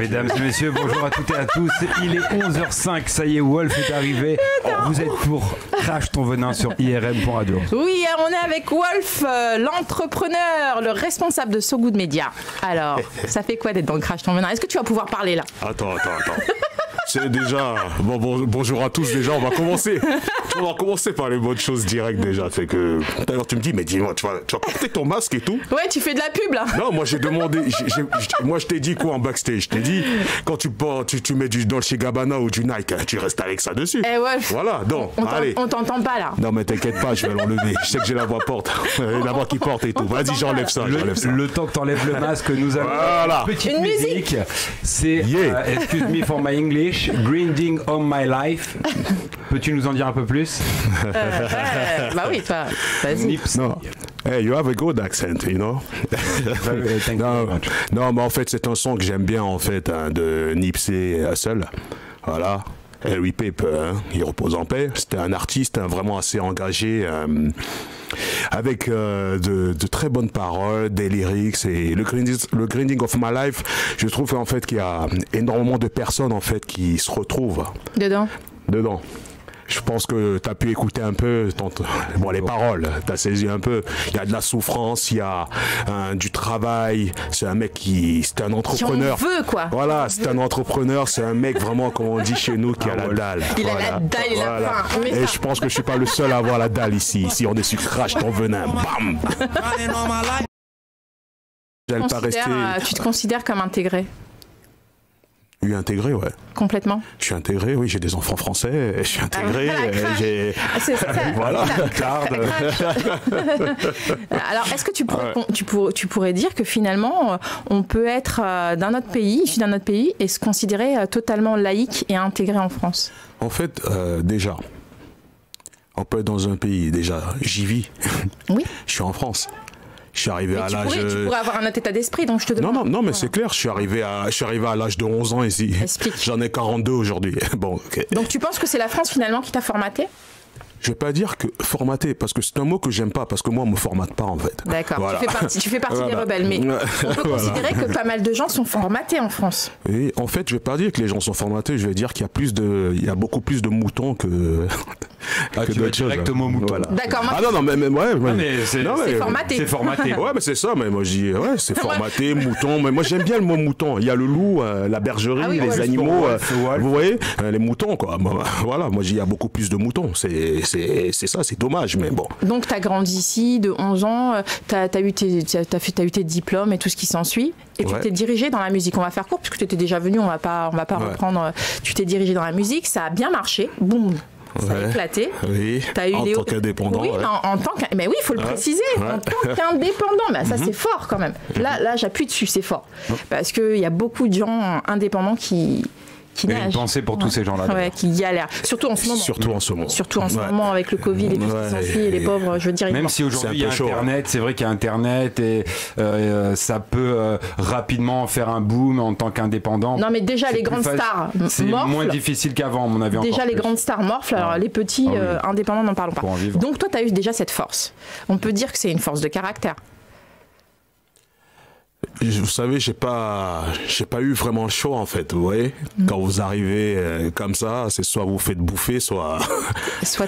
Mesdames et messieurs, bonjour à toutes et à tous. Il est 11h05, ça y est, Wolf est arrivé. Vous êtes pour Crash ton venin sur IRM.radio. Oui, on est avec Wolf, l'entrepreneur, le responsable de So Good Media. Alors, ça fait quoi d'être dans le Crash ton venin? Est-ce que tu vas pouvoir parler là? Attends. C'est déjà... bonjour à tous déjà, on va commencer. On va commencer par les bonnes choses directes déjà. C'est que tout à l'heure tu me dis, mais dis-moi, tu vas porter ton masque et tout? Ouais, tu fais de la pub là. Non, moi j'ai demandé, moi je t'ai dit quoi en backstage? Je t'ai dit, quand tu mets du Dolce Gabbana ou du Nike, tu restes avec ça dessus. Eh Wolf, voilà, donc, allez. On t'entend pas là. Non mais t'inquiète pas, je vais l'enlever. Je sais que j'ai la voix porte, la voix qui porte et tout. Vas-y, j'enlève ça. Le temps que t'enlèves le masque, nous avons une petite musique. C'est Excuse me for my English, Grinding on my life. Peux-tu nous en dire un peu plus? Bah oui, toi, vas-y. Non. Hey, you have a good accent, you know. Non, mais en fait, c'est un son que j'aime bien, en fait, hein, de Nipsey Hussle. Voilà. Harry Pape, il repose en paix. C'était un artiste vraiment assez engagé, avec de très bonnes paroles, des lyrics et le grinding of my life. Je trouve en fait qu'il y a énormément de personnes en fait qui se retrouvent dedans. Je pense que tu as pu écouter un peu les paroles, tu as saisi un peu. Il y a de la souffrance, il y a du travail. C'est un mec c'est un entrepreneur. Qui on veut, quoi. Voilà, c'est un entrepreneur, c'est un mec vraiment, comme on dit chez nous, qui a la dalle. Il a la dalle et la faim. Et je pense que je suis pas le seul à avoir la dalle ici. Ici, on est sur Crash ton venin. Bam. Tu te considères comme intégré? Oui, intégré, ouais. Complètement. Je suis intégré, oui, j'ai des enfants français, je suis intégré, c'est ça. Voilà, Alors, est-ce que tu pourrais dire que finalement, on peut être issu d'un autre pays et se considérer totalement laïque et intégré en France? En fait, déjà, on peut être dans un pays, déjà, j'y vis. Oui. Je suis en France. Je suis arrivé à l'âge... Tu pourrais avoir un autre état d'esprit, donc je te demande... Non, mais c'est clair, je suis arrivé à l'âge de 11 ans ici. Explique. J'en ai 42 aujourd'hui. Bon, okay. Donc tu penses que c'est la France finalement qui t'a formaté? Je vais pas dire que formater, parce que c'est un mot que j'aime pas, parce que moi on me formate pas en fait. D'accord, voilà. tu fais partie des rebelles, mais on peut considérer que pas mal de gens sont formatés en France. Et en fait, je vais pas dire que les gens sont formatés, je vais dire qu'il y a beaucoup plus de moutons que d'autres choses. Directement moutons. Voilà. D'accord. C'est formaté. C'est formaté. Ouais, mais c'est ça, mais moi je dis c'est formaté, mouton, mais moi j'aime bien le mot mouton. Il y a le loup, la bergerie, les animaux, vous voyez, les moutons quoi. Voilà, moi il y a beaucoup plus de moutons. C'est ça, c'est dommage, mais bon. Donc, tu as grandi ici de 11 ans, tu as eu tes diplômes et tout ce qui s'ensuit, et tu t'es dirigé dans la musique. On va faire court, puisque tu étais déjà venu, on va pas reprendre. Tu t'es dirigé dans la musique, ça a bien marché, boum, ça a éclaté. Oui, en tant qu'indépendant. Oui, mais oui, il faut le préciser, en tant qu'indépendant. Mais ça, c'est fort quand même. Là, j'appuie dessus, c'est fort. Parce qu'il y a beaucoup de gens indépendants qui une pensée pour tous ces gens-là. Ouais, qui galèrent. Surtout en ce moment. Surtout en ce moment avec le Covid et tout ce qui s'ensuit et les pauvres, je veux dire. Même si aujourd'hui il y a Internet, c'est vrai qu'il y a Internet et ça peut rapidement faire un boom en tant qu'indépendant. Non mais déjà les grandes stars c'est moins difficile qu'avant, à mon avis. Déjà les grandes stars morflent, alors les petits indépendants n'en parlons pas. Donc toi tu as eu déjà cette force. On peut dire que c'est une force de caractère. Vous savez, j'ai pas eu vraiment le choix en fait, vous voyez. Quand vous arrivez comme ça, c'est soit vous faites bouffer, soit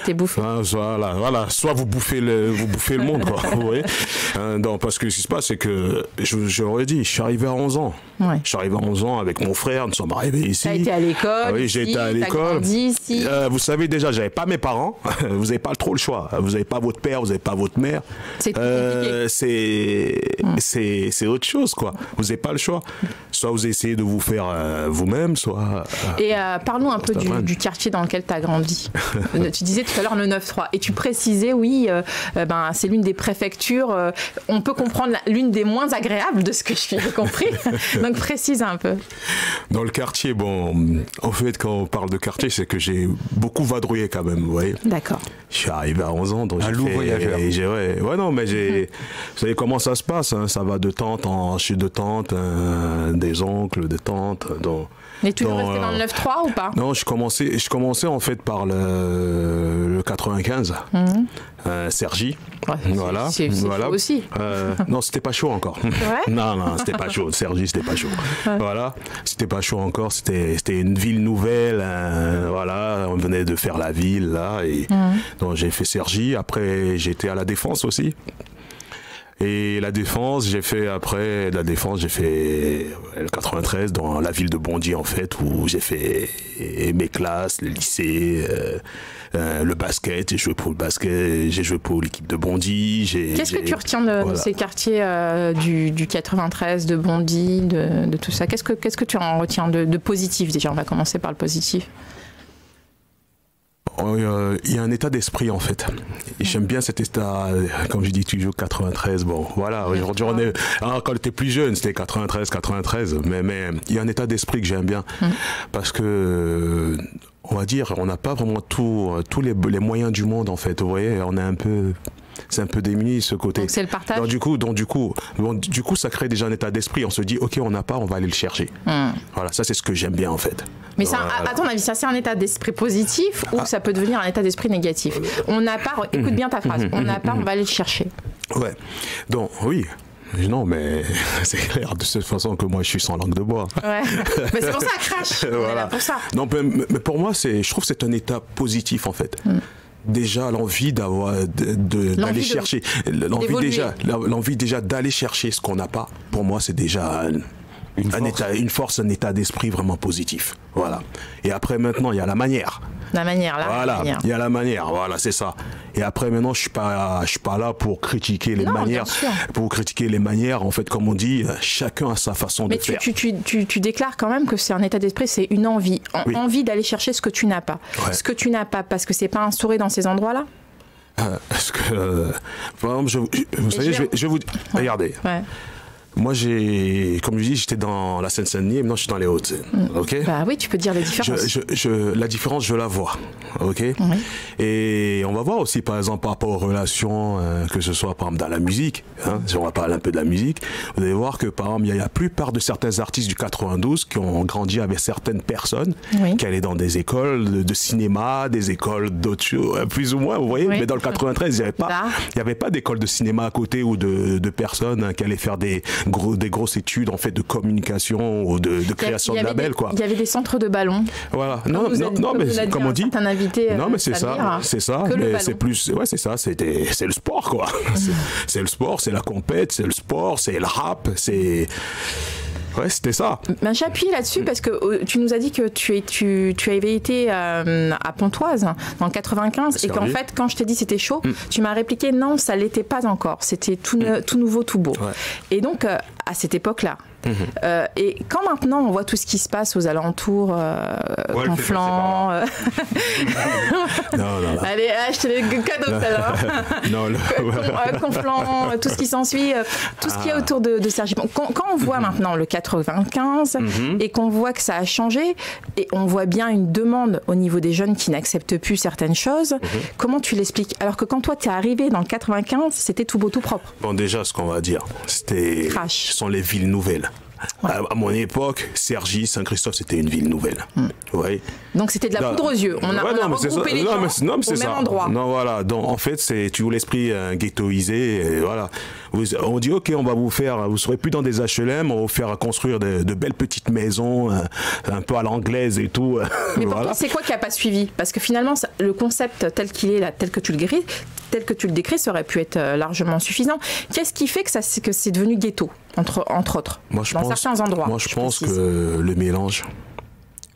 t'es bouffé. Voilà, soit vous bouffez le monde quoi, vous voyez. Non, parce que ce qui se passe c'est que j'aurais dit, je suis arrivé à 11 ans. Ouais. Je suis arrivé à 11 ans avec mon frère, nous sommes arrivés ici. T'as été à l'école. Oui, j'ai été à l'école. Ici. Vous savez déjà, j'avais pas mes parents. Vous n'avez pas trop le choix. Vous n'avez pas votre père, vous n'avez pas votre mère. C'est autre chose quoi. Vous n'avez pas le choix. Soit vous essayez de vous faire vous-même, soit... Et parlons un peu du quartier dans lequel tu as grandi. Tu disais tout à l'heure le 9-3. Et tu précisais, oui, c'est l'une des préfectures. On peut comprendre l'une des moins agréables de ce que j'ai compris. Donc précise un peu. Dans le quartier, bon, en fait, quand on parle de quartier, c'est que j'ai beaucoup vadrouillé quand même, vous voyez. D'accord. Je suis arrivé à 11 ans, donc un loup voyageur. Ouais, non, mais vous savez comment ça se passe, hein, ça va de tente en chez deux tantes, des oncles, des tantes. Mais tu veux rester dans le 9-3 ou pas? Non, je commençais en fait par le 95. Sergi. Ouais, voilà. C'est chaud aussi. Non, c'était pas chaud encore. Ouais. Non, c'était pas chaud. Sergi, c'était pas chaud. Ouais. Voilà. C'était pas chaud encore. C'était une ville nouvelle. Voilà. On venait de faire la ville, là. Et donc, j'ai fait Sergi. Après, j'étais à la Défense aussi. Et la Défense, j'ai fait le 93 dans la ville de Bondy en fait, où j'ai fait mes classes, le lycée, le basket. J'ai joué pour le basket, j'ai joué pour l'équipe de Bondy. Qu'est-ce que tu retiens de ces quartiers du 93, de Bondy, de tout ça? Qu'est-ce que tu en retiens de positif déjà? On va commencer par le positif. Il y a un état d'esprit en fait. J'aime bien cet état, comme je dis toujours 93. Bon, voilà. Aujourd'hui, quand on était plus jeune, c'était 93. Mais il y a un état d'esprit que j'aime bien parce que on va dire, on n'a pas vraiment tous les moyens du monde en fait. Vous voyez, c'est un peu démuni ce côté. Donc c'est le partage. Donc du coup, ça crée déjà un état d'esprit. On se dit, ok, on n'a pas, on va aller le chercher. Voilà, ça c'est ce que j'aime bien en fait. Mais ça, à ton avis, ça c'est un état d'esprit positif ou ça peut devenir un état d'esprit négatif? On n'a pas, écoute bien ta phrase, on n'a pas, on va aller le chercher. Ouais, donc oui. Non, mais c'est clair de cette façon que moi je suis sans langue de bois. Ouais. Mais c'est pour ça, crash. On est là pour ça. Non, mais pour moi, je trouve que c'est un état positif en fait. Déjà l'envie d'aller chercher, l'envie déjà d'aller chercher ce qu'on n'a pas. Pour moi, c'est déjà un état d'esprit vraiment positif. Voilà. Et après maintenant, il y a la manière. La manière. Il y a la manière. Voilà, c'est ça. Et après maintenant, je suis pas là pour critiquer les manières. Pour critiquer les manières, en fait, comme on dit, chacun a sa façon de faire. Mais tu déclares quand même que c'est un état d'esprit, c'est une envie, envie d'aller chercher ce que tu n'as pas. Ouais. Ce que tu n'as pas, parce que c'est pas instauré dans ces endroits-là. Parce que, par exemple, vous savez, je vais vous regardez. Ouais. Moi, comme je dis, j'étais dans la Seine-Saint-Denis et maintenant je suis dans les Hauts-de-Seine. Ok. Bah oui, tu peux dire la différence. La différence, je la vois. Ok. Oui. Et on va voir aussi, par exemple, par rapport aux relations, que ce soit par exemple dans la musique. Si on va parler un peu de la musique, vous allez voir que par exemple, il y a la plupart de certains artistes du 92 qui ont grandi avec certaines personnes, qui allaient dans des écoles de cinéma, des écoles d'autres choses, plus ou moins, vous voyez. Oui. Mais dans le 93, il n'y avait pas d'école de cinéma à côté ou de personnes qui allaient faire des grosses études en fait de communication ou de création de labels quoi. Il y avait des centres de ballons. Voilà. Non mais comme on dit. Non mais c'est ça. Mais c'est plus. Ouais c'est ça. C'est le sport quoi. C'est le sport, c'est la compète, c'est le sport, c'est le rap, c'est. Ouais, c'était ça. Ben, j'appuie là-dessus parce que tu nous as dit que tu avais été à Pontoise dans le 95 et qu'en fait, quand je t'ai dit c'était chaud, tu m'as répliqué non, ça l'était pas encore. C'était tout nouveau, tout beau. Ouais. Et donc, à cette époque-là, et quand maintenant on voit tout ce qui se passe aux alentours, Conflans. Non. Allez, je te le cadeau tout à l'heure. Conflans, tout ce qui s'ensuit, tout ce qu'il y a autour de Sergi. Quand on voit maintenant le 95 et qu'on voit que ça a changé et on voit bien une demande au niveau des jeunes qui n'acceptent plus certaines choses, comment tu l'expliques? Alors que quand toi t'es arrivé dans le 95, c'était tout beau, tout propre. Bon, déjà, ce qu'on va dire, ce sont les villes nouvelles. Ouais. À mon époque, Cergy, Saint-Christophe, c'était une ville nouvelle. Ouais. Donc c'était de la poudre aux yeux. On a regroupé les gens au même endroit. Non, voilà. Donc en fait, c'est toujours l'esprit ghettoisé. Et voilà. On dit ok, vous serez plus dans des HLM, on va vous faire construire de belles petites maisons, un peu à l'anglaise et tout. Mais pourtant, c'est quoi qui n'a pas suivi? Parce que finalement, le concept tel qu'il est là, tel que tu le décris, ça aurait pu être largement suffisant. Qu'est-ce qui fait que c'est devenu ghetto, entre autres, certains endroits? Moi, je pense que le mélange.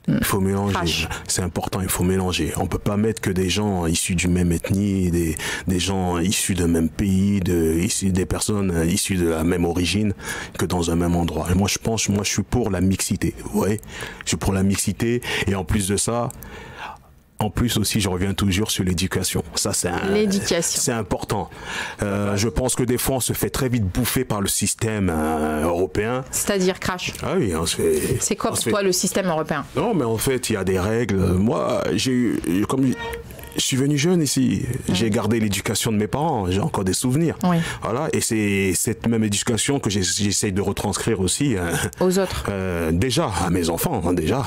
Il faut mélanger, c'est important, il faut mélanger. On ne peut pas mettre que des gens issus du même ethnie, des gens issus d'un même pays, des personnes issues de la même origine que dans un même endroit. Et moi je suis pour la mixité, vous voyez. Je suis pour la mixité et en plus de ça, en plus aussi, je reviens toujours sur l'éducation. Ça, c'est important. Je pense que des fois, on se fait très vite bouffer par le système européen. C'est-à-dire crash. Ah oui, on se fait. C'est quoi pour toi le système européen? Non, mais en fait, il y a des règles. Moi, j'ai je suis venu jeune ici. J'ai gardé l'éducation de mes parents. J'ai encore des souvenirs. Oui. Voilà. Et c'est cette même éducation que j'essaye de retranscrire aussi aux autres. Déjà à mes enfants, déjà.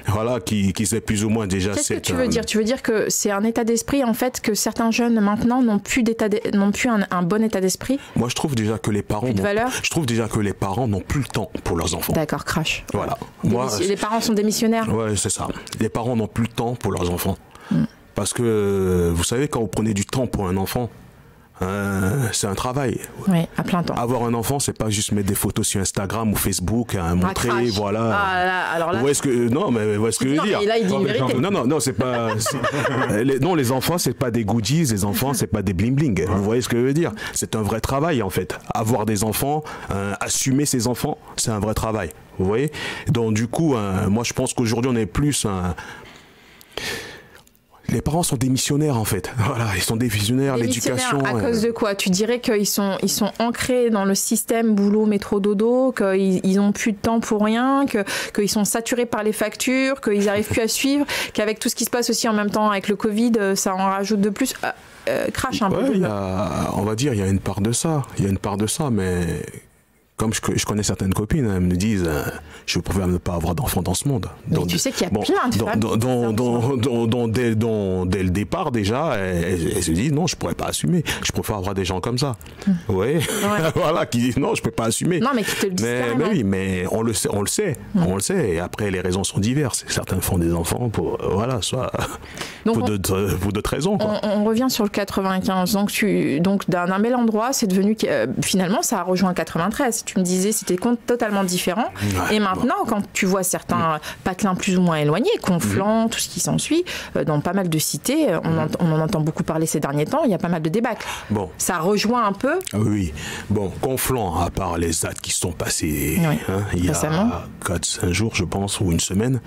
Voilà, qui sait plus ou moins déjà. Qu'est-ce que tu veux dire? Tu veux dire que c'est un état d'esprit en fait que certains jeunes maintenant n'ont plus un bon état d'esprit? Moi, je trouve déjà que les parents n'ont plus le temps pour leurs enfants. D'accord, crash. Voilà. Les parents sont démissionnaires. Ouais, c'est ça. Les parents n'ont plus le temps pour leurs enfants. Parce que vous savez, quand vous prenez du temps pour un enfant, c'est un travail. Oui, à plein temps. Avoir un enfant, c'est pas juste mettre des photos sur Instagram ou Facebook, montrer, voilà. Alors là. Où est-ce que je veux dire? Là, il dit une vérité. Non, c'est pas. Les enfants, c'est pas des goodies. Les enfants, c'est pas des bling bling. Vous voyez ce que je veux dire? C'est un vrai travail en fait. Avoir des enfants, assumer ses enfants, c'est un vrai travail. Vous voyez? Donc du coup, moi, je pense qu'aujourd'hui, on est plus les parents sont démissionnaires en fait. Voilà, ils sont démissionnaires, l'éducation. À cause de quoi? Tu dirais qu'ils sont ancrés dans le système boulot, métro, dodo, qu'ils n'ont plus de temps pour rien, qu'ils sont saturés par les factures, qu'ils n'arrivent plus à suivre, qu'avec tout ce qui se passe aussi en même temps avec le Covid, ça en rajoute de plus. Crash un peu. On va dire, il y a une part de ça. Mais comme je connais certaines copines, elles me disent je préfère ne pas avoir d'enfants dans ce monde. Donc, tu sais qu'il y a plein de femmes dès le départ déjà, elles se disent non, je pourrais pas assumer. Je préfère avoir des gens comme ça. Ouais. Voilà, qui disent non, je peux pas assumer. Non, mais qui te le disent mais oui, mais on le sait. Et après, les raisons sont diverses. Certains font des enfants pour soit pour d'autres raisons. Quoi. On revient sur le 95. Donc d'un bel endroit, c'est devenu finalement ça a rejoint le 93. Tu me disais c'était totalement différent. Ouais, et maintenant, quand tu vois certains patelins plus ou moins éloignés, Conflans, tout ce qui s'ensuit, dans pas mal de cités, on en entend beaucoup parler ces derniers temps, il y a pas mal de débâcles. Bon. Ça rejoint un peu. Oui. Bon, Conflans, à part les actes qui sont passés il y a 4-5 jours, je pense, ou une semaine,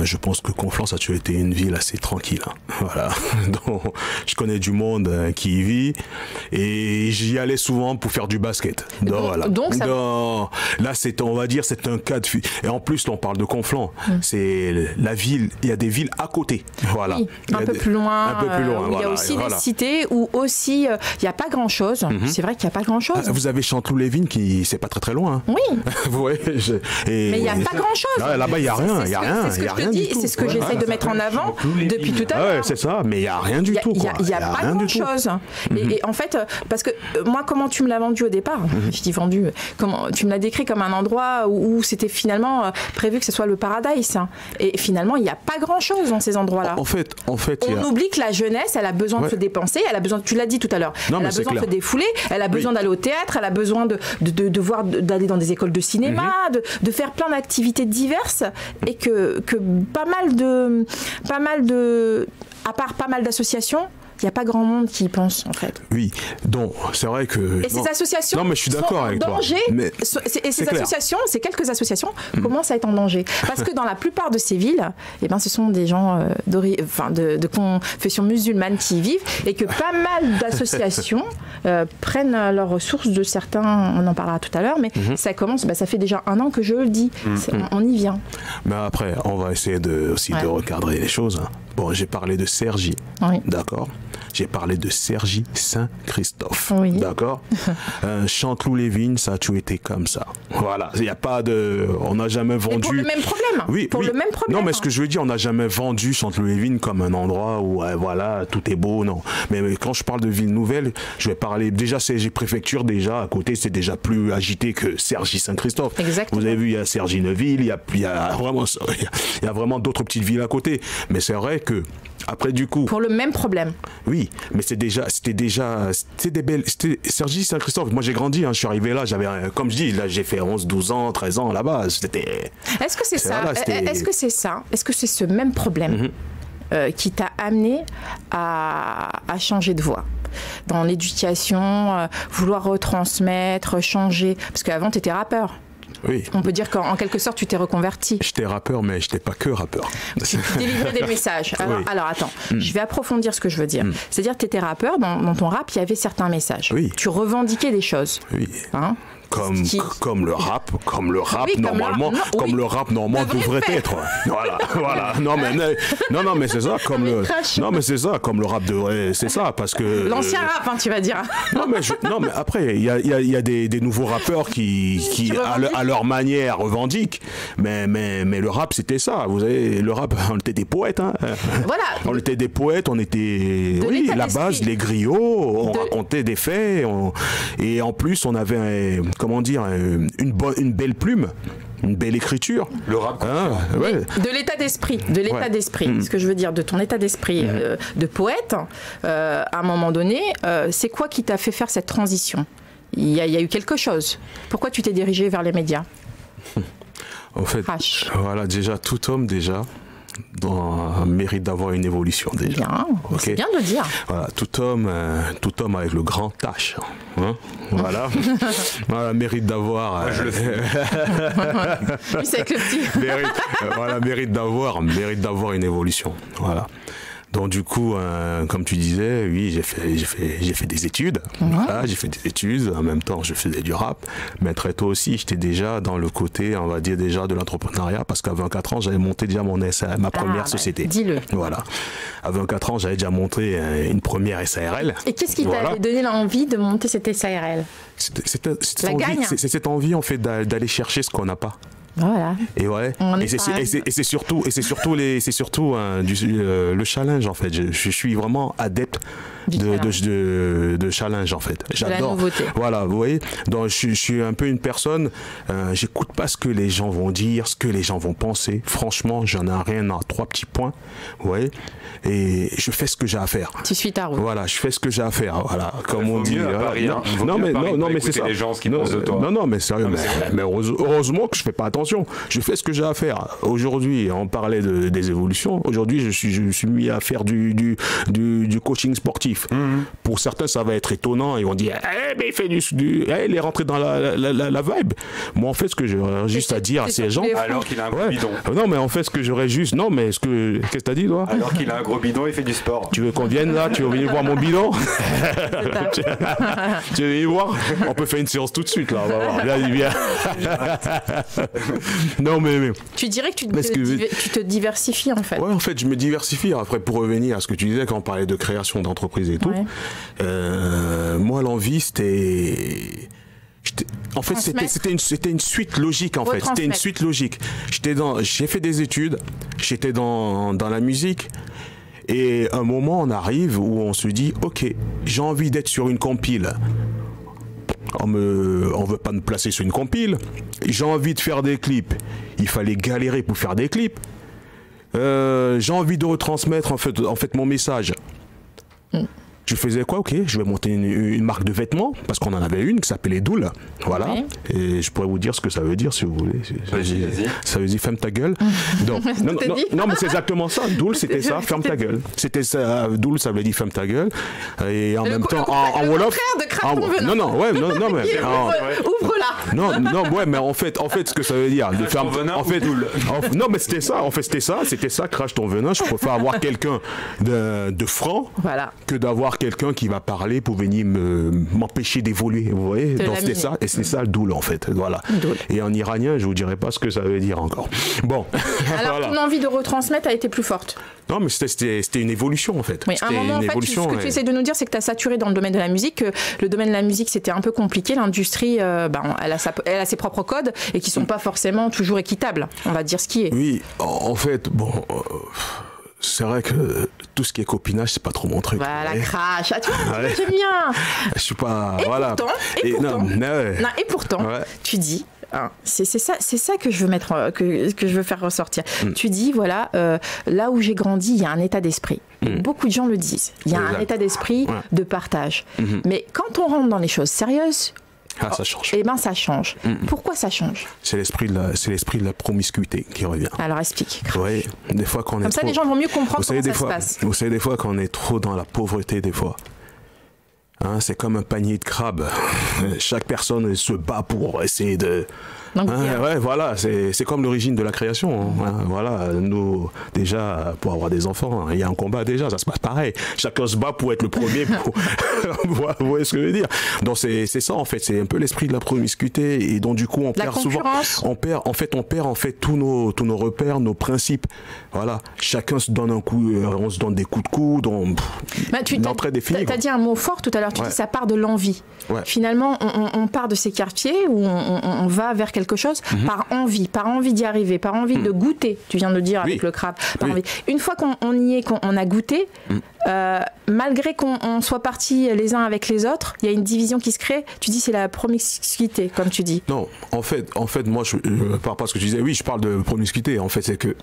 je pense que Conflans, ça a toujours été une ville assez tranquille. Voilà. Donc, je connais du monde qui y vit et j'y allais souvent pour faire du basket. Voilà. Donc ça... Là, on va dire, c'est un cas de... Et en plus, là, on parle de Conflans. C'est la ville, il y a des villes à côté. Voilà. Oui, un peu plus loin. Il y a aussi des cités où aussi, il n'y a pas grand-chose. C'est vrai qu'il n'y a pas grand-chose. Vous avez Chanteloup-les-Vignes qui, c'est pas très très loin. Oui. Vous voyez, mais il n'y a pas grand-chose. Là-bas, il n'y a rien. Il y a rien. C'est ce que je te dis, c'est ce que j'essaie de mettre en avant depuis tout à l'heure. Ouais, c'est ça, mais il n'y a rien du tout. Il n'y a pas grand-chose. Et en fait, parce que moi, comment tu me l'as vendu au départ? Je dis vendu. Comment tu me l'as décrit comme un endroit où c'était finalement prévu que ce soit le paradise. Et finalement, il n'y a pas grand-chose dans ces endroits-là. En fait, on oublie que la jeunesse, elle a besoin de se dépenser, elle a besoin, tu l'as dit tout à l'heure, elle a besoin de se défouler, elle a besoin d'aller au théâtre, elle a besoin d'aller dans des écoles de cinéma, de faire plein d'activités diverses, et que pas mal de à part pas mal d'associations, il n'y a pas grand monde qui y pense, en fait. Oui, donc c'est vrai que... Et ces associations non, mais je suis d'accord avec toi. Mais et ces associations, ces quelques associations, commencent à être en danger. Parce que dans la plupart de ces villes, ce sont des gens de confession musulmane qui y vivent, et que pas mal d'associations prennent leurs ressources de certains, on en parlera tout à l'heure, mais ça commence, ça fait déjà 1 an que je le dis, on y vient. Mais après, on va essayer aussi de recadrer les choses. Bon, j'ai parlé de Cergy, d'accord. J'ai parlé de Cergy Saint-Christophe, d'accord. Chanteloup-les-Vignes, ça a toujours été comme ça. Voilà, il n'y a pas de... On n'a jamais vendu... Et pour le même problème. Oui, le même problème. Non, mais ce que je veux dire, on n'a jamais vendu Chanteloup-les-Vignes comme un endroit où, voilà, tout est beau, non. Mais quand je parle de ville nouvelle, je vais parler... Déjà, Cergy Préfecture, déjà, à côté, c'est déjà plus agité que Cergy Saint-Christophe. Exactement. Vous avez vu, il y a Cergy Neuville, il y a vraiment d'autres petites villes à côté. Mais c'est vrai que, après, du coup... Pour le même problème. Oui, mais c'était des belles... Cergy Saint-Christophe, moi j'ai grandi, je suis arrivé là, j'avais, comme je dis, là j'ai fait 11, 12 ans, 13 ans là-bas, c'était... Est-ce que c'est ça? Est-ce que c'est ça? Est-ce que c'est ce même problème qui t'a amené à changer de voie? Dans l'éducation, vouloir retransmettre, changer... Parce qu'avant, tu étais rappeur. Oui. On peut dire qu'en quelque sorte, tu t'es reconverti. J'étais rappeur, mais je n'étais pas que rappeur. Tu délivrais des messages. Alors attends, je vais approfondir ce que je veux dire. C'est-à-dire que tu étais rappeur, dans ton rap, il y avait certains messages. Oui. Tu revendiquais des choses. Oui. comme le rap normalement devrait être. Voilà. Non mais c'est ça comme le rap devrait, c'est ça parce que l'ancien rap, hein, tu vas dire. Non mais après il y a des nouveaux rappeurs qui à leur manière revendiquent, mais le rap c'était ça. Vous savez, le rap, on était des poètes, hein. Voilà. On était des poètes, on était la base, les griots, on racontait des faits, et en plus on avait une belle plume. Une belle écriture. Le rap. Ouais. De l'état d'esprit. Ce que je veux dire, de ton état d'esprit de poète, à un moment donné, c'est quoi qui t'a fait faire cette transition ? Il y a eu quelque chose. Pourquoi tu t'es dirigé vers les médias ? En fait, voilà, déjà, tout homme, mérite d'avoir une évolution déjà. Bien, c'est bien de le dire. Voilà, tout homme avec le grand H, hein, voilà, mérite d'avoir. Moi, je le fais. Lui, c'est avec le petit. Mérite d'avoir une évolution. Voilà. Donc du coup, comme tu disais, oui, j'ai fait des études. Voilà, j'ai fait des études. En même temps, je faisais du rap. Mais très tôt aussi, j'étais déjà dans le côté, on va dire déjà de l'entrepreneuriat, parce qu'à 24 ans, j'avais monté déjà ma première société. Dis-le. Voilà. À 24 ans, j'avais déjà monté une première SARL. Et qu'est-ce qui t'a donné l'envie de monter cette SARL ? C'est cette envie en fait d'aller chercher ce qu'on n'a pas. Voilà. Et ouais. Et c'est surtout le challenge en fait. Je suis vraiment adepte de challenge en fait. J'adore. Voilà, vous voyez. Donc je suis un peu une personne. J'écoute pas ce que les gens vont dire, ce que les gens vont penser. Franchement, j'en ai rien à 3 petits points. Vous voyez. Et je fais ce que j'ai à faire. Tu suis ta route. Voilà, je fais ce que j'ai à faire. Voilà, comme on dit. Non mais c'est ça. Les gens, ce qu'ils pensent de toi. Non mais sérieux. Mais heureusement que je fais pas attention. Je fais ce que j'ai à faire. Aujourd'hui, on parlait des évolutions. Aujourd'hui, je suis mis à faire du coaching sportif. Pour certains, ça va être étonnant. Ils vont dire, mais il fait il est rentré dans la vibe. Moi, en fait, ce que j'aurais juste à dire à ces gens. Alors qu'il a un gros bidon. Non, mais en fait, ce que j'aurais juste. Non, mais qu'est-ce que t'as dit, toi ? Alors qu'il a un gros bidon, il fait du sport. Tu veux qu'on vienne là ? Tu veux venir voir mon bidon ? Tu veux venir voir ? On peut faire une séance tout de suite, là. On va voir. Là, il vient. Non, mais. Tu dirais que tu te diversifies, en fait. Ouais, en fait, je me diversifie. Après, pour revenir à ce que tu disais quand on parlait de création d'entreprise et tout, moi, l'envie, c'était. En fait, c'était une suite logique, en fait. C'était une suite logique. J'ai fait des études, j'étais dans la musique. Et un moment, on arrive où on se dit, ok, j'ai envie d'être sur une compile. On veut pas me placer sur une compile. J'ai envie de faire des clips. Il fallait galérer pour faire des clips. J'ai envie de retransmettre en fait mon message. Je faisais quoi ? Ok, je vais monter une marque de vêtements, parce qu'on en avait une qui s'appelait Doul. Voilà. Oui. Et je pourrais vous dire ce que ça veut dire si vous voulez. Ça veut dire ferme ta gueule. Donc, non, mais c'est exactement ça. Doul, c'était ça, ferme ta gueule. C'était ça. Doul, ça veut dire ferme ta gueule. Et en même temps, en Wolof. Non, mais. Ouvre-la. Non, ouais, mais en fait, ce que ça veut dire. Crache ton venin. En fait, non, mais c'était ça. En fait, c'était ça, crache ton venin. Je préfère avoir quelqu'un de franc que d'avoir quelqu'un qui va parler pour venir m'empêcher d'évoluer, vous voyez. Donc c'était ça, et c'est ça le doul en fait, voilà. Et en iranien, je vous dirai pas ce que ça veut dire encore. Bon. Alors ton envie de retransmettre a été plus forte. Non, mais c'était une évolution en fait. Oui, à un moment, en fait, ce que tu essaies de nous dire, c'est que tu as saturé dans le domaine de la musique, que le domaine de la musique c'était un peu compliqué, l'industrie, elle a ses propres codes et qui sont pas forcément toujours équitables, on va dire ce qui est. Oui, en fait, bon. C'est vrai que tout ce qui est copinage, c'est pas trop mon truc. Voilà, crash. Ah, tu vois, j'aime bien. Je suis pas. Et pourtant, tu dis. C'est ça que je veux mettre, que je veux faire ressortir. Tu dis, voilà, là où j'ai grandi, il y a un état d'esprit. Beaucoup de gens le disent. Il y a un état d'esprit de partage. Mais quand on rentre dans les choses sérieuses, ça change. Eh ben, ça change. Pourquoi ça change ? C'est l'esprit de la promiscuité qui revient. Alors explique. Oui, des fois qu'on est comme ça, les gens vont mieux comprendre comment ça se passe. Vous savez, des fois, quand on est trop dans la pauvreté, des fois. C'est comme un panier de crabes. Chaque personne se bat pour essayer Ouais, voilà, c'est comme l'origine de la création. Hein. Voilà, nous, déjà, pour avoir des enfants, il y a un combat déjà, ça se passe pareil. Chacun se bat pour être le premier. Vous voyez ce que je veux dire? Donc c'est ça en fait, c'est un peu l'esprit de la promiscuité, et donc du coup on perd souvent, on perd tous nos repères, nos principes. Voilà, chacun se donne un coup, on se donne des coups de coude, l'entraide est finie. Tu as dit un mot fort tout à l'heure, tu dis ça part de l'envie. Finalement, on part de ces quartiers où on va vers quelque chose par envie d'y arriver, par envie de goûter. Tu viens de dire avec le crabe. Envie. Une fois qu'on y est, qu'on a goûté, malgré qu'on soit partis les uns avec les autres, il y a une division qui se crée. Tu dis c'est la promiscuité, comme tu dis. Non, en fait, moi, par rapport à ce que tu disais, oui, je parle de promiscuité. En fait, c'est que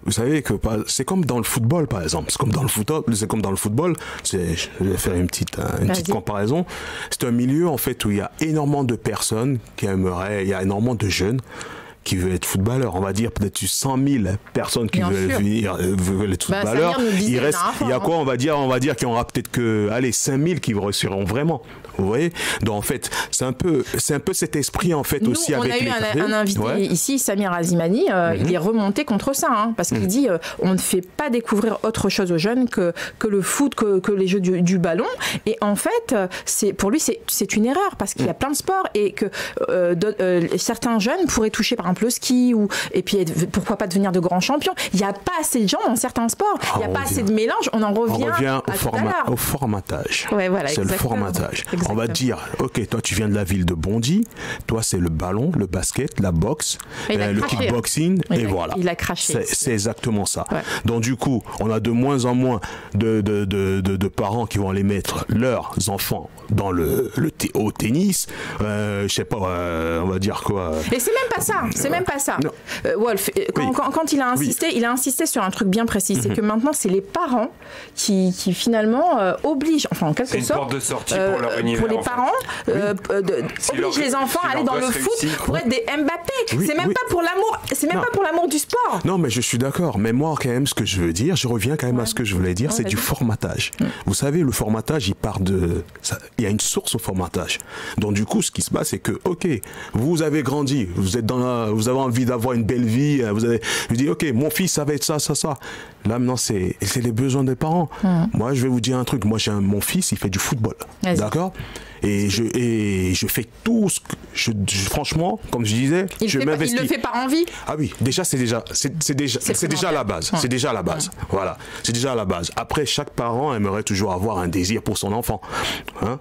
vous savez que c'est comme dans le football, par exemple. C'est comme dans le football. Je vais faire une petite comparaison. C'est un milieu, en fait, où il y a énormément de personnes qui aimeraient, il y a énormément de jeunes qui veulent être footballeurs. On va dire peut-être 100 000 personnes qui veulent être footballeurs. Il y a quoi? On va dire qu'il y en aura peut-être que, 5 000 qui réussiront vraiment. Vous voyez? Donc en fait, c'est un peu cet esprit en fait. Nous, aussi avec les. On a eu un invité ici, Samir Azimani. Il est remonté contre ça, parce qu'il dit on ne fait pas découvrir autre chose aux jeunes que le foot, que les jeux du ballon. Et en fait, pour lui c'est une erreur, parce qu'il y a plein de sports, et que certains jeunes pourraient toucher par exemple le ski, et puis pourquoi pas devenir de grands champions. Il n'y a pas assez de gens dans certains sports. Il n'y a pas assez de mélange. On revient au formatage. Ouais, voilà, c'est le formatage. Exactement. On va dire, ok, toi tu viens de la ville de Bondy, toi c'est le ballon, le basket, la boxe, le kickboxing, et voilà. Il a craché. C'est exactement ça. Ouais. Donc du coup, on a de moins en moins de parents qui vont aller mettre leurs enfants dans au tennis. Je sais pas, on va dire quoi. Et c'est même pas ça. C'est même pas ça. Wolf, quand il a insisté, il a insisté sur un truc bien précis, c'est que maintenant c'est les parents qui finalement obligent, enfin en quelque sorte. C'est une porte de sortie pour leur univers. Pour les parents, obligent les enfants à aller dans le foot pour être des Mbappé. C'est même pas pour l'amour. C'est même pas pour l'amour du sport. Non, mais je suis d'accord. Mais moi, quand même, ce que je veux dire, je reviens quand même à ce que je voulais dire, c'est du formatage. Vous savez, le formatage, il part de. Il y a une source au formatage. Donc du coup, ce qui se passe, c'est que, ok, vous avez grandi, vous êtes vous avez envie d'avoir une belle vie, vous dites, ok, mon fils, ça va être ça, ça, ça. Là, maintenant, c'est les besoins des parents. Moi, je vais vous dire un truc. Moi, mon fils, il fait du football. D'accord? Et je fais tout ce que franchement, comme je disais, je m'investis. Il le fait par envie. Ah oui, déjà c'est déjà la base. C'est déjà la base. Voilà, c'est déjà la base. Après, chaque parent aimerait toujours avoir un désir pour son enfant.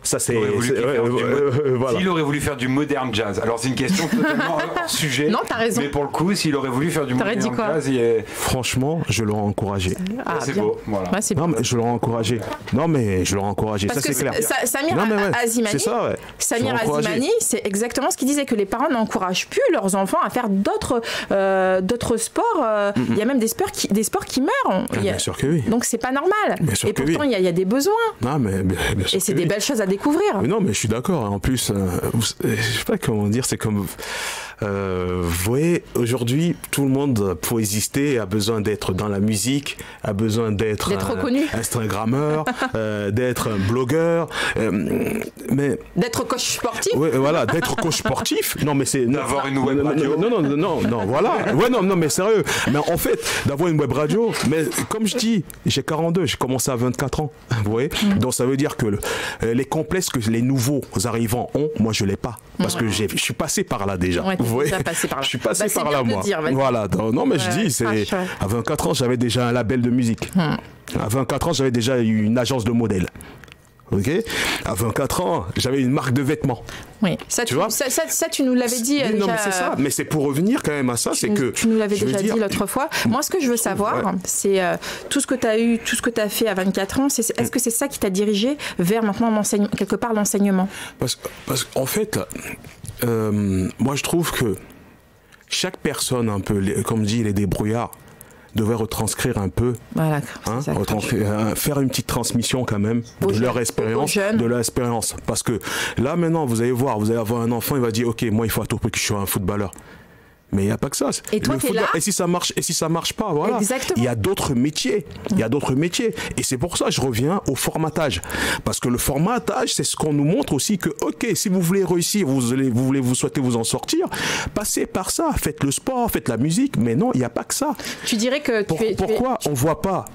Ça c'est. Voilà. S'il aurait voulu faire du modern jazz, alors c'est une question totalement hors sujet. Non, t'as raison. Mais pour le coup, s'il aurait voulu faire du modern jazz, franchement, je l'aurais encouragé. C'est beau. Voilà. Non, mais je l'aurais encouragé. Non, mais je l'aurais encouragé. Ça c'est clair. Samir Azimani. C'est ça, Samir Azimani, c'est exactement ce qu'il disait, que les parents n'encouragent plus leurs enfants à faire d'autres sports. Il y a même des sports qui meurent. Bien sûr que oui. Donc c'est pas normal. Et pourtant il y a des besoins. Non, mais bien sûr. Et c'est des belles choses à découvrir. Mais non, mais je suis d'accord. En plus, je sais pas comment dire, c'est comme. Vous voyez, aujourd'hui, tout le monde, pour exister, a besoin d'être dans la musique, a besoin d'être reconnu, Instagrammeur, d'être un blogueur, mais d'être coach sportif. Ouais, voilà, d'être coach sportif. Non, mais c'est d'avoir une web radio. Non, voilà. Ouais, non, mais sérieux. Mais en fait, d'avoir une web radio. Mais comme je dis, j'ai 42, j'ai commencé à 24 ans. Vous voyez. Donc ça veut dire que les complexes que les nouveaux arrivants ont, moi je l'ai pas, parce que je suis passé par là déjà. Ouais, vous voyez. Je suis passé par là, moi. Voilà. Non, mais je dis, à 24 ans, j'avais déjà un label de musique. À 24 ans, j'avais déjà une agence de modèles. Ok. À 24 ans, j'avais une marque de vêtements. Oui. Ça, tu vois. Ça, tu nous l'avais dit. Non, déjà... mais c'est ça. Mais c'est pour revenir quand même à ça, c'est que. Tu nous l'avais déjà dit l'autre fois. Moi, ce que je veux savoir, c'est tout ce que tu as eu, tout ce que tu as fait à 24 ans. Est-ce que c'est ça qui t'a dirigé vers maintenant quelque part l'enseignement? Parce qu'en fait, moi, je trouve que chaque personne, un peu, comme dit les débrouillards, devrait retranscrire un peu, faire une petite transmission quand même de leur expérience, parce que là maintenant vous allez voir, vous allez avoir un enfant, il va dire ok, moi il faut à tout prix que je sois un footballeur. Mais il n'y a pas que ça. Et toi, t'es là. Et si ça marche pas, voilà. Exactement. Il y a d'autres métiers. Et c'est pour ça que je reviens au formatage. Parce que le formatage, c'est ce qu'on nous montre aussi que, ok, si vous voulez réussir, vous souhaitez vous en sortir, passez par ça. Faites le sport, faites la musique. Mais non, il n'y a pas que ça. Tu dirais que pourquoi on voit pas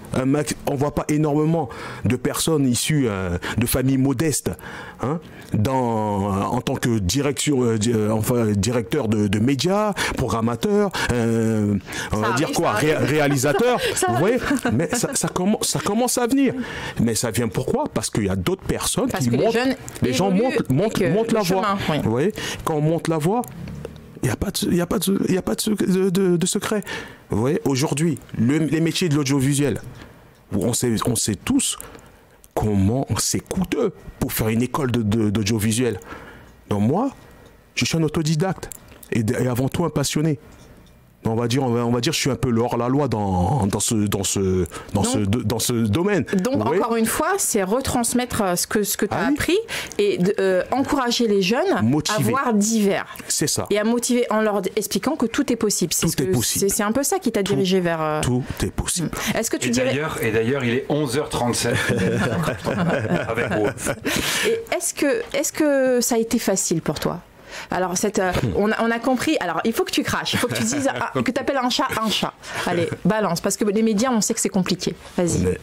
énormément de personnes issues de familles modestes, hein, en tant que directeur de médias, programmateur, réalisateur, vous voyez, mais ça commence à venir. Mais ça vient pourquoi? Parce qu'il y a d'autres personnes les gens montent la voie. Oui. Vous voyez, quand on monte la voie, il n'y a pas de secret. Vous voyez, aujourd'hui, les métiers de l'audiovisuel, on sait tous comment c'est coûteux pour faire une école d'audiovisuel. Donc moi, je suis un autodidacte et avant tout un passionné. On va dire, je suis un peu le hors-la-loi dans ce domaine. Donc, encore une fois, c'est retransmettre ce que tu as appris et encourager les jeunes à voir divers. C'est ça. Et à motiver en leur expliquant que tout est possible. Tout est possible. C'est un peu ça qui t'a dirigé vers... Tout est possible. Est-ce que tu dirais... D'ailleurs, il est 11h37 avec Wolf. Et est-ce que ça a été facile pour toi ? Alors, on a compris. Alors, il faut que tu craches. Il faut que tu dises que tu appelles un chat un chat. Allez, balance. Parce que les médias, on sait que c'est compliqué. Vas-y.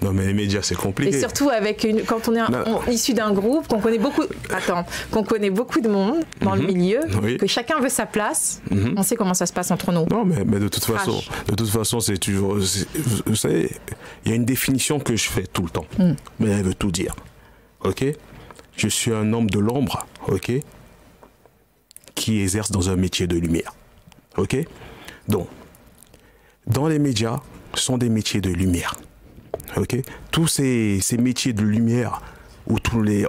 Non, mais les médias, c'est compliqué. Et surtout quand on est issu d'un groupe, qu'on connaît beaucoup de monde dans le milieu, que chacun veut sa place. On sait comment ça se passe entre nous. Non, mais de toute façon, c'est toujours. Vous savez, il y a une définition que je fais tout le temps. Mais elle veut tout dire. Ok ? Je suis un homme de l'ombre. Ok ? Qui exerce dans un métier de lumière. Ok ? Donc, dans les médias, ce sont des métiers de lumière. Ok ? Tous ces métiers de lumière, où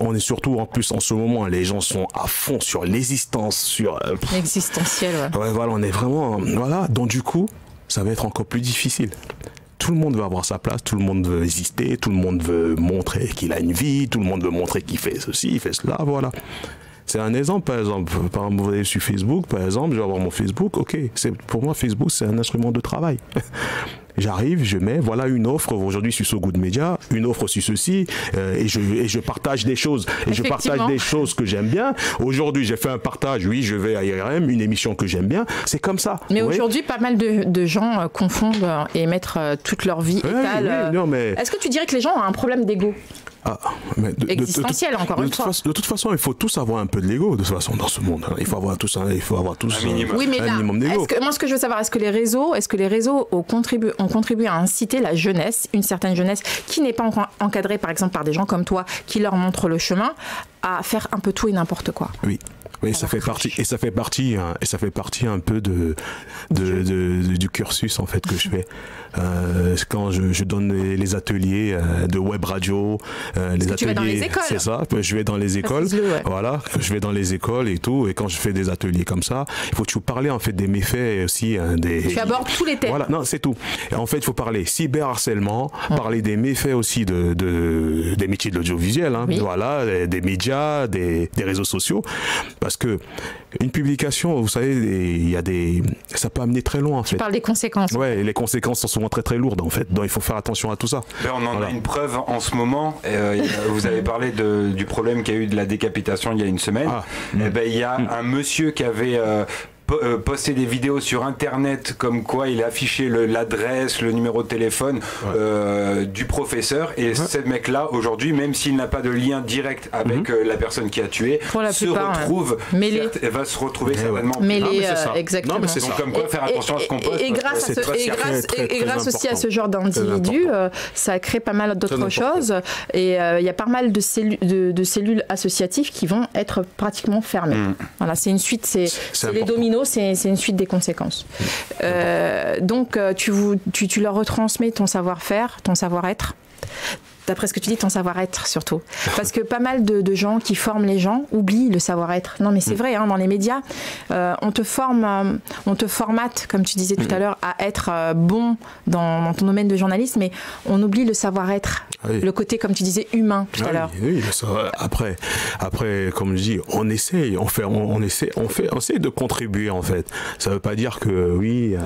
on est surtout en plus en ce moment, les gens sont à fond sur l'existence, sur... L'existentiel, ouais, voilà, on est vraiment... Voilà, donc du coup, ça va être encore plus difficile. Tout le monde veut avoir sa place, tout le monde veut exister, tout le monde veut montrer qu'il a une vie, tout le monde veut montrer qu'il fait ceci, il fait cela, voilà. C'est un exemple, par exemple, vous allez sur Facebook, par exemple, je vais avoir mon Facebook, ok, pour moi, Facebook, c'est un instrument de travail. J'arrive, je mets, voilà une offre, aujourd'hui je suis So Good Media, une offre sur ceci, et je partage des choses, et je partage des choses que j'aime bien. Aujourd'hui, j'ai fait un partage, oui, je vais à IRM, une émission que j'aime bien, c'est comme ça. Mais aujourd'hui, pas mal de gens confondent et mettent toute leur vie étale. Est-ce que tu dirais que les gens ont un problème d'ego ? Existentiel, encore une fois. De toute façon, il faut tous avoir un peu de l'ego, de toute façon, dans ce monde. Il faut avoir tous un minimum. Oui, mais là, minimum d'ego. Moi, ce que je veux savoir, est-ce que les réseaux ont contribué à inciter la jeunesse, une certaine jeunesse, qui n'est pas encadrée, par exemple, par des gens comme toi, qui leur montrent le chemin, à faire un peu tout et n'importe quoi ? Oui, ça fait partie un peu du cursus en fait que je fais. Quand je donne les ateliers de web radio, les ateliers, tu vas dans les écoles. C'est ça. Je vais dans les écoles, voilà. Je vais dans les écoles et tout. Et quand je fais des ateliers comme ça, il faut toujours parler en fait des méfaits aussi. Tu abordes tous les thèmes. Voilà, non, c'est tout. Et en fait, il faut parler cyberharcèlement, parler des méfaits aussi des métiers de l'audiovisuel, hein, voilà, des médias, des réseaux sociaux. Parce que une publication, vous savez, ça peut amener très loin en fait. Tu parles des conséquences. Ouais, et les conséquences sont souvent très très lourdes en fait. Donc il faut faire attention à tout ça. Ben, on en a une preuve en ce moment. Vous avez parlé du problème qu'il y a eu de la décapitation il y a une semaine. Il y a un monsieur qui avait poster des vidéos sur internet comme quoi il a affiché l'adresse, le numéro de téléphone du professeur, et ce mec-là aujourd'hui, même s'il n'a pas de lien direct avec la personne qui a tué, va se retrouver certainement exactement. Non, mais c'est donc ça. Comme quoi faire attention à ce qu'on poste. Et grâce aussi à ce genre d'individus, ça crée pas mal d'autres choses, et il y a pas mal de cellules associatives qui vont être pratiquement fermées. Voilà, c'est une suite, c'est les dominos. C'est une suite des conséquences. Donc, tu leur retransmets ton savoir-faire, ton savoir-être. d'après ce que tu dis, ton savoir-être surtout. Parce que pas mal de gens qui forment les gens oublient le savoir-être. Non, mais c'est vrai, hein, dans les médias, on te formate, comme tu disais tout à l'heure, à être bon dans ton domaine de journalisme, mais on oublie le savoir-être, le côté, comme tu disais, humain tout à l'heure. Oui, après, comme je dis, on essaie de contribuer en fait. Ça veut pas dire que oui,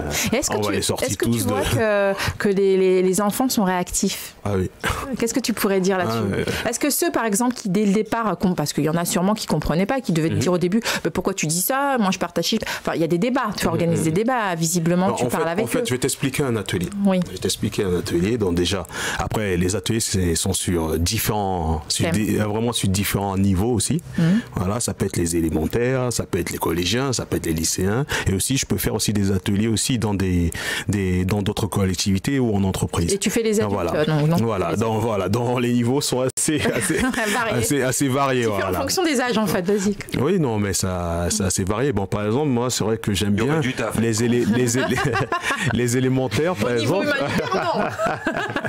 on va les sortir tous. Est-ce que tu vois que les enfants sont réactifs? Ah oui. Qu'est-ce que tu pourrais dire là-dessus? Est-ce que ceux, par exemple, qui dès le départ, parce qu'il y en a sûrement qui comprenaient pas, qui devaient te dire au début, pourquoi tu dis ça? Moi, je partage. Enfin, il y a des débats. Tu organises des débats. Visiblement, tu parles avec eux. En fait, je vais t'expliquer un atelier. Oui. Je vais t'expliquer un atelier. Donc déjà, après, les ateliers sont sur différents niveaux aussi. Voilà, ça peut être les élémentaires, ça peut être les collégiens, ça peut être les lycéens. Et aussi, je peux faire aussi des ateliers aussi dans d'autres collectivités ou en entreprise. Et tu fais les adultes. Donc les niveaux sont assez variés. Tu fais en fonction des âges en fait, vas-y. Oui, non, mais c'est assez varié. Bon, par exemple, moi, c'est vrai que j'aime bien les élémentaires, par exemple.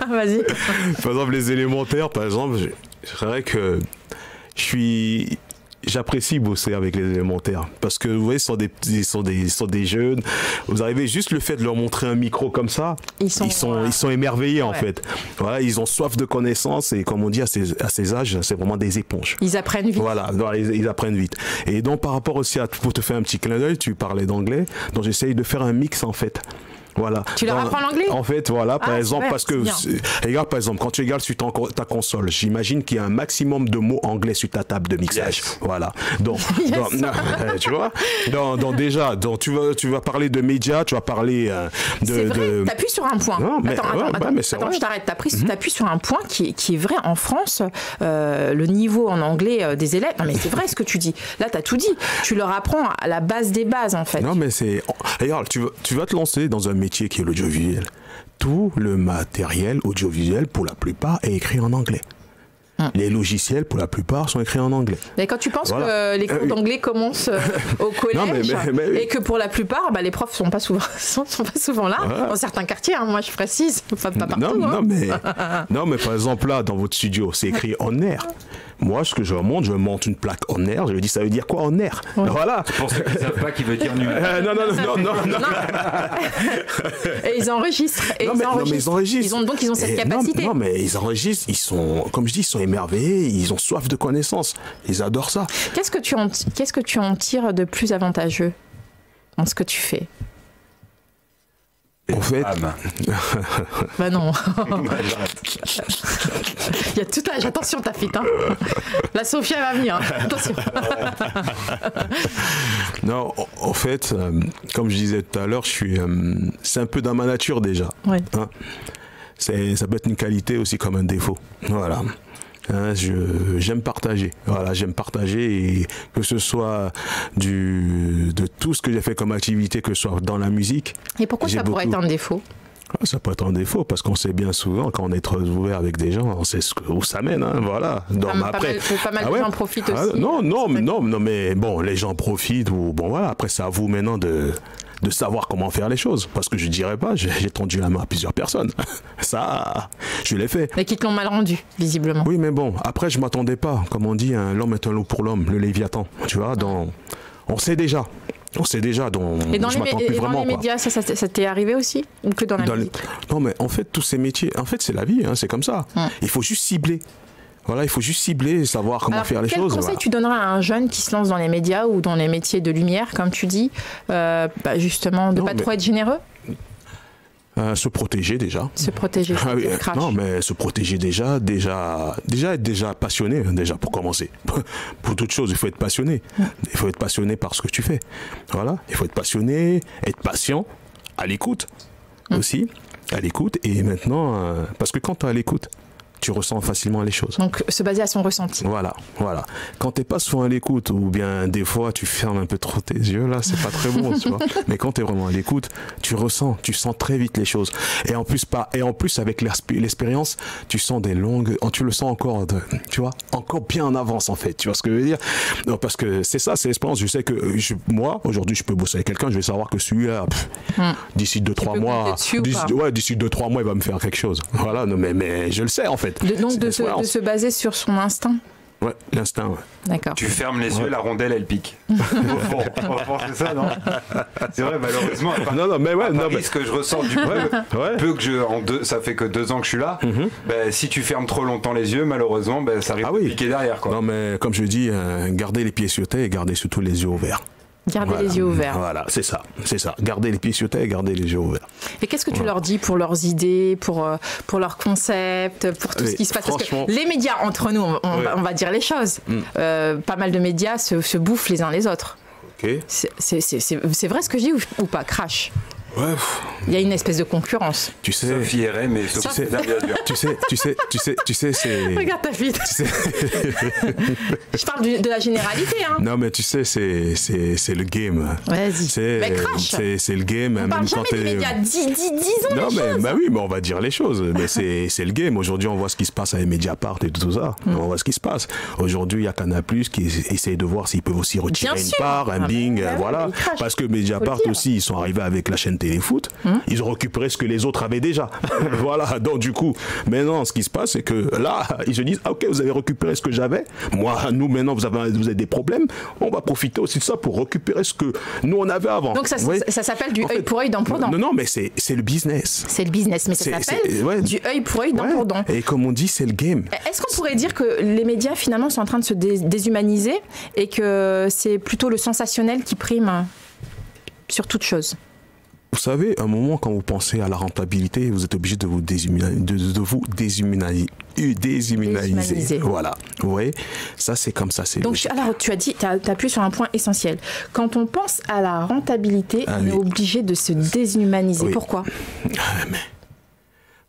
Vas-y. Par exemple, les élémentaires, par exemple, c'est vrai que j'apprécie bosser avec les élémentaires parce que vous voyez, ils sont des jeunes. Vous arrivez juste le fait de leur montrer un micro comme ça, ils sont émerveillés en fait. Voilà, ils ont soif de connaissances et comme on dit à ces âges, c'est vraiment des éponges. Ils apprennent vite. Voilà, ils apprennent vite. Et donc par rapport aussi pour te faire un petit clin d'œil, tu parlais d'anglais, donc j'essaye de faire un mix en fait. Voilà. Tu leur apprends l'anglais? En fait, voilà, par exemple, parce que, regarde, par exemple, quand tu regardes sur ta console, j'imagine qu'il y a un maximum de mots anglais sur ta table de mixage. Yes. Voilà. Donc, tu vois? Donc déjà, tu vas parler de médias, tu vas parler de. C'est vrai, t'appuies sur un point. Non, mais, attends, je t'arrête. T'appuies sur un point qui est vrai en France. Le niveau en anglais des élèves. Non, mais c'est vrai ce que tu dis. Là, t'as tout dit. Tu leur apprends à la base des bases, en fait. Non, mais c'est. Regarde, tu vas te lancer dans un métier qui est l'audiovisuel. Tout le matériel audiovisuel, pour la plupart, est écrit en anglais. Les logiciels, pour la plupart, sont écrits en anglais. Mais quand tu penses que les cours d'anglais commencent au collège et que pour la plupart, les profs sont pas souvent là, dans certains quartiers, hein, moi je précise, pas partout. Non, mais par exemple là, dans votre studio, c'est écrit en air. Moi, ce que je monte une plaque en air, je lui dis, ça veut dire quoi en air? Voilà. Je pense qu'ils ne savent pas qu'il veut dire nul. Non. Et ils enregistrent. Mais ils enregistrent. Ils ont cette capacité. Non, mais ils enregistrent, comme je dis, ils sont émerveillés, ils ont soif de connaissances. Ils adorent ça. Qu'est-ce que tu en tires de plus avantageux dans ce que tu fais? En fait, bah non. Il y a tout âge. Attention, ta fille. Hein. La Sophia va venir. Attention. Non, en fait, comme je disais tout à l'heure, c'est un peu dans ma nature déjà. Ouais. Hein, ça peut être une qualité aussi comme un défaut. Voilà. Hein, j'aime partager. Voilà, j'aime partager, et que ce soit de tout ce que j'ai fait comme activité, que ce soit dans la musique. Et pourquoi ça pourrait être un défaut? Ça peut être un défaut parce qu'on sait bien souvent, quand on est ouvert avec des gens, on sait où ça mène. Hein, voilà. Donc, pas mal de gens profitent aussi. Non, mais bon, les gens profitent. Voilà. Après, c'est à vous maintenant de savoir comment faire les choses, parce que je dirais pas, j'ai tendu la main à plusieurs personnes, ça je l'ai fait, mais qui te l'ont mal rendu visiblement. Oui, mais bon, après je m'attendais pas, comme on dit, l'homme est un loup pour l'homme, le Léviathan, tu vois. Donc on sait déjà, donc et dans les médias, ça t'est arrivé aussi, ou que dans la musique? Non, mais en fait tous ces métiers, en fait c'est la vie, hein, c'est comme ça. Il faut juste cibler. Voilà, il faut juste cibler et savoir comment faire les choses. Quel conseil tu donneras à un jeune qui se lance dans les médias ou dans les métiers de lumière, comme tu dis, justement, de ne pas trop être généreux? Se protéger déjà. Se protéger. Non, mais se protéger déjà être passionné, déjà pour commencer. Pour toute chose, il faut être passionné. Il faut être passionné par ce que tu fais. Voilà, il faut être passionné, être patient, à l'écoute aussi, à l'écoute. Et maintenant, parce que quand tu es à l'écoute, tu ressens facilement les choses. Donc, se baser à son ressenti. Voilà. Quand t'es pas souvent à l'écoute, ou bien des fois tu fermes un peu trop tes yeux, là, c'est pas très bon, tu vois. Mais quand t'es vraiment à l'écoute, tu sens très vite les choses. Et en plus avec l'expérience, tu sens tu le sens encore, encore bien en avance, en fait. Tu vois ce que je veux dire? Non, parce que c'est l'expérience. Je sais que moi, aujourd'hui, je peux bosser avec quelqu'un, je vais savoir que celui-là, d'ici 2-3 mois, il va me faire quelque chose. Voilà, mais je le sais, en fait. fait. De se baser sur son instinct. Ouais, l'instinct, ouais. D'accord. Tu fermes les yeux, la rondelle, elle pique. C'est ça, non? C'est vrai, malheureusement. Ce que je ressens du ça fait que 2 ans que je suis là. Si tu fermes trop longtemps les yeux, malheureusement, ça risque de piquer derrière, quoi. Non, mais comme je dis, gardez les pieds sur terre et gardez surtout les yeux ouverts. Garder les yeux ouverts. Voilà, c'est ça. Garder les pieds sur terre et garder les yeux ouverts. Et qu'est-ce que tu leur dis pour leurs idées, pour leurs concepts, pour tout ce qui se passe? Parce que les médias, entre nous, on va dire les choses. Pas mal de médias se bouffent les uns les autres. Okay. C'est vrai ce que je dis ou pas? Crash. Ouais. Il y a une espèce de concurrence. Tu sais. Sophie RM, mais Sophie, c'est bien dur. Tu sais, c'est. Regarde ta fille. Je parle de la généralité, hein. Non, mais tu sais, c'est le game. Vas-y. Mais crash. C'est le game. On parle jamais des médias. Disons les choses. Non, mais on va dire les choses. Mais c'est le game. Aujourd'hui, on voit ce qui se passe avec Mediapart et tout ça. On voit ce qui se passe. Aujourd'hui, il y a Canal+ qui essaye de voir s'ils peuvent aussi retirer une part, un Bing, voilà. Parce que Mediapart aussi, ils sont arrivés avec la chaîne Téléfoot, ils ont récupéré ce que les autres avaient déjà. Voilà, donc du coup, maintenant, ce qui se passe, c'est que là, ils se disent, ok, vous avez récupéré ce que j'avais, nous, maintenant, vous avez des problèmes, on va profiter aussi de ça pour récupérer ce que nous, on avait avant. Donc ça s'appelle du œil pour œil, dent pour dent. Non, mais c'est le business. C'est le business, mais ça s'appelle du œil pour œil, dent pour dent. Et comme on dit, c'est le game. Est-ce qu'on pourrait dire que les médias, finalement, sont en train de se déshumaniser et que c'est plutôt le sensationnel qui prime sur toute chose? Vous savez, à un moment, quand vous pensez à la rentabilité, vous êtes obligé de vous déshumaniser. Voilà. Vous voyez, ça, c'est comme ça. Donc, alors, tu as appuyé sur un point essentiel. Quand on pense à la rentabilité, on est obligé de se déshumaniser. Oui. Pourquoi?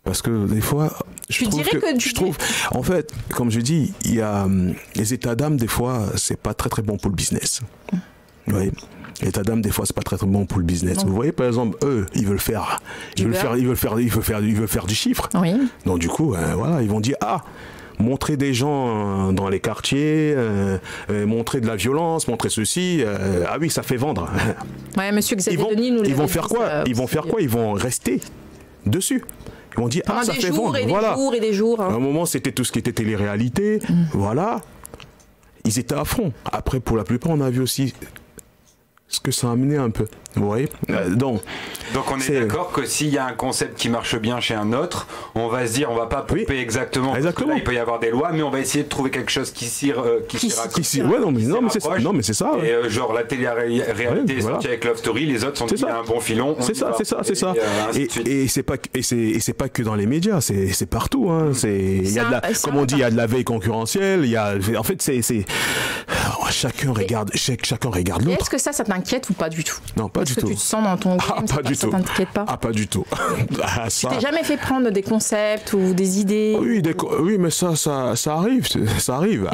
Parce que des fois, je trouve, en fait, comme je dis, il y a les états d'âme, des fois, c'est pas très très bon pour le business. Vous voyez? L'état d'âme, des fois, c'est pas très très bon pour le business. Vous voyez, par exemple, eux, ils veulent faire du chiffre. Oui. Donc du coup, voilà, ils vont dire montrer des gens dans les quartiers, montrer de la violence, montrer ceci. Oui, ça fait vendre. Ouais, monsieur Xavier Denis nous l'a dit. Ils vont faire quoi? Ils vont rester dessus. Ils vont dire ça fait vendre. Voilà. Des jours et des jours. À un moment, c'était tout ce qui était télé-réalité. Voilà. Ils étaient à fond. Après, pour la plupart, on a vu aussi ce que ça a amené un peu. Vous voyez, donc on est d'accord que s'il y a un concept qui marche bien chez un autre, on va se dire on va pas pomper exactement. Là, il peut y avoir des lois, mais on va essayer de trouver quelque chose qui mais c'est ça. Et genre la télé-réalité sortie avec Love Story, les autres sont dit un bon filon. C'est ça. Et c'est pas que dans les médias, c'est partout. Hein. Comme on dit, il y a de la veille concurrentielle. En fait, chacun regarde l'autre. Est-ce que ça t'inquiète ou pas du tout? Non, pas du tout. Est-ce que tu te sens dans ton game, pas du tout. Ça t'inquiète pas? Pas du tout. Tu t'es jamais fait prendre des concepts ou des idées? Oui, mais ça arrive. Ça arrive.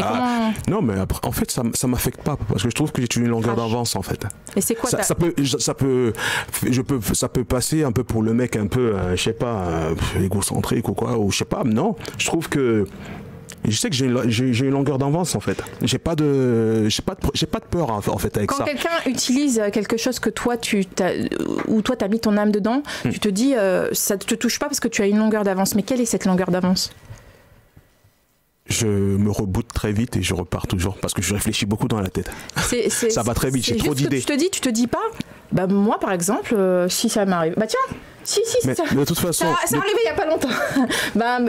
Non, mais après, en fait, ça m'affecte pas parce que je trouve que j'ai une longueur d'avance en fait. Et c'est quoi ça peut passer un peu pour le mec un peu, je sais pas, égocentrique ou quoi, ou je sais pas. Non, je trouve que je sais que j'ai une longueur d'avance en fait. J'ai pas de peur en fait avec ça. Quand quelqu'un utilise quelque chose que toi t'as mis ton âme dedans, tu te dis ça te touche pas parce que tu as une longueur d'avance. Mais quelle est cette longueur d'avance? Je me reboote très vite et je repars toujours parce que je réfléchis beaucoup dans la tête. Ça va très vite, j'ai trop d'idées. Tu te dis pas, moi par exemple, si ça m'arrive, tiens. Si, mais de toute façon, ça arrivé il y a pas longtemps.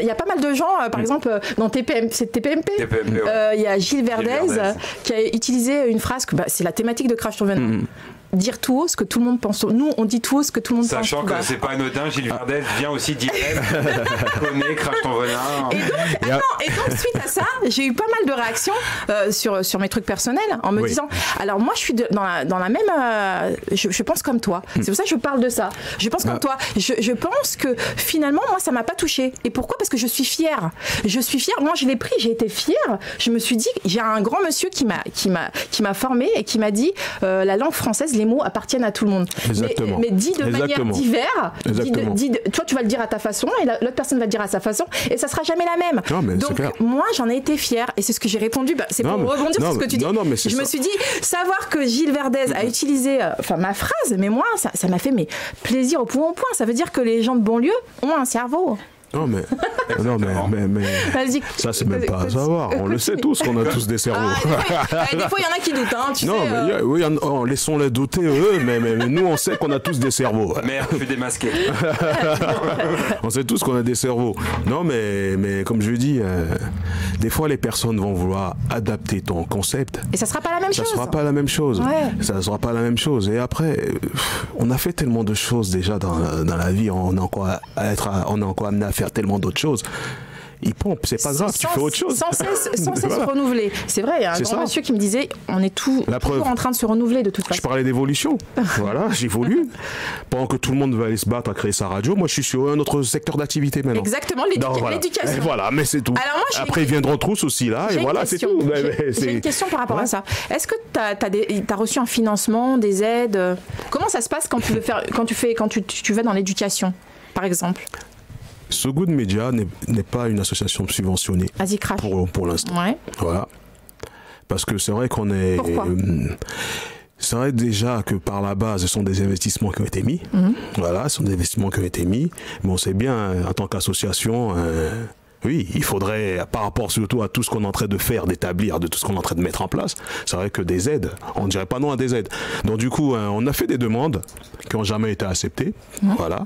Il y a pas mal de gens, par exemple, dans c'est TPMP. Il y a Gilles Verdez qui a utilisé une phrase que c'est la thématique de Crash ton venin. Dire tout haut ce que tout le monde pense. Nous, on dit tout haut ce que tout le monde pense. Sachant que c'est pas anodin, Gilles Verdez vient aussi dire connaît, Crash ton venin. Et donc, suite à ça, j'ai eu pas mal de réactions sur mes trucs personnels en me disant alors moi, je suis dans la même. Je pense comme toi. C'est pour ça que je parle de ça. Je pense comme toi. Je pense que finalement, moi, ça m'a pas touchée. Et pourquoi? Parce que je suis fière. Moi, je l'ai pris, j'ai été fière. Je me suis dit, j'ai un grand monsieur qui m'a formée et qui m'a dit la langue française, les mots appartiennent à tout le monde. Mais dit de manière diverse. Toi, tu vas le dire à ta façon et l'autre personne va le dire à sa façon et ça sera jamais la même. Non, donc, moi, j'en ai été fière et c'est ce que j'ai répondu. C'est pour rebondir sur ce que tu dis. Je me suis dit, savoir que Gilles Verdez a utilisé ma phrase, mais moi, ça m'a fait plaisir au point. Ça veut dire que les gens de banlieue ont un cerveau. Non, mais ça, c'est même pas à savoir. On le sait tous qu'on a tous des cerveaux. Des fois, il y en a qui doutent. Hein, tu sais, mais oui, laissons-les douter, eux, mais nous, on sait qu'on a tous des cerveaux. Merde, je suis démasqué. On sait tous qu'on a des cerveaux. Non, mais comme je dis, des fois, les personnes vont vouloir adapter ton concept. Et ça sera pas la même chose. Ça sera pas la même chose. Ouais. Ça sera pas la même chose. Et après, on a fait tellement de choses déjà dans la vie. On est encore amené à faire tellement d'autres choses. Il pompe, c'est pas grave, tu fais autre chose. Sans cesse se renouveler. C'est vrai, il y a un grand monsieur qui me disait, on est toujours en train de se renouveler de toute façon. Je parlais d'évolution. Voilà, j'évolue. Pendant que tout le monde va aller se battre à créer sa radio, moi je suis sur un autre secteur d'activité maintenant. Exactement, l'éducation. Et voilà, mais c'est tout. Alors, après, ils viendront tous aussi là, et voilà, c'est tout. J'ai une question par rapport à ça. Est-ce que tu as reçu un financement, des aides? Comment ça se passe quand tu vas dans l'éducation, par exemple? So Good Media n'est pas une association subventionnée pour l'instant. Ouais. Voilà. Parce que c'est vrai qu'on est... Pourquoi? C'est vrai déjà que par la base, ce sont des investissements qui ont été mis. Voilà, ce sont des investissements qui ont été mis. Mais on sait bien, en tant qu'association... oui, il faudrait, par rapport surtout à tout ce qu'on est en train de faire, d'établir, de tout ce qu'on est en train de mettre en place, c'est vrai que des aides, on ne dirait pas non à des aides. Donc du coup, on a fait des demandes qui n'ont jamais été acceptées. Voilà.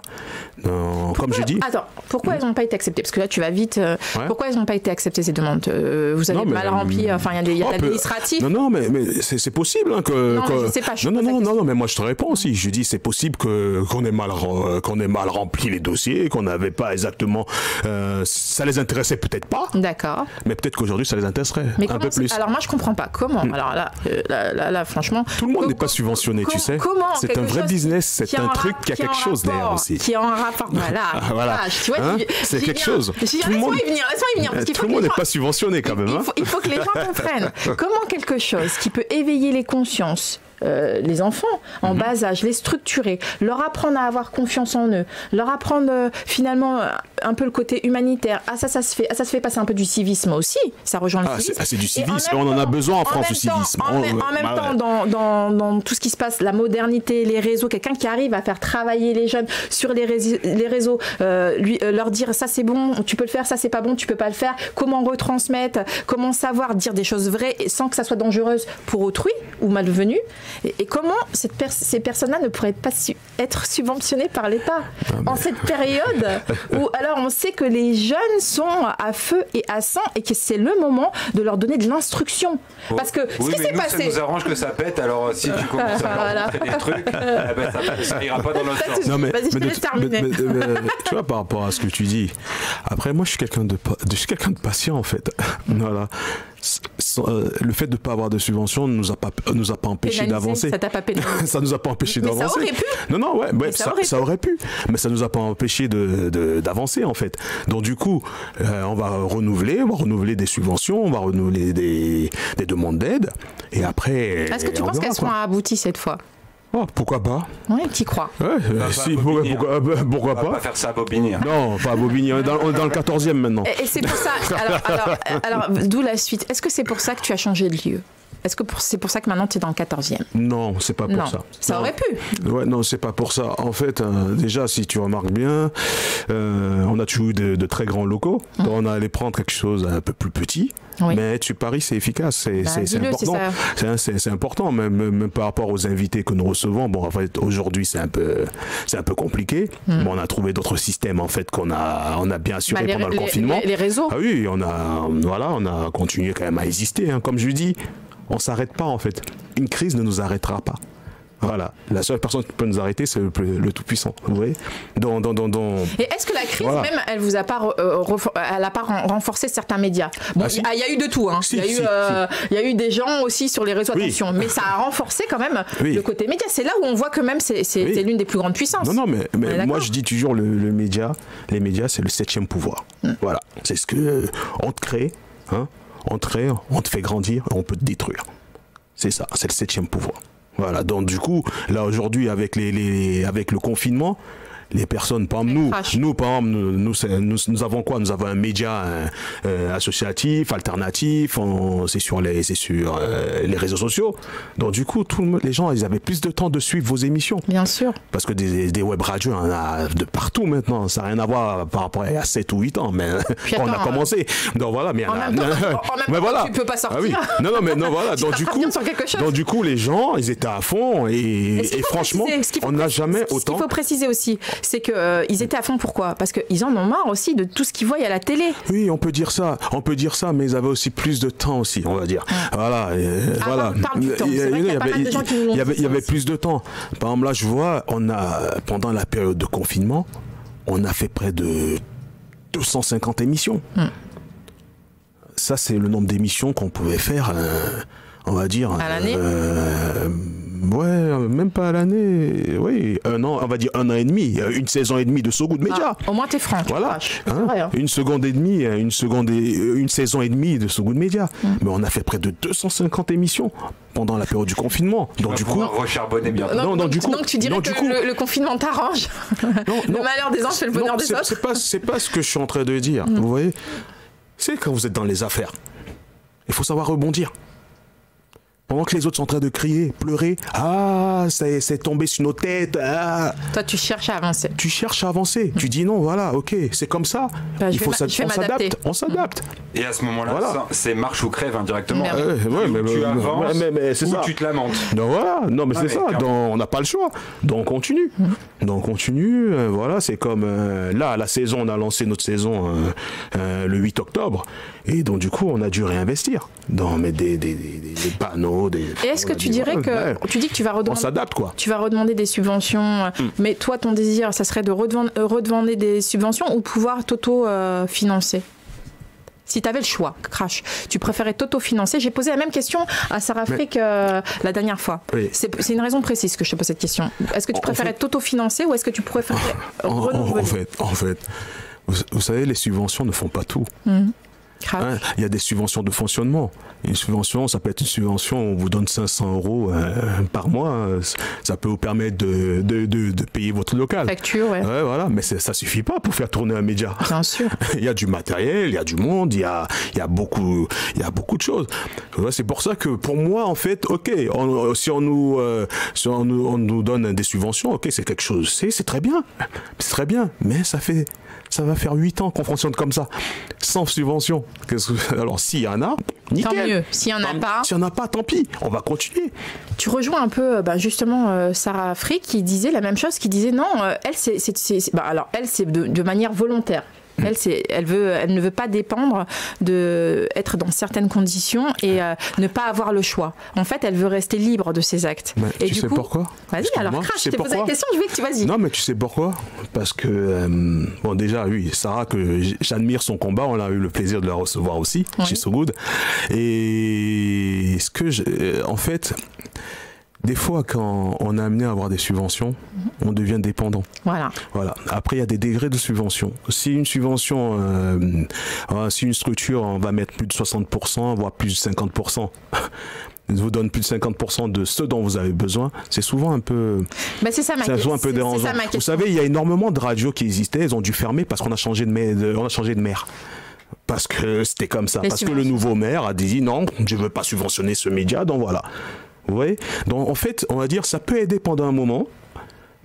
Comme j'ai dit... Attends, pourquoi elles n'ont pas été acceptées? Parce que là, tu vas vite. Pourquoi elles n'ont pas été acceptées, ces demandes? Vous avez mal rempli, enfin, il y a l'administratif. Non, mais c'est possible. Hein, je sais pas. Non, mais moi je te réponds aussi. Je dis c'est possible qu'on ait mal rempli les dossiers, qu'on n'avait pas exactement... ça les intéressait peut-être pas. D'accord. Mais peut-être qu'aujourd'hui ça les intéresserait un peu plus. Alors moi je comprends pas. Comment? Alors là, franchement... Tout le monde n'est pas subventionné, tu sais. C'est un vrai business, c'est un truc qui a quelque chose derrière aussi. Qui est en rapport. Voilà. Tu vois, c'est quelque chose. Laisse-moi y venir. Tout le monde n'est pas subventionné quand même. Il faut que les gens comprennent comment quelque chose qui peut éveiller les consciences, les enfants en bas âge, les structurer, leur apprendre à avoir confiance en eux, leur apprendre finalement un peu le côté humanitaire. Ça se fait passer un peu du civisme aussi. Ça rejoint le civisme. C'est du civisme. On en a besoin en France, du civisme. En même temps, dans tout ce qui se passe, la modernité, les réseaux, quelqu'un qui arrive à faire travailler les jeunes sur les réseaux, leur dire ça c'est bon, tu peux le faire, ça c'est pas bon, tu peux pas le faire. Comment retransmettre, comment savoir dire des choses vraies sans que ça soit dangereuse pour autrui ou malvenu. Et comment ces personnes-là ne pourraient pas être subventionnées par l'État en cette période où alors on sait que les jeunes sont à feu et à sang et que c'est le moment de leur donner de l'instruction. Parce que ce qui s'est passé... ça nous arrange que ça pète, alors si tu commences à leur montrer des trucs, ça ira pas dans notre sens. Non, vas-y, je te laisse terminer. Tu vois, par rapport à ce que tu dis, après moi je suis quelqu'un de patient en fait. Voilà. Le fait de ne pas avoir de subvention ne nous a pas empêché d'avancer. Ça t'a pas pénalisé. Ça nous a pas empêché d'avancer. Ça aurait pu. Non, ça aurait pu. Mais ça nous a pas empêché d'avancer en fait. Donc du coup, on va renouveler des subventions, on va renouveler des demandes d'aide. Et après. Est-ce que tu penses qu'elles seront abouties cette fois? Oh, pourquoi pas? Oui, tu crois? Pourquoi pas? On va pas faire ça à Bobigny. Non, pas à Bobigny. On est dans le 14e maintenant. Et c'est pour ça. Alors, d'où la suite. Est-ce que c'est pour ça que tu as changé de lieu? Est-ce que c'est pour ça que maintenant tu es dans le 14e? Non, c'est pas pour ça. Ça aurait pu. Ouais, non, c'est pas pour ça. En fait, déjà, si tu remarques bien, on a toujours eu de très grands locaux. Donc on a allé prendre quelque chose un peu plus petit. Oui. Mais tu paries, c'est efficace, c'est important. C'est important, même par rapport aux invités que nous recevons. Bon, en fait, aujourd'hui, c'est un peu compliqué. Mais on a trouvé d'autres systèmes, en fait, qu'on a bien assuré pendant le confinement. Les réseaux. Ah oui, on a continué quand même à exister. Hein. Comme je dis, on s'arrête pas, en fait. Une crise ne nous arrêtera pas. Voilà, la seule personne qui peut nous arrêter, c'est le Tout-Puissant. Vous voyez ? Et est-ce que la crise, même, elle vous a pas, renforcé certains médias ? Bon, il y a eu de tout. Hein. Il y a eu des gens aussi sur les réseaux, attention. Mais ça a renforcé quand même le côté média. C'est là où on voit que même c'est l'une des plus grandes puissances. Non, mais moi je dis toujours les médias, c'est le 7e pouvoir. Voilà, c'est ce que on te crée, hein, on te fait grandir, on peut te détruire. C'est ça, c'est le 7e pouvoir. Voilà, donc du coup, là aujourd'hui avec le confinement, les personnes, par exemple, nous avons quoi? Nous avons un média associatif, alternatif, c'est sur les réseaux sociaux. Donc du coup, les gens, ils avaient plus de temps de suivre vos émissions. Bien sûr. Parce que des web radios, on en a de partout maintenant. Ça n'a rien à voir par rapport à 7 ou 8 ans, mais quand on a commencé. Donc voilà, mais en même temps, voilà. Tu peux pas sortir. Ah oui. Non, voilà. donc du coup, les gens, ils étaient à fond et franchement, on n'a jamais autant. Ce qu'il faut préciser aussi, c'est que ils étaient à fond. Pourquoi? Parce qu'ils en ont marre aussi de tout ce qu'ils voient à la télé. Oui, on peut dire ça, mais ils avaient aussi plus de temps aussi, on va dire. Voilà, voilà. Il y avait plus de temps. Par exemple, là, je vois, pendant la période de confinement, on a fait près de 250 émissions. Ça, c'est le nombre d'émissions qu'on pouvait faire, on va dire. À l'année? Ouais, même pas à l'année. Oui, un an, on va dire 1 an et demi, une saison et demie de So Good Media. Au moins, t'es franc. Voilà. Une saison et demie de So Good Media. Mais on a fait près de 250 émissions pendant la période du confinement. Donc du coup, recharbonner bien. Donc tu dirais que le confinement t'arrange. Le malheur des uns fait le bonheur des autres. C'est pas ce que je suis en train de dire. Vous voyez, c'est quand vous êtes dans les affaires, il faut savoir rebondir. Pendant que les autres sont en train de crier, pleurer, c'est tombé sur nos têtes. Toi, tu cherches à avancer. Tu dis non, voilà, ok, c'est comme ça. On s'adapte. Et à ce moment-là, c'est marche ou crève indirectement. Tu avances c'est ou ça. tu te lamentes. Donc voilà, c'est ça. Donc, on n'a pas le choix. Donc on continue. Voilà, c'est comme là, la saison, on a lancé notre saison le 8 octobre. Et donc du coup, on a dû réinvestir dans des panneaux. Et est-ce que tu dirais que tu dis que tu vas redemander, on s'adapte quoi. Tu vas redemander des subventions, mais toi ton désir, ça serait de redemander des subventions ou pouvoir t'auto-financer? Si tu avais le choix, Crash, tu préférais t'auto-financer? J'ai posé la même question à Sarah Frick la dernière fois. Oui. C'est une raison précise que je te pose cette question. Est-ce que tu préférais t'auto-financer ou est-ce que tu préférais renouveler? En fait, vous savez, les subventions ne font pas tout. Il y a des subventions de fonctionnement. Une subvention, ça peut être une subvention, on vous donne 500 € par mois. Ça peut vous permettre de payer votre local. Facture, ouais. Voilà, mais ça suffit pas pour faire tourner un média. Bien sûr. Il y a du matériel, il y a du monde, il y a beaucoup de choses. C'est pour ça que pour moi, en fait, ok, si on nous donne des subventions, ok, c'est quelque chose, c'est très bien. C'est très bien, mais ça va faire 8 ans qu'on fonctionne comme ça, sans subvention. Alors, s'il y en a, nickel. Tant mieux. S'il n'y en a pas... S'il n'y en a pas, tant pis. On va continuer. Tu rejoins un peu, justement, Sarah Frick qui disait la même chose, qui disait non, elle, c'est de manière volontaire. Elle ne veut pas dépendre d'être dans certaines conditions et ne pas avoir le choix. En fait, elle veut rester libre de ses actes. Et tu sais pourquoi? Vas-y, alors Crash, je t'ai posé la question, je veux que tu vas-y. Non, mais tu sais pourquoi? Parce que, déjà, oui, Sarah, que j'admire son combat, on a eu le plaisir de la recevoir aussi, chez So Good. Et en fait... Des fois, quand on est amené à avoir des subventions, on devient dépendant. Voilà. Après, il y a des degrés de subvention. Si une subvention, si une structure, on va mettre plus de 60%, voire plus de 50%, vous donne plus de 50% de ce dont vous avez besoin, c'est souvent un peu... c'est ça ma question. Un peu dérangeant. Vous savez, il y a énormément de radios qui existaient, elles ont dû fermer parce qu'on a changé de maire. Parce que c'était comme ça. Parce que le nouveau maire a dit non, je ne veux pas subventionner ce média, donc voilà. Vous voyez? Donc en fait, on va dire, ça peut aider pendant un moment,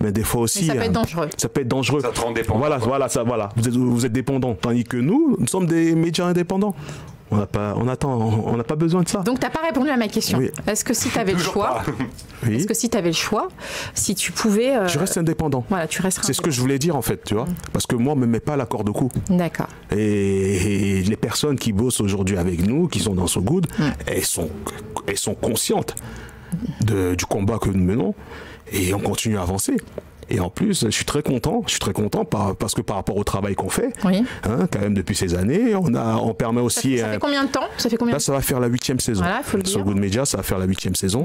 mais des fois aussi... Mais ça peut être dangereux. Ça peut être dangereux. Ça te rend dépendant. Voilà. Vous êtes dépendant. Tandis que nous sommes des médias indépendants. On n'a pas besoin de ça. Donc, tu n'as pas répondu à ma question. Oui. Est-ce que si tu avais le choix, si tu pouvais... Je reste indépendant. Voilà, tu restes C'est ce que je voulais dire, en fait, tu vois. Parce que moi, on ne me met pas la corde au cou. D'accord. Et les personnes qui bossent aujourd'hui avec nous, qui sont dans So Good, elles sont conscientes du combat que nous menons. Et on continue à avancer. Et en plus, je suis très content parce que par rapport au travail qu'on fait, quand même depuis ces années, on permet aussi... Ça fait combien de temps? Là, ça va faire la 8e saison. Voilà, faut le dire. So Good Media, ça va faire la 8e saison.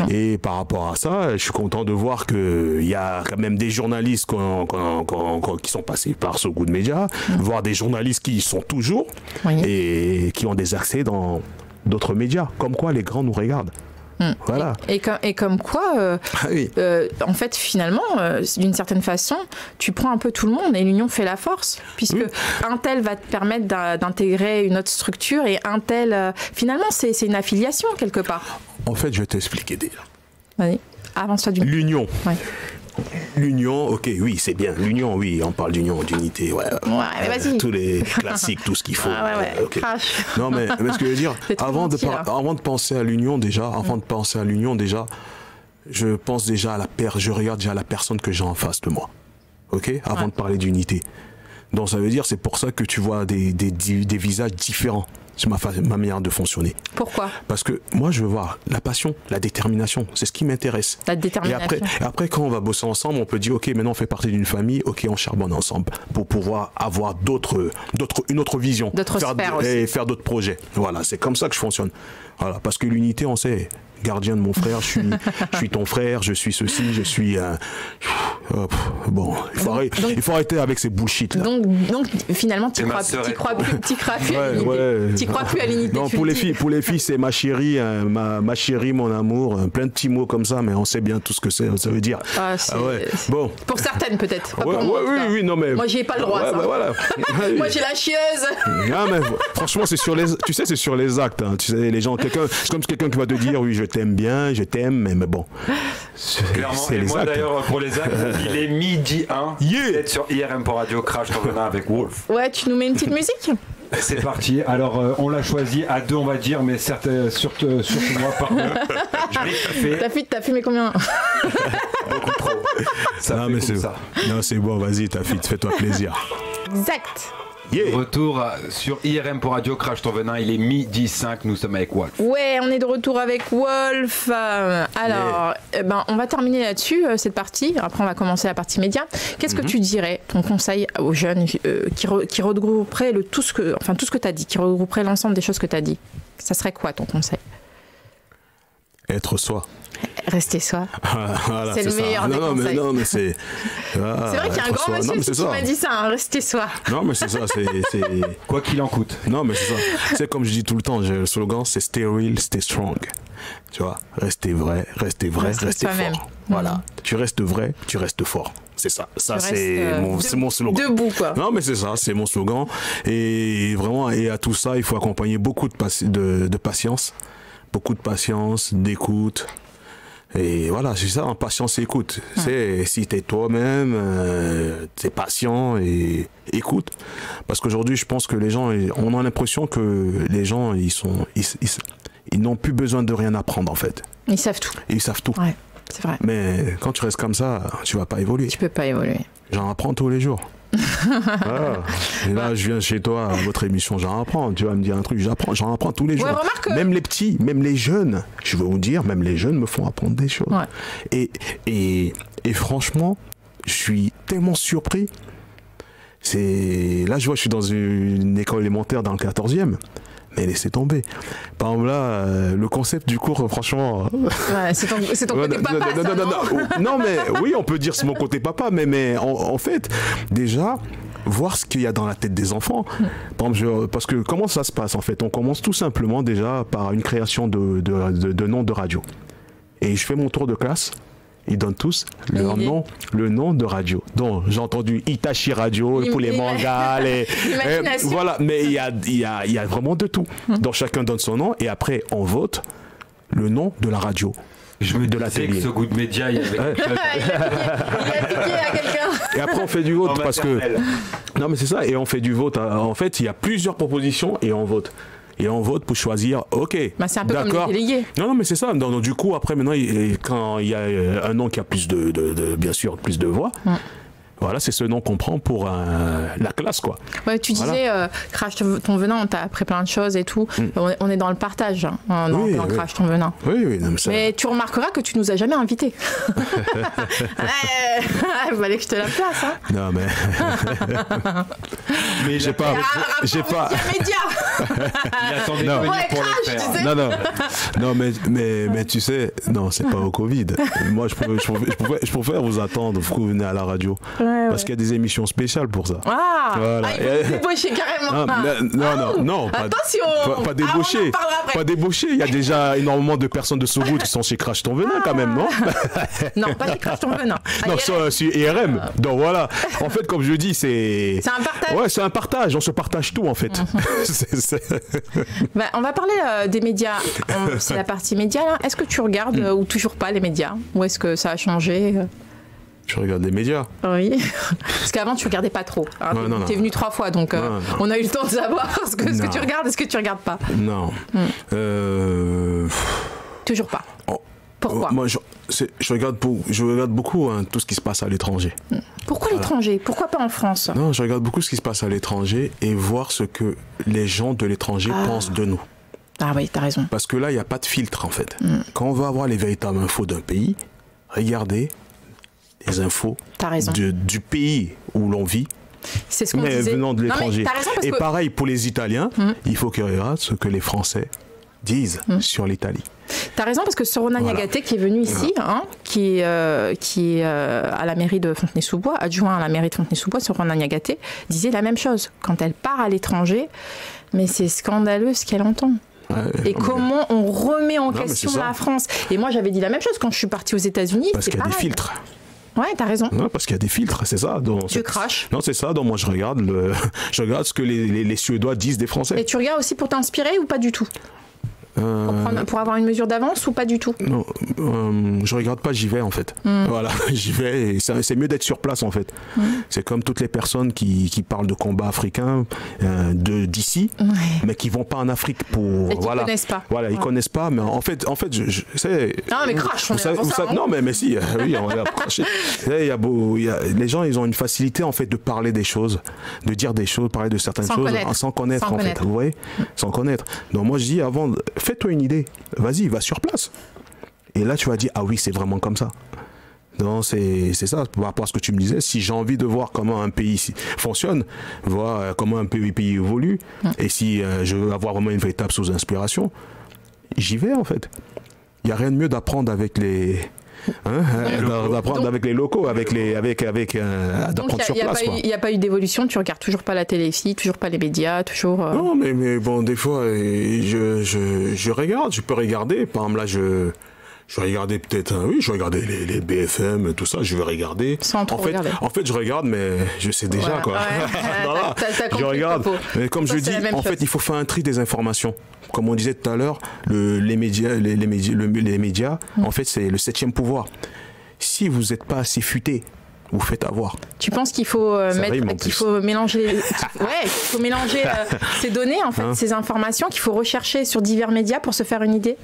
Et par rapport à ça, je suis content de voir qu'il y a quand même des journalistes qui sont passés par So Good Media, voire des journalistes qui y sont toujours et qui ont des accès dans d'autres médias. Comme quoi, les grands nous regardent. Voilà. Et comme quoi, en fait, finalement, d'une certaine façon, tu prends un peu tout le monde et l'union fait la force, puisque un tel va te permettre d'intégrer une autre structure et un tel, finalement, c'est une affiliation quelque part. En fait, je vais t'expliquer déjà. Vas-y, avance-toi d'une. L'union. Ouais. L'union, ok, oui, c'est bien. L'union, oui, on parle d'union, d'unité, mais vas-y. Tous les classiques, tout ce qu'il faut. Okay. Non, mais ce que je veux dire, avant de penser à l'union déjà, je pense déjà je regarde déjà la personne que j'ai en face de moi, ok, avant de parler d'unité. Donc ça veut dire, c'est pour ça que tu vois des visages différents. C'est ma manière de fonctionner. Pourquoi ? Parce que moi, je veux voir la passion, la détermination. C'est ce qui m'intéresse. La détermination. Et après, quand on va bosser ensemble, on peut dire, OK, maintenant on fait partie d'une famille, OK, on charbonne ensemble pour pouvoir avoir une autre vision. Faire d'autres projets. Voilà, c'est comme ça que je fonctionne. Voilà, parce que l'unité, on sait, gardien de mon frère, je suis ton frère, je suis ceci, je suis... bon, il faut arrêter avec ces bullshit là. Donc finalement, tu crois plus à l'unité. Non, pour les filles, c'est ma chérie, ma chérie, mon amour, plein de petits mots comme ça, mais on sait bien tout ce que ça veut dire. Bon. Pour certaines peut-être. Pas pour moi, oui, non mais. Moi, j'y ai pas le droit. Ça. Voilà. Moi, j'ai la chieuse. Non mais franchement, c'est sur les actes. Hein. Tu sais, les gens, c'est comme quelqu'un qui va te dire, oui, je t'aime bien, mais bon. Clairement, c'est et moi actes. D'ailleurs, pour les actes, il est midi 1. Vous êtes sur IRM pour Radio Crash ton venin avec Wolf. Ouais, tu nous mets une petite musique ? C'est parti. Alors, on l'a choisi à 2, on va dire, mais surtout moi, par deux. Je vais kiffer. T'as fumé combien ? Beaucoup trop. Non, c'est bon, vas-y, fais-toi plaisir. Exact. Retour sur IRM pour Radio Crash ton venin, il est midi 5, nous sommes avec Wolf. Ouais, on est de retour avec Wolf. Alors, on va terminer là-dessus, cette partie. Après, on va commencer la partie média. Qu'est-ce que tu dirais, ton conseil aux jeunes qui regrouperait tout ce que tu as dit, qui regrouperait l'ensemble des choses que tu as dit ? Ça serait quoi ton conseil ? Être soi. Rester soi. Voilà, c'est le meilleur des conseils. Non, mais c'est... c'est vrai qu'il y a un grand monsieur qui m'a dit ça, hein, rester soi. Non, mais c'est ça, c'est... Quoi qu'il en coûte. Non, mais c'est ça. C'est comme je dis tout le temps, le slogan, c'est stay real, stay strong. Tu vois, rester vrai, rester fort. Voilà. Tu restes vrai, tu restes fort. C'est ça. Ça, c'est mon slogan. Debout, quoi. Non, mais c'est ça, c'est mon slogan. Et vraiment, et à tout ça, il faut accompagner beaucoup de patience. Beaucoup de patience, d'écoute. Et voilà, c'est ça, patience et écoute. C'est si t'es toi-même, t'es patient et écoute. Parce qu'aujourd'hui, je pense que les gens, on a l'impression que les gens, ils n'ont plus besoin de rien apprendre en fait. Ils savent tout. Ils savent tout. Ouais, c'est vrai. Mais quand tu restes comme ça, tu vas pas évoluer. Tu peux pas évoluer. J'en apprends tous les jours. Et là, je viens chez toi à votre émission, j'en apprends. Tu vas me dire un truc, j'en apprends tous les jours. Même les petits, même les jeunes, je veux vous dire, même les jeunes me font apprendre des choses. Ouais. Et franchement, je suis tellement surpris. Là, je vois, je suis dans une école élémentaire dans le 14e. Mais laissez tomber. Par exemple là, le concept du cours, franchement... Ouais, c'est ton côté papa, non, mais oui, on peut dire c'est mon côté papa, mais en fait, déjà, voir ce qu'il y a dans la tête des enfants. Par exemple, parce que comment ça se passe en fait ? On commence tout simplement déjà par une création de nom de radio. Et je fais mon tour de classe. Ils donnent tous le nom de radio. Donc, j'ai entendu Hitachi Radio pour les mangas, voilà. Mais il y a vraiment de tout. Donc, chacun donne son nom et après, on vote le nom de la radio. Je me disais que ce goût de média, il y avait il a piqué à quelqu'un. Et après, on fait du vote parce que... Non, mais c'est ça. Et on fait du vote. En fait, il y a plusieurs propositions et on vote. Et on vote pour choisir, ok, c'est un peu d'accord. Comme les délégués. Non, mais c'est ça. Donc, du coup, après, maintenant, quand il y a un nom qui a plus bien sûr, plus de voix, voilà, c'est ce nom qu'on prend pour la classe, quoi. Ouais, tu disais, Crash ton venin, on t'a appris plein de choses et tout. On est dans le partage, dans Crash ton venin. Oui, non, mais tu remarqueras que tu nous as jamais invités. Il fallait que je te la place, hein. Non, mais... Mais j'ai pas. Média. Il attendait de venir pour le faire. Non, mais tu sais, non, c'est pas au Covid. Moi, je pouvais vous attendre, vous venez à la radio. Parce qu'il y a des émissions spéciales pour ça. Voilà. Il faut débaucher carrément. Non. Attention. Pas débaucher. Pas débaucher. Il y a déjà énormément de personnes de Sogoud qui sont chez Crash Ton Venin quand même, non? Non, pas chez Crash Ton Venin. Non, sur IRM. Donc voilà. En fait, comme je dis, c'est un partage. Ouais, c'est un partage. On se partage tout en fait. On va parler des médias. C'est la partie médias là. Est-ce que tu regardes ou toujours pas les médias? Ou est-ce que ça a changé? Je regarde les médias. Oui. Parce qu'avant tu regardais pas trop. Hein. Tu es venu 3 fois donc on a eu le temps de savoir ce que tu regardes et ce que tu regardes pas. Non. Toujours pas. Pourquoi? Moi, je regarde beaucoup tout ce qui se passe à l'étranger. Pourquoi l'étranger? Pourquoi pas en France? Non, je regarde beaucoup ce qui se passe à l'étranger et voir ce que les gens de l'étranger pensent de nous. Ah oui, t'as raison. Parce que là, il n'y a pas de filtre en fait. Quand on veut avoir les véritables infos d'un pays, regardez les infos du pays où l'on vit. C'est ce qu'on disait. Venant de l'étranger. Et pareil pour les Italiens, il faut qu'ils regardent ce que les Français disent sur l'Italie. T'as raison parce que Sorona Niagaté qui est venu ici, qui est à la mairie de Fontenay-sous-Bois, adjoint à la mairie de Fontenay-sous-Bois, Sorona Niagaté, disait la même chose. Quand elle part à l'étranger, mais c'est scandaleux ce qu'elle entend. Et comment on remet en question la France. Et moi j'avais dit la même chose quand je suis partie aux États-Unis. Parce qu'il y a des filtres. Ouais, t'as raison. Non, parce qu'il y a des filtres, c'est ça. Tu craches. Non, c'est ça. Donc moi je regarde ce que les Suédois disent des Français. Et tu regardes aussi pour t'inspirer ou pas du tout? Pour avoir une mesure d'avance ou pas du tout? Non, je regarde pas, j'y vais en fait. Voilà, j'y vais et c'est mieux d'être sur place en fait. C'est comme toutes les personnes qui parlent de combat africain d'ici, mais qui vont pas en Afrique pour... Et qui connaissent pas. Voilà, ils connaissent pas, mais en fait je sais... Non mais crache, on est là pour ça. Non mais si, oui, on va cracher. Les gens, ils ont une facilité en fait de parler des choses, de dire des choses, parler de certaines choses sans connaître en fait. Vous voyez, sans connaître. Donc moi je dis avant... Fais-toi une idée, vas-y, va sur place. Et là, tu vas dire, ah oui, c'est vraiment comme ça. Non, c'est ça, par rapport à ce que tu me disais. Si j'ai envie de voir comment un pays fonctionne, voir comment un pays évolue, et si je veux avoir vraiment une véritable source d'inspiration, j'y vais en fait. Il n'y a rien de mieux d'apprendre avec les... d'apprendre avec les locaux, d'apprendre sur place. Il n'y a pas eu d'évolution, tu regardes toujours pas la télé ici, toujours pas les médias, toujours... Non, mais bon, des fois, je regarde, je peux regarder. Par exemple, là, je regardais peut-être, je regardais les BFM, tout ça, je vais regarder. Sans trop regarder. En fait, je regarde, mais je sais déjà, quoi. Ouais. Je regarde. Mais comme je dis, en fait, il faut faire un tri des informations. Comme on disait tout à l'heure, les médias, en fait, c'est le 7e pouvoir. Si vous n'êtes pas assez futé, vous faites avoir. Tu penses qu'il faut mélanger, ces données, en fait, ces informations, qu'il faut rechercher sur divers médias pour se faire une idée?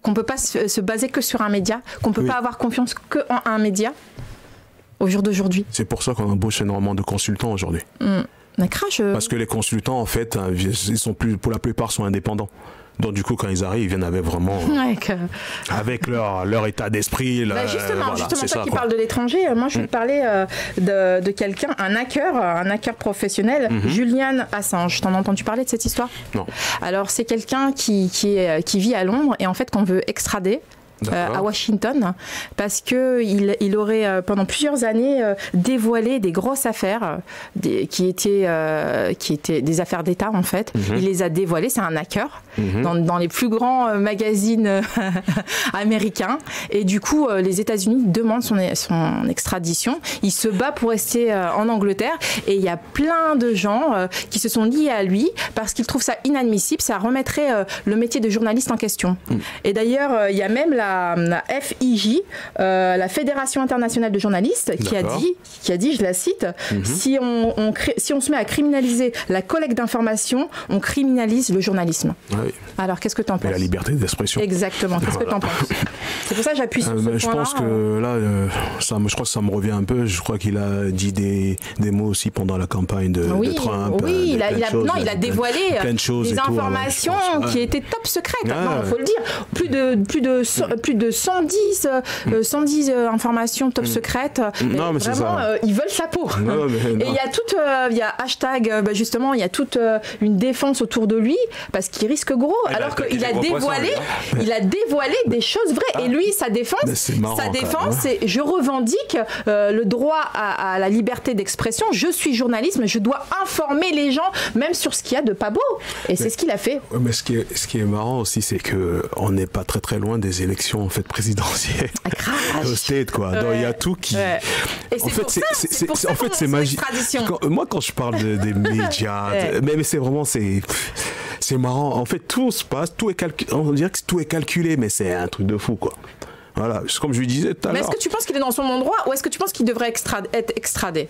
Qu'on ne peut pas se baser que sur un média, qu'on ne peut pas avoir confiance qu'en un média au jour d'aujourd'hui. C'est pour ça qu'on embauche énormément de consultants aujourd'hui. Parce que les consultants, en fait, pour la plupart, sont indépendants. Donc du coup, quand ils arrivent, ils viennent avec vraiment... avec leur état d'esprit. Justement, toi qui parles de l'étranger, moi je vais te parler de quelqu'un, un hacker professionnel, Julian Assange. T'en as entendu parler de cette histoire? Non. Alors c'est quelqu'un qui vit à Londres et en fait qu'on veut extrader à Washington parce que il aurait pendant plusieurs années dévoilé des grosses affaires qui étaient des affaires d'État en fait. Il les a dévoilées, c'est un hacker dans les plus grands magazines américains et du coup les États-Unis demandent son extradition. Il se bat pour rester en Angleterre et il y a plein de gens qui se sont liés à lui parce qu'ils trouvent ça inadmissible, ça remettrait le métier de journaliste en question. Et d'ailleurs il y a même la FIJ, la Fédération internationale de journalistes, qui a dit, je la cite, si on se met à criminaliser la collecte d'informations, on criminalise le journalisme. Oui. Alors, qu'est-ce que tu en penses? Et la liberté d'expression. Exactement. Qu'est-ce que tu en penses? C'est pour ça que j'appuie sur ce point-là. Je pense que là, je crois que ça me revient un peu. Je crois qu'il a dit des mots aussi pendant la campagne de Trump. Oui, il a dévoilé des informations qui étaient top secrètes. Il faut le dire. plus de 110 informations top secrètes. Non, mais vraiment, ils veulent sa peau. Non, et il y a il y a hashtag, justement, il y a toute une défense autour de lui parce qu'il risque gros, alors qu'il a dévoilé, des choses vraies. Et lui, sa défense, c'est je revendique le droit à la liberté d'expression. Je suis journaliste, mais je dois informer les gens, même sur ce qu'il y a de pas beau. Et c'est ce qu'il a fait. Mais ce qui est marrant aussi, c'est qu'on n'est pas très très loin des élections en fait présidentielles au State, quoi. Donc il y a tout qui. Ouais. Et en fait, c'est magique. Moi, quand je parle des médias, mais c'est vraiment c'est marrant. En fait, tout se passe, tout est calculé. On dirait que tout est calculé, mais c'est un truc de fou, quoi. Voilà, comme je lui disais tout à l'heure. Mais est-ce que tu penses qu'il est dans son bon droit ou est-ce que tu penses qu'il devrait être extradé ?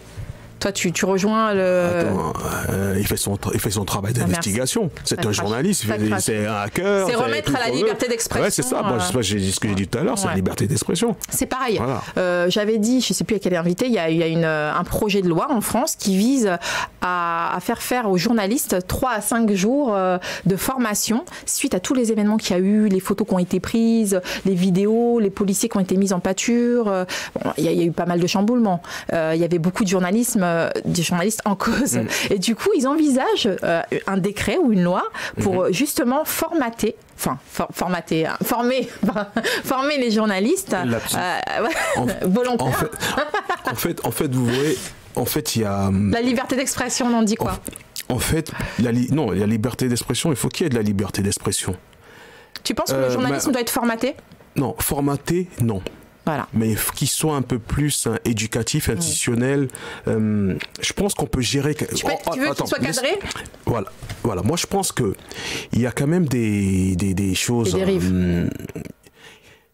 Toi, tu rejoins le... Attends, il fait son travail d'investigation. C'est un journaliste, c'est un hacker. C'est remettre à la liberté d'expression. Ouais, c'est ça. Moi, ce que j'ai dit tout à l'heure, c'est la liberté d'expression. C'est pareil. Voilà. J'avais dit, je ne sais plus à quel invité, il y a un projet de loi en France qui vise à faire aux journalistes 3 à 5 jours de formation suite à tous les événements qu'il y a eu, les photos qui ont été prises, les vidéos, les policiers qui ont été mis en pâture. Il y a eu pas mal de chamboulements. Il y avait beaucoup de des journalistes en cause. Et du coup, ils envisagent un décret ou une loi pour justement former les journalistes volontaires. En fait, vous voyez, il y a... La liberté d'expression, on en dit quoi ? En fait, la liberté d'expression, il faut qu'il y ait de la liberté d'expression. Tu penses que le journalisme doit être formaté ? Non, formaté, non. Voilà. Mais qu'il soit un peu plus éducatif, institutionnel. Je pense qu'on peut gérer. Tu veux qu'il soit cadré ? Voilà. Moi, je pense que il y a quand même des choses. Des dérives.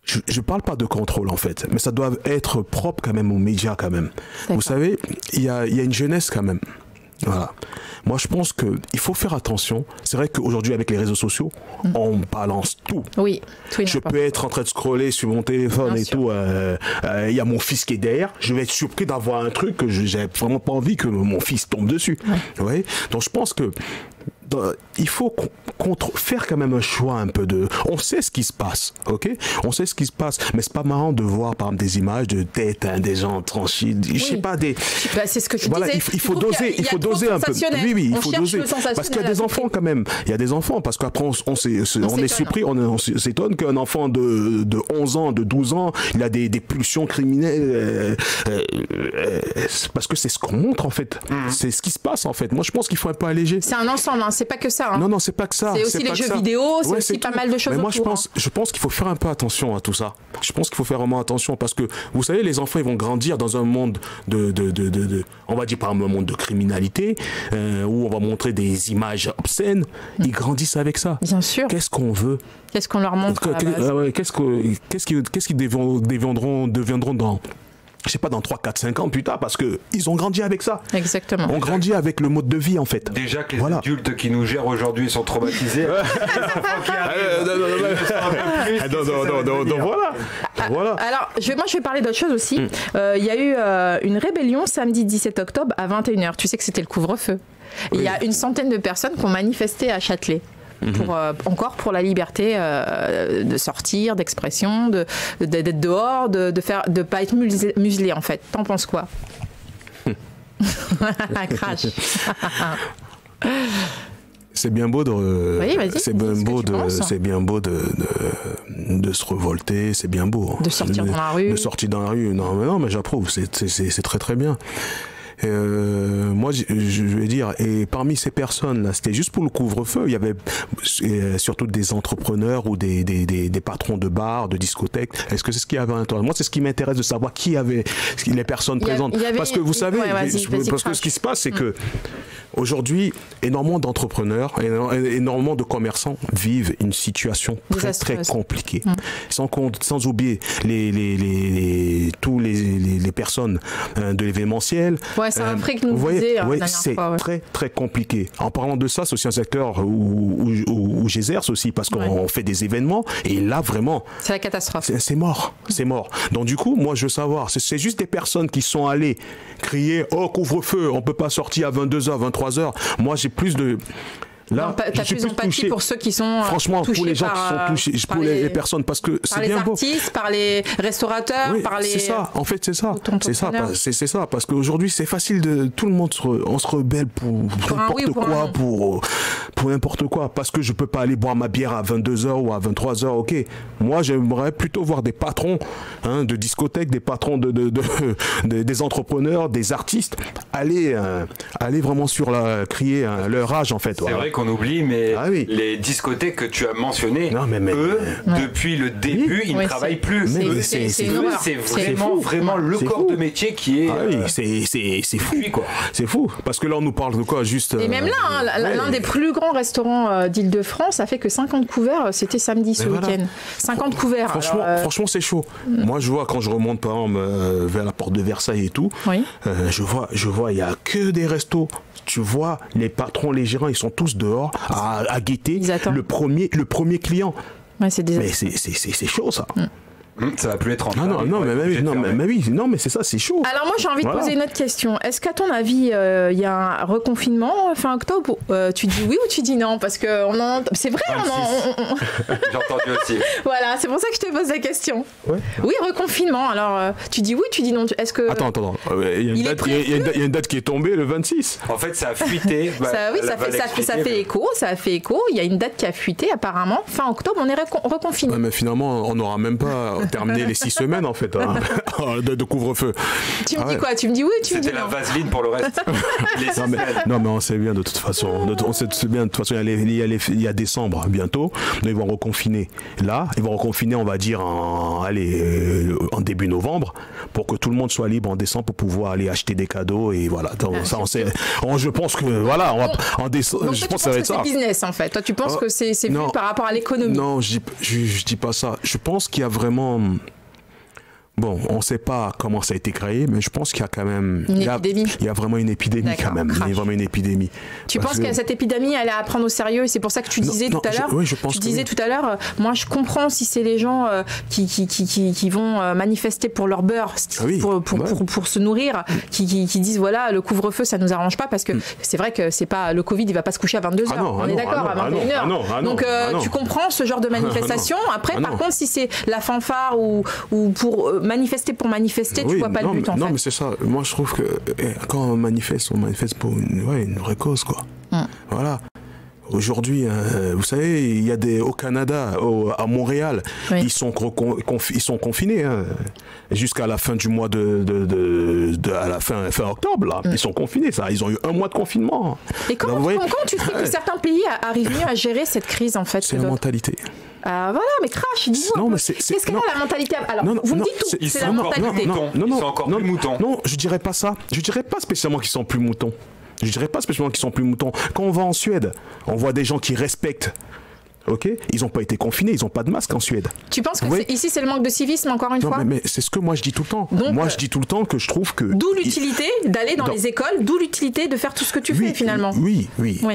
Je parle pas de contrôle en fait, mais ça doit être propre quand même aux médias quand même. D'accord. Vous savez, il y a une jeunesse quand même. Voilà. Moi, je pense qu'il faut faire attention. C'est vrai qu'aujourd'hui, avec les réseaux sociaux, on balance tout. Oui. Je peux être en train de scroller sur mon téléphone et tout. Il y a mon fils qui est derrière. Je vais être surpris d'avoir un truc que j'ai vraiment pas envie que mon fils tombe dessus. Ouais. Ouais. Donc, je pense que il faut faire quand même un choix un peu de... On sait ce qui se passe, ok ? On sait ce qui se passe, mais c'est pas marrant de voir par exemple des images de tête, des gens tranchés, je sais pas, des... c'est ce que je disais. Il faut doser un peu. Oui, il faut doser. Parce qu'il y a des enfants quand même. Il y a des enfants, parce qu'après on est surpris, on s'étonne qu'un enfant de 11 ans, de 12 ans, il a des pulsions criminelles, parce que c'est ce qu'on montre en fait. C'est ce qui se passe en fait. Moi je pense qu'il faut un peu alléger. C'est un ensemble, c'est pas que ça. Non, c'est pas que ça. C'est aussi les jeux vidéo, c'est aussi pas mal de choses. Mais moi, autour, je pense qu'il faut faire un peu attention à tout ça. Je pense qu'il faut faire vraiment attention parce que, vous savez, les enfants, ils vont grandir dans un monde on va dire par un monde de criminalité, où on va montrer des images obscènes. Ils grandissent avec ça. Bien sûr. Qu'est-ce qu'on veut ? Qu'est-ce qu'on leur montre ? Qu'est-ce qu'ils deviendront dans... Je sais pas, dans 3, 4, 5 ans plus tard, parce qu'ils ont grandi avec ça. Exactement. On grandit avec le mode de vie, en fait. Déjà que les adultes qui nous gèrent aujourd'hui sont traumatisés. Les enfants qui arrivent. Voilà. Alors, moi, je vais parler d'autre chose aussi. Il y a eu une rébellion samedi 17 octobre à 21h. Tu sais que c'était le couvre-feu. Oui. Il y a une centaine de personnes qui ont manifesté à Châtelet. Encore pour la liberté de sortir, d'expression, d'être dehors, de pas être muselé en fait. T'en penses quoi ? Crash. C'est bien beau c'est bien beau de se révolter, c'est bien beau. De sortir dans la rue. De sortir dans la rue. Non, mais j'approuve, c'est très très bien. Moi, je vais dire, et parmi ces personnes-là, c'était juste pour le couvre-feu, il y avait surtout des entrepreneurs ou des patrons de bars, de discothèques. Est-ce que c'est ce qu'il y avait à l'intérieur ? Moi, c'est ce qui m'intéresse de savoir qui avait les personnes présentes. Parce que vous savez, parce que ce qui se passe, c'est que aujourd'hui, énormément d'entrepreneurs, énormément de commerçants vivent une situation très compliquée. Sans oublier tous les personnes de l'événementiel. Ouais, c'est un prix que nous disait c'est très très compliqué. En parlant de ça, c'est aussi un secteur où j'exerce aussi parce qu'on fait des événements et là vraiment c'est la catastrophe. C'est mort. Donc du coup, moi je veux savoir, c'est juste des personnes qui sont allées crier couvre-feu, on peut pas sortir à 22h, 23h. Moi j'ai plus de Là, t'as plus d'empathie pour ceux qui sont franchement, pour les gens qui sont touchés, pour les personnes, parce que c'est bien beau. Par les artistes, par les restaurateurs, par les... C'est ça, en fait, c'est ça. C'est ça, parce qu'aujourd'hui, c'est facile de... Tout le monde, on se rebelle pour n'importe quoi, pour n'importe quoi, parce que je peux pas aller boire ma bière à 22h ou à 23h, ok. Moi, j'aimerais plutôt voir des patrons de discothèques, des patrons des entrepreneurs, des artistes, aller vraiment crier leur rage, en fait. C'est vrai qu'on oublie, mais les discothèques que tu as mentionnées, eux, depuis le début, ils ne travaillent plus. C'est vraiment le corps de métier qui est... c'est fou, quoi. C'est fou, parce que là, on nous parle de quoi, juste... Et même là, l'un des plus grands restaurants d'Île-de-France a fait que 50 couverts, c'était samedi ce week-end. 50 couverts. Franchement, c'est chaud. Moi, je vois, quand je remonte, par exemple, vers la porte de Versailles et tout, je vois, il n'y a que des restos. Tu vois, les patrons, les gérants, ils sont tous dehors à guetter le premier client. Ouais, mais c'est chaud, ça. Ça va plus être en non, mais c'est ça, c'est chaud. Alors moi j'ai envie de poser une autre question. Est-ce qu'à ton avis il y a un reconfinement fin octobre? Tu dis oui ou tu dis non? Parce que c'est vrai, j'ai entendu aussi. Voilà, c'est pour ça que je te pose la question. Oui, reconfinement. Alors tu dis oui, tu dis non. Est-ce que Attends. Il y a une date qui est tombée le 26. En fait, ça a fuité. Ça fait écho. Il y a une date qui a fuité apparemment. Fin octobre, on est reconfiné. Mais finalement, on n'aura même pas terminé les 6 semaines en fait de couvre-feu. Tu me dis quoi? Tu me dis oui, tu me dis non? C'était la vaseline pour le reste. Non mais on sait bien de toute façon. Il y a décembre bientôt. Ils vont reconfiner. Là, ils vont reconfiner, on va dire en début novembre, pour que tout le monde soit libre en décembre pour pouvoir aller acheter des cadeaux et voilà. Donc, ça, je pense que voilà, en décembre. Donc, je pense que c'est business en fait. Toi, tu penses que c'est vu par rapport à l'économie? Non, je dis pas ça. Je pense qu'il y a vraiment... Bon, on ne sait pas comment ça a été créé, mais je pense qu'il y a quand même... Il y a vraiment une épidémie quand même. Il y a vraiment une épidémie. Tu penses que cette épidémie, elle est à prendre au sérieux et c'est pour ça que tu disais tout à l'heure... Oui, je pense tout à l'heure, moi je comprends si c'est les gens qui vont manifester pour leur beurre, pour se nourrir, qui disent voilà, le couvre-feu, ça ne nous arrange pas parce que c'est vrai que c'est pas le Covid, il ne va pas se coucher à 22h. On est d'accord, à 21h. Donc tu comprends ce genre de manifestation. Après, par contre, si c'est la fanfare ou pour... manifester pour manifester, tu vois pas le but en fait. Non, mais c'est ça. Moi, je trouve que quand on manifeste pour une vraie cause, quoi. Voilà. Aujourd'hui, vous savez, il y a au Canada, à Montréal, ils sont confinés jusqu'à la fin du mois à la fin octobre. Là, ils sont confinés. Ils ont eu 1 mois de confinement. Et comment tu sais que certains pays arrivent mieux à gérer cette crise en fait? C'est la mentalité. Voilà, mais crash, dis-moi. Qu'est-ce qu'elle a la mentalité? Alors, vous me dites tout, c'est la mentalité. Ils sont encore plus moutons. Non, je dirais pas ça. Je dirais pas spécialement qu'ils sont plus moutons. Quand on va en Suède, on voit des gens qui respectent. Ok, ils n'ont pas été confinés, ils n'ont pas de masque en Suède. Tu penses que ici c'est le manque de civisme encore une fois? Mais c'est ce que moi je dis tout le temps. Donc, je dis tout le temps que je trouve que... D'où l'utilité d'aller dans les écoles, d'où l'utilité de faire tout ce que tu fais finalement. Oui.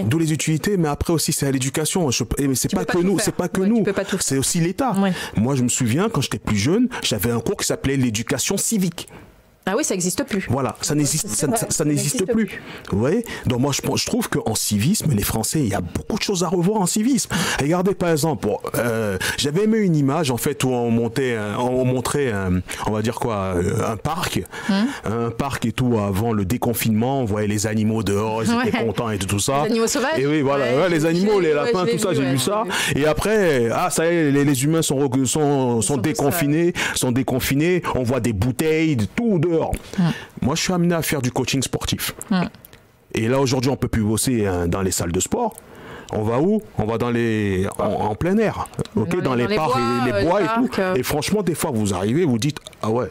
D'où les utilités, mais après aussi c'est à l'éducation. Mais c'est pas que nous, c'est aussi l'État. Moi je me souviens quand j'étais plus jeune, j'avais un cours qui s'appelait l'éducation civique. Ah oui, ça n'existe plus. Voilà, ça n'existe plus. Vous voyez? Donc moi, je trouve qu'en civisme, les Français, il y a beaucoup de choses à revoir en civisme. Regardez par exemple, j'avais aimé une image en fait où on montrait, on va dire quoi, un parc et tout avant le déconfinement. On voyait les animaux dehors, ils étaient contents et tout ça. Les animaux sauvages. Et oui, voilà, les animaux, les lapins, tout ça, j'ai vu ça. Et après, ça y est, les humains sont déconfinés, On voit des bouteilles, de tout dehors. Moi, je suis amené à faire du coaching sportif. Et là, aujourd'hui, on peut plus bosser dans les salles de sport. On va où? On va en plein air, dans les parcs, les bois et tout. Et franchement, des fois, vous arrivez, vous dites, ah ouais,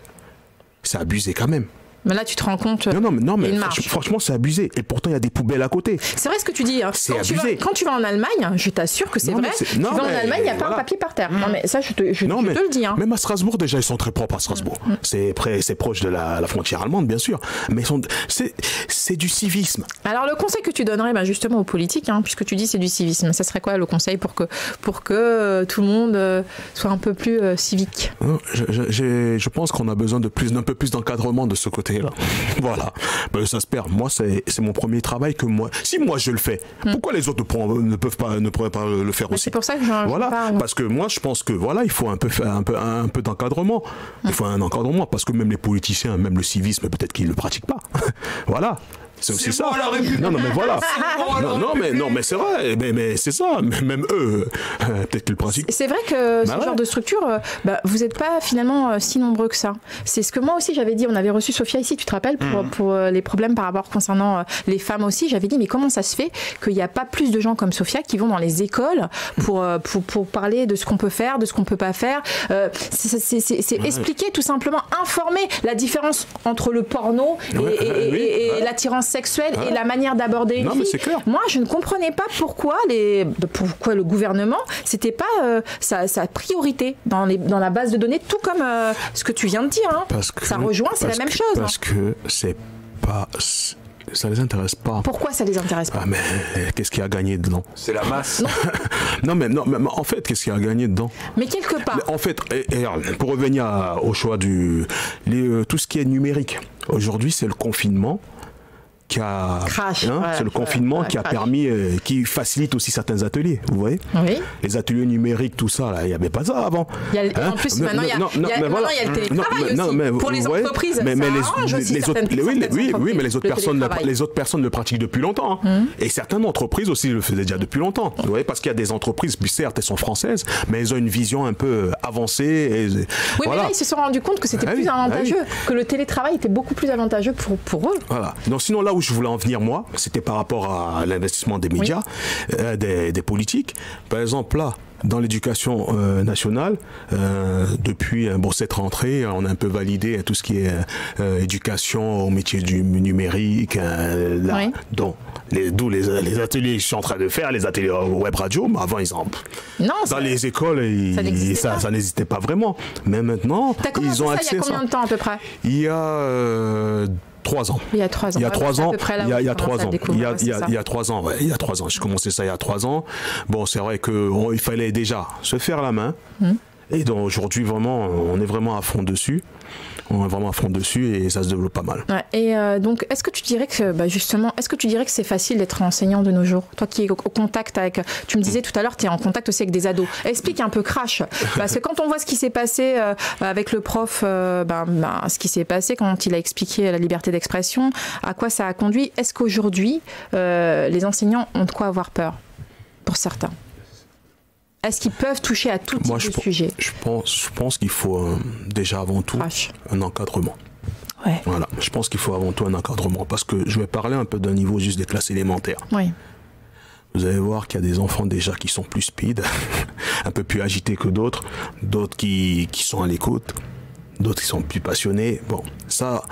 c'est abusé quand même. Mais là, tu te rends compte. Non, mais franchement, c'est abusé. Et pourtant, il y a des poubelles à côté. C'est vrai ce que tu dis. Hein. C'est abusé. Quand tu vas en Allemagne, je t'assure que c'est vrai. Tu vas en Allemagne, il n'y a pas un papier par terre. Non, mais ça, je te le dis. Hein. Même à Strasbourg, déjà, ils sont très propres à Strasbourg. C'est proche de la frontière allemande, bien sûr. Mais c'est du civisme. Alors, le conseil que tu donnerais justement aux politiques, puisque tu dis c'est du civisme, ça serait quoi le conseil pour que tout le monde soit un peu plus civique? Je pense qu'on a besoin d'un peu plus d'encadrement de ce côté. arrêter là. Voilà. Ben, ça se perd. Moi, c'est mon premier travail que moi. Si moi je le fais, pourquoi les autres ne pourraient pas le faire aussi? C'est pour ça que j'en parle. Parce que moi, je pense que voilà, il faut un peu d'encadrement. Il faut un encadrement parce que même les politiciens, même le civisme, peut-être qu'ils ne le pratiquent pas. Voilà. C'est aussi ça. Non, mais voilà. Non, mais c'est vrai. Mais c'est ça. Même eux, peut-être qu'ils le pratiquent. C'est vrai que ce genre de structure, vous n'êtes pas finalement si nombreux que ça. C'est ce que moi aussi j'avais dit. On avait reçu Sophia ici, tu te rappelles, pour les problèmes par rapport concernant les femmes aussi. J'avais dit, mais comment ça se fait qu'il n'y a pas plus de gens comme Sophia qui vont dans les écoles pour parler de ce qu'on peut faire, de ce qu'on ne peut pas faire. C'est expliquer tout simplement, informer la différence entre le porno et l'attirance sexuelle et la manière d'aborder une fille. Moi, je ne comprenais pas pourquoi le gouvernement, c'était pas sa priorité dans la base de données, tout comme ce que tu viens de dire. Hein. Ça rejoint, c'est la même chose. Parce que c'est pas... Ça les intéresse pas. Pourquoi ça les intéresse pas? Mais qu'est-ce qu'il y a à gagner dedans? C'est la masse. non, mais en fait, qu'est-ce qu'il y a à gagner dedans? Mais quelque part. En fait, pour revenir au choix tout ce qui est numérique. Aujourd'hui, c'est le confinement qui a c'est le confinement qui a permis, qui facilite aussi certains ateliers, vous voyez. Oui. Les ateliers numériques, tout ça, il n'y avait pas ça avant. En plus, maintenant, il y a le télétravail aussi. Pour les entreprises, mais les autres personnes le pratiquent depuis longtemps. Et certaines entreprises aussi le faisaient déjà depuis longtemps. Vous voyez, parce qu'il y a des entreprises, puis certes, elles sont françaises, mais elles ont une vision un peu avancée. Mais là, ils se sont rendus compte que c'était plus avantageux, que le télétravail était beaucoup plus avantageux pour eux. Voilà. Donc sinon, là où je voulais en venir, moi, c'était par rapport à l'investissement des médias, des politiques. Par exemple, là, dans l'éducation nationale, depuis cette rentrée, on a un peu validé tout ce qui est éducation au métier du numérique, d'où les ateliers que je suis en train de faire, les ateliers web radio, mais avant, dans les écoles, ça n'existait pas vraiment. Mais maintenant, ils ont accès à ça. Il y a combien de temps à peu près? Il y a 3 ans. Il y a 3 ans. Il y a 3 ans. Il y a 3 ans. Il y a 3 ans. Il y a 3 ans. J'ai commencé ça il y a 3 ans. Bon, c'est vrai qu'il fallait déjà se faire la main. Et donc aujourd'hui, vraiment, on est vraiment à fond dessus. On est vraiment à fond dessus et ça se développe pas mal. Ouais, et donc, est-ce que tu dirais que c'est facile d'être enseignant de nos jours? Toi qui es au contact avec... Tu me disais tout à l'heure, tu es en contact aussi avec des ados. Explique un peu, Crash. Parce que quand on voit ce qui s'est passé avec le prof, ce qui s'est passé quand il a expliqué la liberté d'expression, à quoi ça a conduit, est-ce qu'aujourd'hui, les enseignants ont de quoi avoir peur? Pour certains. Est-ce qu'ils peuvent toucher à tout type de sujet? Je pense qu'il faut déjà avant tout un encadrement. Ouais. Voilà, je pense qu'il faut avant tout un encadrement parce que je vais parler un peu d'un niveau juste des classes élémentaires. Oui. Vous allez voir qu'il y a des enfants déjà qui sont plus speed, un peu plus agités que d'autres qui sont à l'écoute, d'autres qui sont plus passionnés. Bon, ça,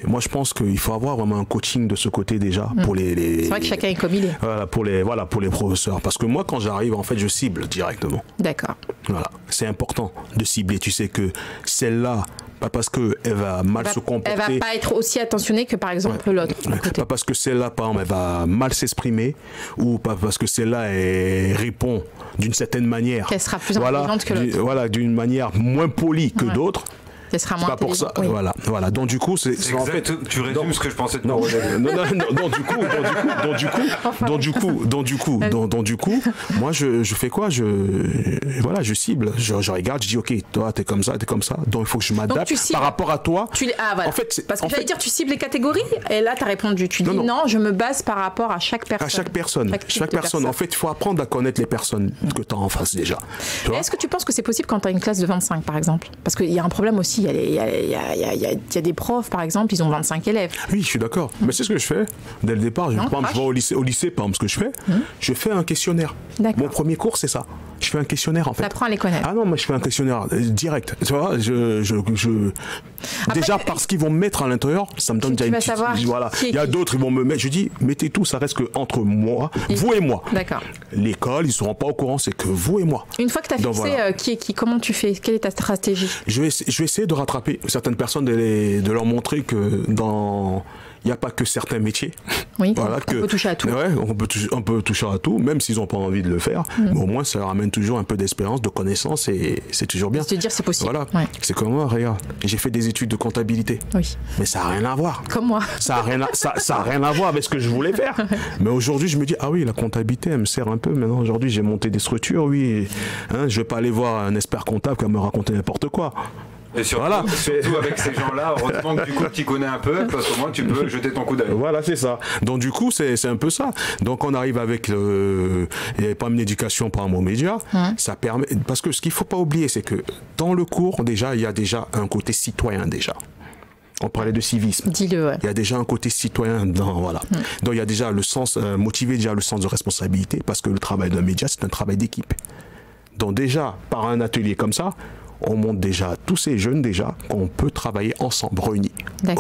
moi je pense qu'il faut avoir vraiment un coaching de ce côté déjà pour les c'est vrai que chacun est comme il est. Voilà, pour les professeurs. Parce que moi quand j'arrive, en fait, je cible directement. D'accord. Voilà, c'est important de cibler. Tu sais que celle-là, pas parce qu'elle va mal se comporter. Elle va pas être aussi attentionnée que par exemple l'autre. Pas parce que celle-là, par exemple, elle va mal s'exprimer ou pas parce que celle-là, elle répond d'une certaine manière. Qu'elle sera plus intelligente que l'autre. Voilà, d'une manière moins polie que d'autres. Ce sera moins pas pour ça. Oui. Voilà. Donc du coup, c'est en fait, tu résumes ce que je pensais de non, du coup, moi je fais quoi? Je cible, je regarde, je dis ok, toi t'es comme ça, donc il faut que je m'adapte par rapport à toi. Voilà. En fait, parce que j'allais dire, tu cibles les catégories et là tu as répondu, tu dis non, je me base par rapport à chaque personne. À chaque personne. En fait, il faut apprendre à connaître les personnes que tu as en face déjà. Est-ce que tu penses que c'est possible quand tu as une classe de 25 par exemple? Parce qu'il y a un problème aussi. Il y a des profs, par exemple, ils ont 25 élèves. Oui, je suis d'accord. Mais c'est ce que je fais. Dès le départ, je vais au lycée, par exemple, ce que je fais, je fais un questionnaire. Mon premier cours, c'est ça. Je fais un questionnaire, en fait. T'apprends à les connaître. Ah non, mais je fais un questionnaire direct. Tu vois, déjà, parce qu'ils vont me mettre à l'intérieur, ça me donne déjà une petite... Voilà. Il y a d'autres, ils vont me mettre... Je dis, mettez tout, ça reste que entre moi, vous et moi. D'accord. L'école, ils ne seront pas au courant, c'est que vous et moi. Une fois que tu as fixé qui, comment tu fais? Quelle est ta stratégie? Je vais essayer de rattraper certaines personnes, de leur montrer que il n'y a pas que certains métiers. Oui, voilà, on peut toucher à tout. Ouais, on peut toucher à tout, même s'ils n'ont pas envie de le faire. Mais au moins, ça leur amène toujours un peu d'expérience, de connaissances, et c'est toujours bien. Se dire c'est possible. Voilà. Ouais. C'est comme moi, regarde. J'ai fait des études de comptabilité. Oui. Mais ça n'a rien à voir. Comme moi. Ça n'a rien à voir avec ce que je voulais faire. Mais aujourd'hui, je me dis, ah oui, la comptabilité, elle me sert un peu. Maintenant, aujourd'hui, j'ai monté des structures, oui. Hein, je ne vais pas aller voir un expert comptable qui va me raconter n'importe quoi. Et surtout avec ces gens-là, heureusement que du coup tu connais un peu, parce qu'au moins tu peux jeter ton coup d'œil. Voilà, c'est ça. Donc du coup, c'est un peu ça. Donc on arrive avec il n'y avait pas une éducation par aux médias. Ça permet, parce que ce qu'il ne faut pas oublier, c'est que dans le cours, déjà, il y a déjà un côté citoyen déjà. On parlait de civisme. Dis-le, ouais. Il y a déjà un côté citoyen dans, voilà. Donc il y a déjà le sens, motiver déjà le sens de responsabilité, parce que le travail d'un média, c'est un travail d'équipe. Donc déjà, par un atelier comme ça, on montre déjà à tous ces jeunes déjà qu'on peut travailler ensemble, réunis.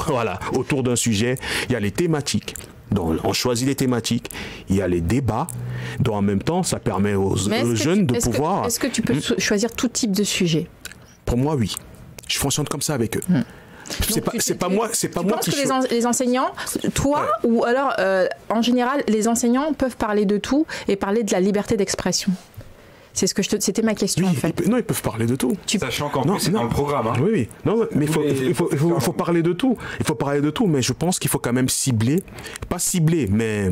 Voilà, autour d'un sujet, il y a les thématiques. Donc on choisit les thématiques, il y a les débats, donc en même temps ça permet aux jeunes de pouvoir... Est-ce que tu peux choisir tout type de sujet? Pour moi, oui. Je fonctionne comme ça avec eux. C'est pas moi qui... Tu penses que les enseignants, toi, ou alors en général, les enseignants peuvent parler de tout et parler de la liberté d'expression? C'était ma question, oui, en fait. Ils peuvent parler de tout. Sachant qu'en plus, c'est dans le programme. Hein. Oui. Non, mais il faut parler de tout. Il faut parler de tout, mais je pense qu'il faut quand même cibler. Pas cibler, mais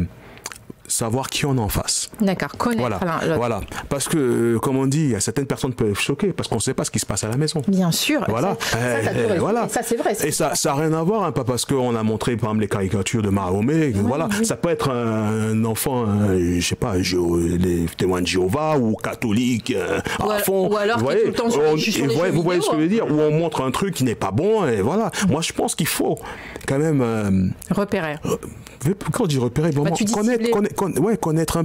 savoir qui on a en face. D'accord, connaître. Voilà. Parce que, comme on dit, certaines personnes peuvent être choquées parce qu'on ne sait pas ce qui se passe à la maison. Bien sûr. Voilà. Ça, c'est vrai. Et ça n'a rien à voir, hein, pas parce qu'on a montré, par exemple, les caricatures de Mahomet. Voilà. Oui. Ça peut être un enfant, je sais pas, les témoins de Jéhovah ou catholique à fond. Ou alors qui est tout le temps sur les jeux vidéo. Vous voyez ce que je veux dire? Où on montre un truc qui n'est pas bon. Et voilà. Moi, je pense qu'il faut quand même... repérer. Quand on dit repérer, vraiment connaître un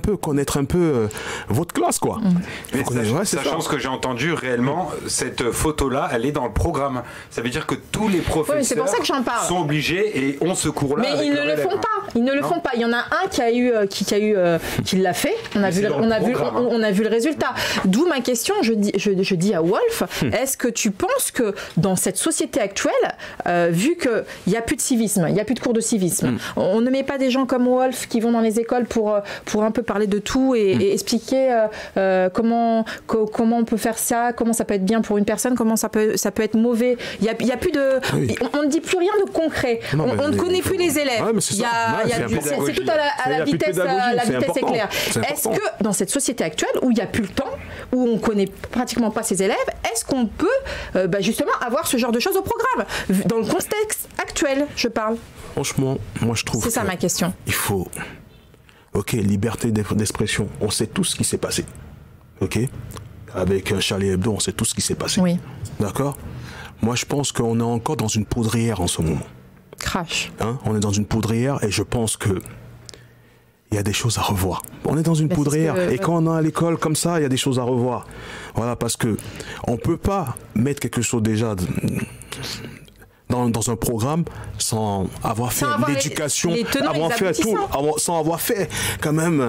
peu votre classe, quoi. Sachant ce que j'ai entendu réellement, cette photo-là, elle est dans le programme. Ça veut dire que tous les professeurs c'est pour ça que j'en parle. sont obligés et ont ce cours-là. Mais ils ne le font pas. Ils ne le font pas. Il y en a un qui l'a fait. On a vu le résultat. D'où ma question. Je dis à Wolf, est-ce que tu penses que dans cette société actuelle, vu qu'il n'y a plus de civisme, il n'y a plus de cours de civisme, on ne met pas des gens comme Wolf qui vont dans les écoles pour un peu parler de tout et expliquer comment on peut faire ça, comment ça peut être bien pour une personne, comment ça peut être mauvais. Il y a plus de, on ne dit plus rien de concret. On ne connaît plus les élèves. Ouais, c'est tout à la vitesse, la vitesse éclair. Est-ce que dans cette société actuelle où il n'y a plus le temps, où on ne connaît pratiquement pas ses élèves, est-ce qu'on peut justement avoir ce genre de choses au programme dans le contexte actuel, je parle? Franchement, moi je trouve. C'est ça ma question. Il faut. Ok, liberté d'expression. On sait tout ce qui s'est passé. Ok, avec Charlie Hebdo, on sait tout ce qui s'est passé. Oui. D'accord. Moi, je pense qu'on est encore dans une poudrière en ce moment. Crash. On est dans une poudrière et je pense que il y a des choses à revoir. On est dans une poudrière et quand on est à l'école comme ça, il y a des choses à revoir. Voilà, parce que on peut pas mettre quelque chose déjà dans un programme sans avoir fait l'éducation, sans avoir fait quand même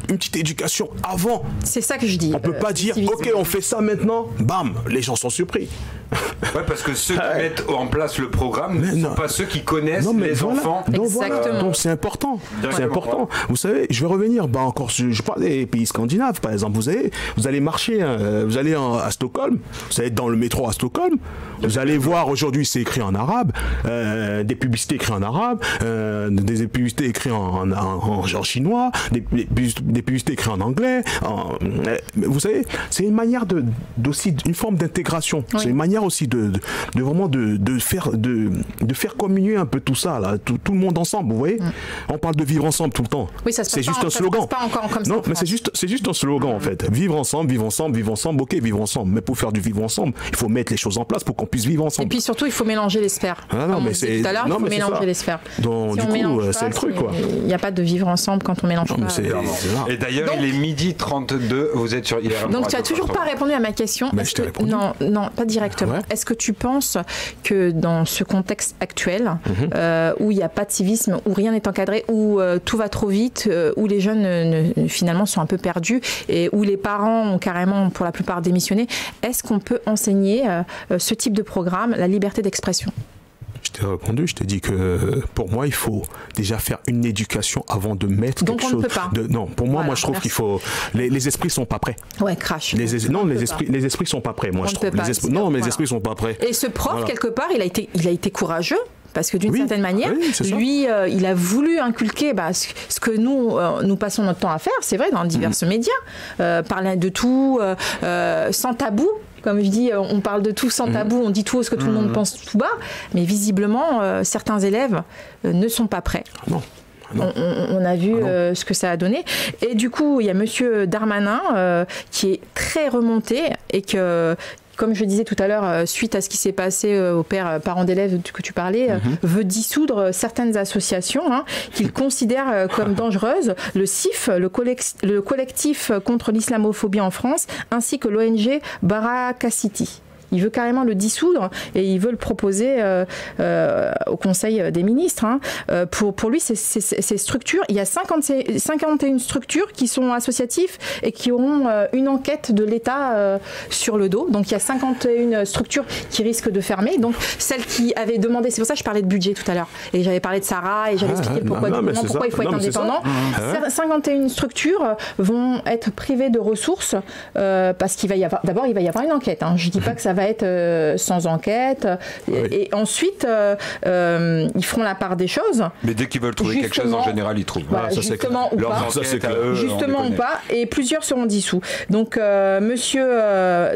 une petite éducation avant. C'est ça que je dis. On peut pas dire ok, on fait ça maintenant, bam, les gens sont surpris. Ouais, parce que ceux qui mettent en place le programme ne sont pas ceux qui connaissent les enfants. Exactement. Donc c'est important. C'est important. Vous savez, je vais revenir je parle des pays scandinaves par exemple. Vous allez marcher, vous allez à Stockholm, vous allez être dans le métro à Stockholm, vous allez voir aujourd'hui c'est écrit en arabe, des publicités écrites en arabe, des publicités écrites en chinois, des publicités écrites en anglais. Vous savez, c'est une manière aussi une forme d'intégration. Oui. C'est une manière aussi de vraiment de faire communier un peu tout ça là, tout le monde ensemble. Vous voyez, on parle de vivre ensemble tout le temps. Oui, ça se passe juste un slogan. Pas encore comme ça. Non, mais c'est juste un slogan en fait. Vivre ensemble. Ok, vivre ensemble. Mais pour faire du vivre ensemble, il faut mettre les choses en place pour qu'on puisse vivre ensemble. Et puis surtout, il faut mélanger les sphères. Ah non, mais c'est tout à l'heure, il faut mélanger les sphères. Donc du coup, c'est le truc quoi. Il n'y a pas de vivre ensemble quand on mélange pas. Et d'ailleurs, il est 12h32. Vous êtes sur. Donc tu as toujours pas répondu à ma question. Non, pas directement. Ouais. Est-ce que tu penses que dans ce contexte actuel, où il n'y a pas de civisme, où rien n'est encadré, où tout va trop vite, où les jeunes finalement sont un peu perdus et où les parents ont carrément pour la plupart démissionné, est-ce qu'on peut enseigner ce type de programme, la liberté d'expression? t'ai répondu, je t'ai dit que pour moi, il faut déjà faire une éducation avant de mettre donc quelque chose. Donc on ne peut pas. Non, pour moi, moi je trouve qu'il faut... Les esprits sont pas prêts. Ouais, crash. Les esprits sont pas prêts, moi je trouve. Non, mes esprits sont pas prêts. Et ce prof, quelque part, il a été courageux. Parce que d'une certaine manière, lui, il a voulu inculquer ce que nous passons notre temps à faire, c'est vrai, dans divers médias, parler de tout, sans tabou. Comme je dis, on parle de tout sans tabou, on dit tout ce que tout le monde pense tout bas, mais visiblement, certains élèves ne sont pas prêts. Non. On a vu ce que ça a donné. Et du coup, il y a monsieur Darmanin qui est très remonté et que... Comme je disais tout à l'heure, suite à ce qui s'est passé au parents d'élèves que tu parlais, veut dissoudre certaines associations qu'il considère comme dangereuses, le CIF, le collectif contre l'islamophobie en France, ainsi que l'ONG Baraka City. Il veut carrément le dissoudre et il veut le proposer au Conseil des ministres. Pour lui, ces structures, il y a 51 structures qui sont associatives et qui auront une enquête de l'État sur le dos. Donc il y a 51 structures qui risquent de fermer. Donc celles qui avaient demandé, c'est pour ça que je parlais de budget tout à l'heure. Et j'avais parlé de Sarah et j'avais expliqué pourquoi il faut être indépendant. 51 structures vont être privées de ressources parce qu'il va y avoir, d'abord il va y avoir une enquête. Je ne dis pas que ça va être sans enquête. Et ensuite, ils feront la part des choses. Mais dès qu'ils veulent trouver quelque chose, en général, ils trouvent. Voilà, justement ou pas. Justement ou pas. Et plusieurs seront dissous. Donc, monsieur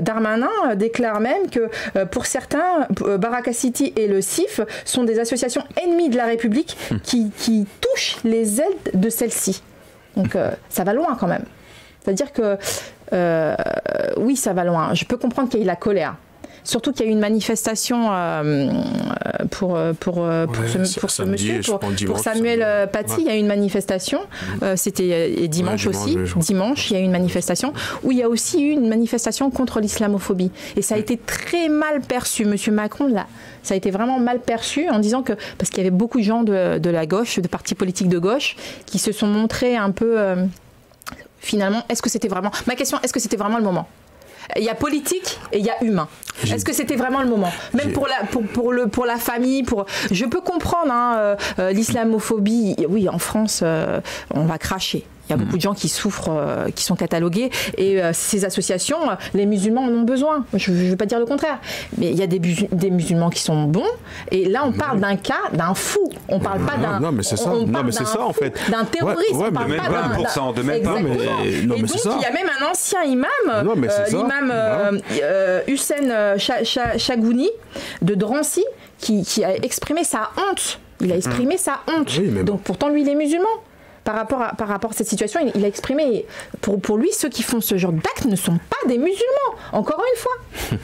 Darmanin déclare même que pour certains, Baraka City et le CIF sont des associations ennemies de la République qui touchent les aides de celle-ci. Donc, ça va loin quand même. C'est-à-dire que, oui, ça va loin. Je peux comprendre qu'il y ait la colère. Surtout qu'il y a eu une manifestation pour ce monsieur, pour Samuel Paty, il y a eu une manifestation, c'était dimanche aussi, dimanche il y a eu une manifestation, où il y a aussi eu une manifestation contre l'islamophobie. Et ça a été très mal perçu, monsieur Macron, là, ça a été vraiment mal perçu en disant que, parce qu'il y avait beaucoup de gens de la gauche, de partis politiques de gauche, qui se sont montrés un peu, finalement, est-ce que c'était vraiment le moment ? Il y a politique et il y a humain. Est-ce que c'était vraiment le moment ? Même pour la famille, je peux comprendre l'islamophobie. Oui, en France, on va cracher. Il y a beaucoup de gens qui souffrent, qui sont catalogués. Et ces associations, les musulmans en ont besoin. Je ne veux pas dire le contraire. Mais il y a des musulmans qui sont bons. Et là, on parle d'un cas d'un fou. On ne parle pas d'un... Non, mais c'est ça. Non, mais c'est ça, en fait. D'un terroriste. Ouais, on parle même pas d'un... Exactement. Et donc, il y a même un ancien imam, l'imam Hussein Chagouni de Drancy, qui a exprimé sa honte. Il a exprimé sa honte. Oui, donc, pourtant, lui, il est musulman. Par rapport à cette situation, il a exprimé, pour lui, ceux qui font ce genre d'actes ne sont pas des musulmans, encore une fois.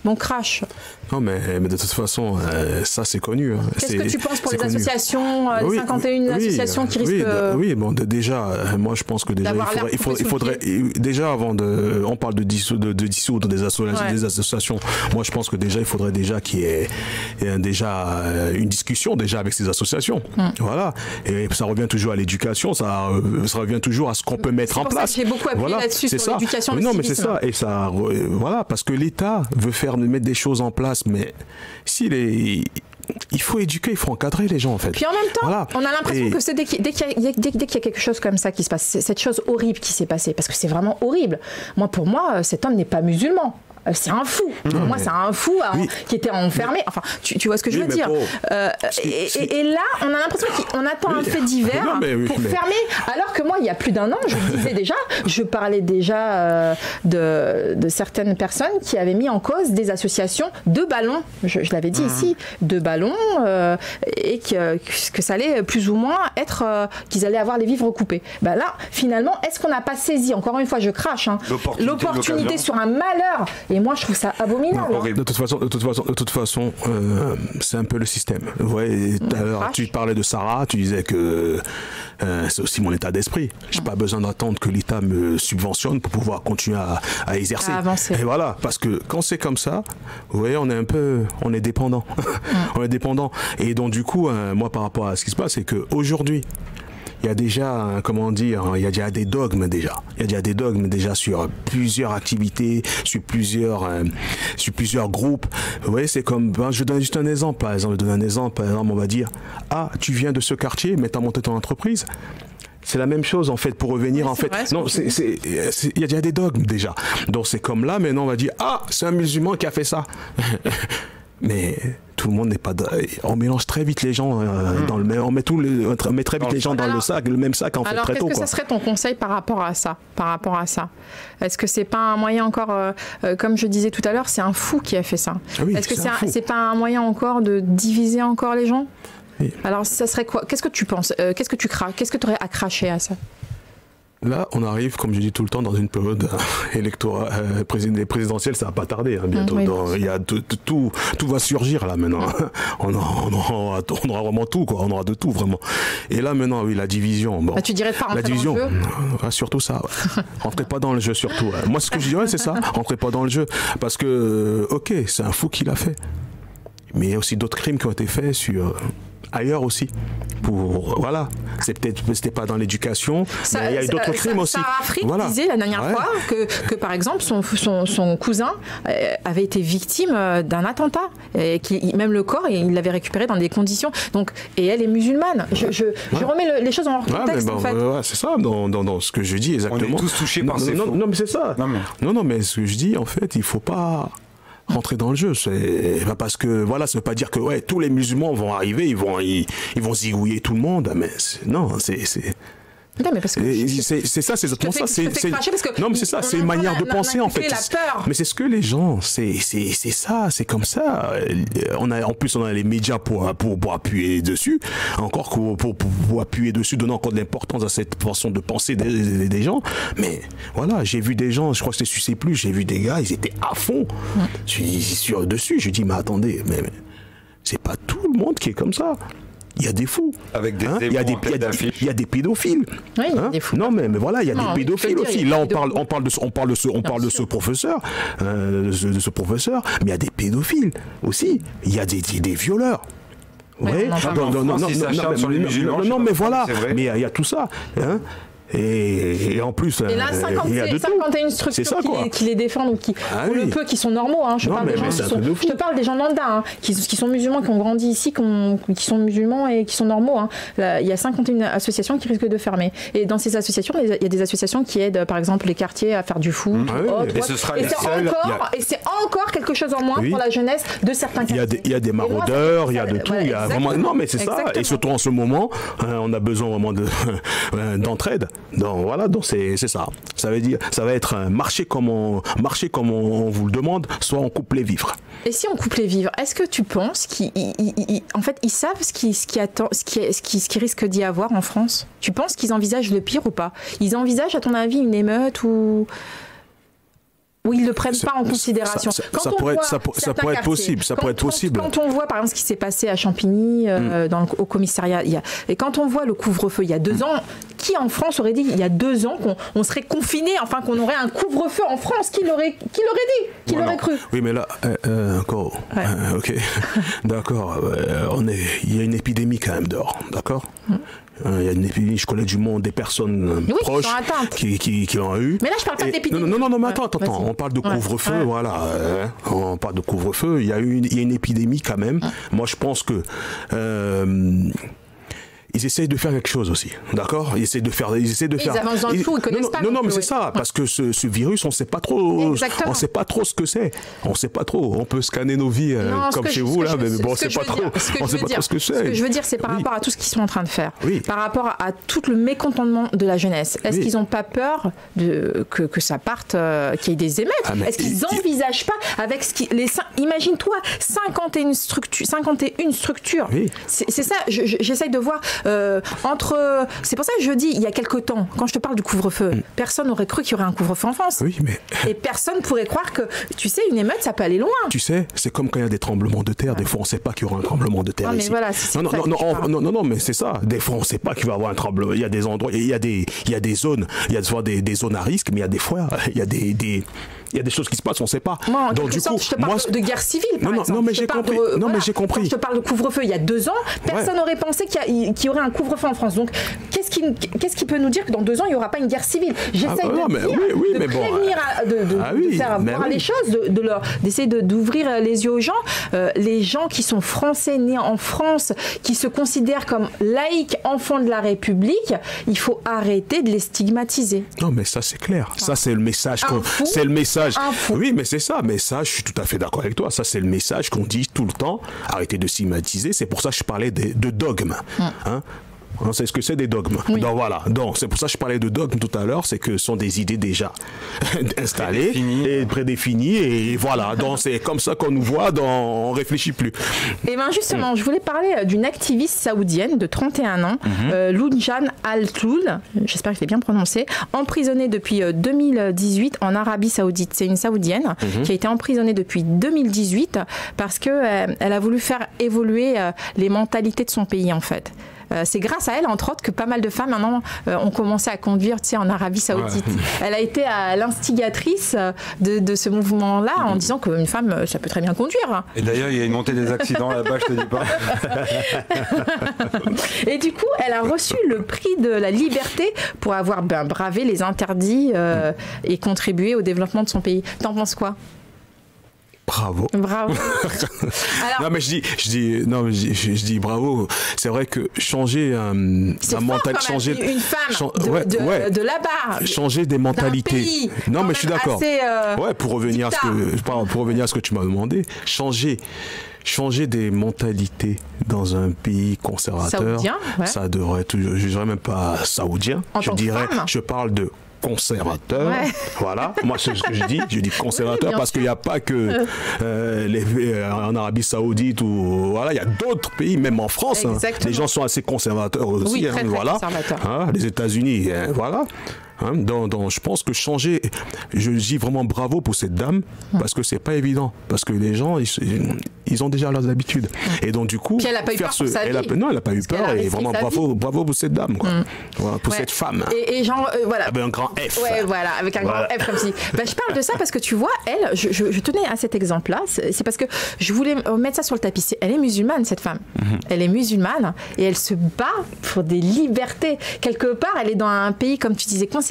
Mon crash. Non, mais de toute façon, ça c'est connu. Qu'est-ce que tu penses pour les associations, les 51 associations qui risquent... Oui, bon, déjà, moi je pense que déjà, il faudrait déjà, avant de... On parle de dissoudre des associations. Moi je pense que déjà, il faudrait déjà qu'il y ait déjà une discussion déjà avec ces associations. Voilà. Et ça revient toujours à l'éducation, ça revient toujours à ce qu'on peut mettre en place. J'ai beaucoup appuyé là-dessus sur l'éducation. Non, mais c'est ça. Et ça, voilà, parce que l'État veut mettre des choses en place, mais il faut éduquer, il faut encadrer les gens en fait. Puis en même temps, on a l'impression que dès qu'il y a quelque chose comme ça qui se passe, cette chose horrible qui s'est passée, parce que c'est vraiment horrible. Pour moi, cet homme n'est pas musulman. C'est un fou. Pour moi, c'est un fou qui était enfermé. Enfin, tu vois ce que je veux dire. Et là, on a l'impression qu'on attend un fait divers pour fermer. Alors que moi, il y a plus d'un an, je parlais déjà de certaines personnes qui avaient mis en cause des associations de ballons. Je l'avais dit ici, de ballons, et que ça allait plus ou moins être qu'ils allaient avoir les vivres coupés. Là, finalement, est-ce qu'on n'a pas saisi, encore une fois, je crache, l'opportunité sur un malheur? Et moi, je trouve ça abominable. De toute façon, c'est un peu le système. Ouais, tout à l'heure, tu parlais de Sarah, tu disais que c'est aussi mon état d'esprit. J'ai pas besoin d'attendre que l'État me subventionne pour pouvoir continuer à exercer. À avancer. Et voilà, parce que quand c'est comme ça, vous voyez, on est dépendant. On est dépendant. Et donc, du coup, moi, par rapport à ce qui se passe, c'est qu'aujourd'hui, il y a déjà, comment dire, il y a déjà des dogmes déjà. Il y a déjà des dogmes déjà sur plusieurs activités, sur plusieurs groupes. Vous voyez, c'est comme, je donne juste un exemple. Par exemple, on va dire, ah, tu viens de ce quartier, mais tu as monté ton entreprise. C'est la même chose en fait pour revenir en fait. Vrai, non, il y a déjà des dogmes déjà. Donc c'est comme là maintenant on va dire ah c'est un musulman qui a fait ça. Mais tout le monde n'est pas. On mélange très vite les gens dans le même. On met très vite les gens dans le même sac en fait très tôt. Alors qu'est-ce que ce serait ton conseil par rapport à ça Est-ce que c'est pas un moyen encore, comme je disais tout à l'heure, c'est un fou qui a fait ça. Oui, est-ce que c'est pas un moyen encore de diviser encore les gens? Oui. Alors, ça serait quoi? Qu'est-ce que tu penses? Qu'est-ce que tu craches? Qu'est-ce que tu aurais à cracher à ça? Là, on arrive, comme je dis tout le temps, dans une période électorale, présidentielle, ça va pas tarder bientôt. Oui, il y a tout va surgir là maintenant. On aura vraiment tout, quoi. On aura de tout vraiment. Et là maintenant, oui, la division. Bon, tu dirais pas rentrer la division, dans le jeu. surtout ça. Ouais. Rentrez pas dans le jeu surtout. Ouais. Moi, ce que je dirais, c'est ça. Rentrez pas dans le jeu, parce que, ok, c'est un fou qui l'a fait, mais il y a aussi d'autres crimes qui ont été faits ailleurs aussi. Voilà, c'était pas dans l'éducation, mais il y a eu d'autres crimes aussi. Sarah Afrique disait la dernière fois que par exemple son cousin avait été victime d'un attentat, et même le corps il l'avait récupéré dans des conditions. Donc, et elle est musulmane. Je remets les choses en contexte en fait. C'est ça dans ce que je dis exactement. On est tous touchés par ces faux. Non mais c'est ça. Non mais ce que je dis en fait, il faut pas rentrer dans le jeu, parce que voilà, ça veut pas dire que tous les musulmans vont arriver, ils vont zigouiller tout le monde, mais non, non, mais parce que c'est ça, c'est exactement ça. Non, mais c'est ça, c'est une manière de penser en fait. Mais c'est ce que les gens, c'est ça, c'est comme ça. En plus, on a les médias pour appuyer dessus, encore pour appuyer dessus, donner encore de l'importance à cette façon de penser des gens. Mais voilà, j'ai vu des gens, je crois que c'était Sucé Plus, j'ai vu des gars, ils étaient à fond dessus. Je dis, mais attendez, mais c'est pas tout le monde qui est comme ça. Il y a des fous. Avec des il y a des pédophiles. Oui, il y a des fous. Non, mais voilà, il y a des pédophiles aussi. Là, on parle de ce professeur, mais il y a des pédophiles aussi. Il y a des violeurs. Ouais. Non, mais voilà. Mais il y a tout ça. Et en plus, et là, 51 structures qui les défendent ou qui sont normaux. Je te parle des gens lambda qui sont musulmans, qui ont grandi ici, qui sont musulmans et qui sont normaux. Il y a 51 associations qui risquent de fermer. Et dans ces associations, il y a des associations qui aident, par exemple, les quartiers à faire du foot. Et c'est encore quelque chose en moins pour la jeunesse de certains quartiers. Il y a des maraudeurs, il y a de tout. Non, mais c'est ça. Et surtout en ce moment, on a besoin vraiment d'entraide. Donc voilà, donc c'est ça. Ça veut dire, ça va être marcher comme on vous le demande, soit on coupe les vivres. Et si on coupe les vivres, est-ce que tu penses qu'ils savent ce qui risque d'y avoir en France? Tu penses qu'ils envisagent le pire ou pas? Ils envisagent, à ton avis, une émeute ou ils ne le prennent pas en considération? Ça pourrait être possible. Quand on voit, par exemple, ce qui s'est passé à Champigny, au commissariat, et quand on voit le couvre-feu il y a 2 ans, qui en France aurait dit il y a 2 ans qu'on serait confiné, enfin qu'on aurait un couvre-feu en France? Qui l'aurait dit? Qui l'aurait cru? Oui, mais là, encore. Ok, d'accord. Il y a une épidémie quand même dehors, d'accord? Il y a une épidémie, je connais du monde, des personnes proches qui l'ont eu. Mais là, je parle pas d'épidémie. Non, mais attends, on parle de couvre-feu, voilà. On parle de couvre-feu, il y a une épidémie quand même. Moi, je pense que ils essayent de faire quelque chose aussi, d'accord? Ils essaient de faire. Ils avancent dans le flou, ils connaissent pas. Non, mais c'est ça, parce que ce virus, on sait pas trop ce que c'est. On sait pas trop. On peut scanner nos vies comme chez vous là, mais bon, on sait pas trop. On sait pas trop ce que c'est. Ce que je veux dire, c'est par rapport à tout ce qu'ils sont en train de faire, par rapport à tout le mécontentement de la jeunesse. Est-ce qu'ils n'ont pas peur que ça parte, qu'il y ait des émeutes? Est-ce qu'ils n'envisagent pas avec imagine-toi 51 structures. C'est ça. J'essaye de voir. C'est pour ça que je dis, il y a quelque temps, quand je te parle du couvre-feu, personne n'aurait cru qu'il y aurait un couvre-feu en France. Oui, mais... Et personne pourrait croire que, tu sais, une émeute, ça peut aller loin. Tu sais, c'est comme quand il y a des tremblements de terre. Des fois, on ne sait pas qu'il y aura un tremblement de terre ici. Mais voilà, non, mais c'est ça. Des fois, on ne sait pas qu'il va y avoir un tremblement. Il y a des endroits, il y a des zones, il y a soit des zones à risque, mais il y a des fois, il y a des choses qui se passent, on ne sait pas. Donc du coup, je te parle de guerre civile, par exemple. Non, mais j'ai compris. Quand je te parle de couvre-feu il y a 2 ans, personne n'aurait pensé qu'il y aurait un couvre-feu en France. Donc, qu'est-ce qu'est-ce qui peut nous dire que dans 2 ans, il n'y aura pas une guerre civile? J'essaye de faire voir les choses, d'essayer d'ouvrir les yeux aux gens. Les gens qui sont français, nés en France, qui se considèrent comme laïcs, enfants de la République, il faut arrêter de les stigmatiser. Non, mais ça, c'est clair. Ça, c'est le message. C'est le message. Oui, mais c'est ça. Mais ça, je suis tout à fait d'accord avec toi. Ça, c'est le message qu'on dit tout le temps. Arrêtez de stigmatiser. C'est pour ça que je parlais de dogmes. Hein? On sait ce que c'est des dogmes. Oui. Donc voilà. Donc c'est pour ça que je parlais de dogmes tout à l'heure, c'est que ce sont des idées déjà installées et prédéfinies et voilà. Donc c'est comme ça qu'on nous voit, on réfléchit plus. Et bien justement, je voulais parler d'une activiste saoudienne de 31 ans, Lounjan Al-Tloul, j'espère que je l'ai bien prononcé, emprisonnée depuis 2018 en Arabie Saoudite. C'est une Saoudienne qui a été emprisonnée depuis 2018 parce qu'elle a voulu faire évoluer les mentalités de son pays en fait. C'est grâce à elle, entre autres, que pas mal de femmes maintenant ont commencé à conduire en Arabie Saoudite. Ouais. Elle a été l'instigatrice de ce mouvement-là en disant qu'une femme, ça peut très bien conduire. Et d'ailleurs, il y a une montée des accidents là-bas, je te dis pas. Et du coup, elle a reçu le prix de la liberté pour avoir bravé les interdits et contribué au développement de son pays. T'en penses quoi ? Bravo. Bravo. Alors, non mais je dis bravo. C'est vrai que changer un mental, changer une femme de là-bas, changer des mentalités. Non mais je suis d'accord. Ouais, pour revenir à ce que tu m'as demandé, changer des mentalités dans un pays conservateur, saoudien, ça devrait toujours. Je dirais même pas saoudien. Je parle de conservateur, voilà. Moi, c'est ce que je dis conservateur parce qu'il n'y a pas que en Arabie Saoudite ou voilà, il y a d'autres pays, même en France, les gens sont assez conservateurs aussi, très voilà. Les États-Unis, voilà. Donc je pense que changer, je dis vraiment bravo pour cette dame parce que c'est pas évident, parce que les gens ils ont déjà leurs habitudes et donc du coup puis elle a pas eu peur pour sa vie. Non, elle a pas eu peur et vraiment bravo pour cette dame quoi. Voilà, pour cette femme et genre voilà avec un grand F avec un grand F comme si je parle de ça parce que tu vois elle je tenais à cet exemple là, c'est parce que je voulais mettre ça sur le tapis. Elle est musulmane cette femme, elle est musulmane et elle se bat pour des libertés. Quelque part elle est dans un pays comme tu disais conservateur,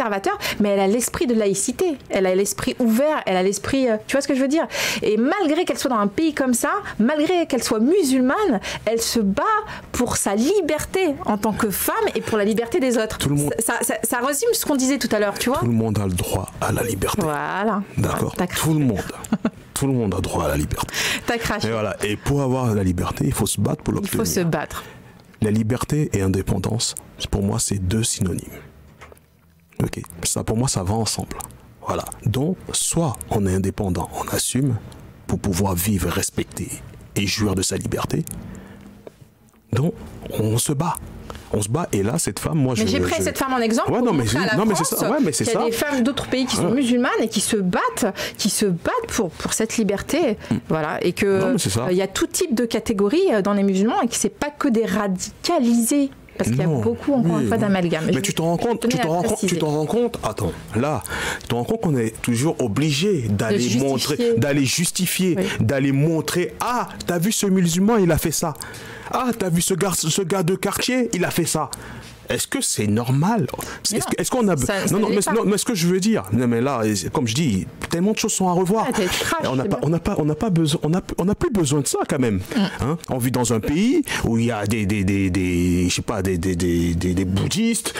mais elle a l'esprit de laïcité, elle a l'esprit ouvert, elle a l'esprit, tu vois ce que je veux dire, et malgré qu'elle soit dans un pays comme ça, malgré qu'elle soit musulmane, elle se bat pour sa liberté en tant que femme et pour la liberté des autres. Tout le monde... ça résume ce qu'on disait tout à l'heure, tu vois. Tout le monde a le droit à la liberté. Voilà. D'accord. Tout le monde. Tout le monde a droit à la liberté. T'as craché. Et voilà. Et pour avoir la liberté, il faut se battre pour l'obtenir. Il faut se battre. La liberté et indépendance, pour moi, c'est 2 synonymes. Ok, ça pour moi ça va ensemble. Voilà. Donc soit on est indépendant, on assume pour pouvoir vivre, respecter et jouir de sa liberté. Donc on se bat. Et là cette femme, moi j'ai pris cette femme en exemple. Ouais, mais c'est ça. Ouais, mais c'est ça. Il y a des femmes d'autres pays qui sont musulmanes et qui se battent pour cette liberté. Voilà, et que il y a tout type de catégories dans les musulmans et que c'est pas que des radicalisés. Parce qu'il y a beaucoup, encore une fois, d'amalgame. Mais tu te rends compte, attends, là, tu te rends compte qu'on est toujours obligé d'aller montrer, d'aller justifier, d'aller montrer, ah, t'as vu ce musulman, il a fait ça. Ah, t'as vu ce gars de quartier, il a fait ça. Est-ce que c'est normal? Est-ce qu'on a... Non, mais ce que je veux dire, non, mais là, comme je dis, tellement de choses sont à revoir. On n'a pas besoin, on n'a plus besoin de ça quand même. Hein? On vit dans un pays où il y a je sais pas, des bouddhistes,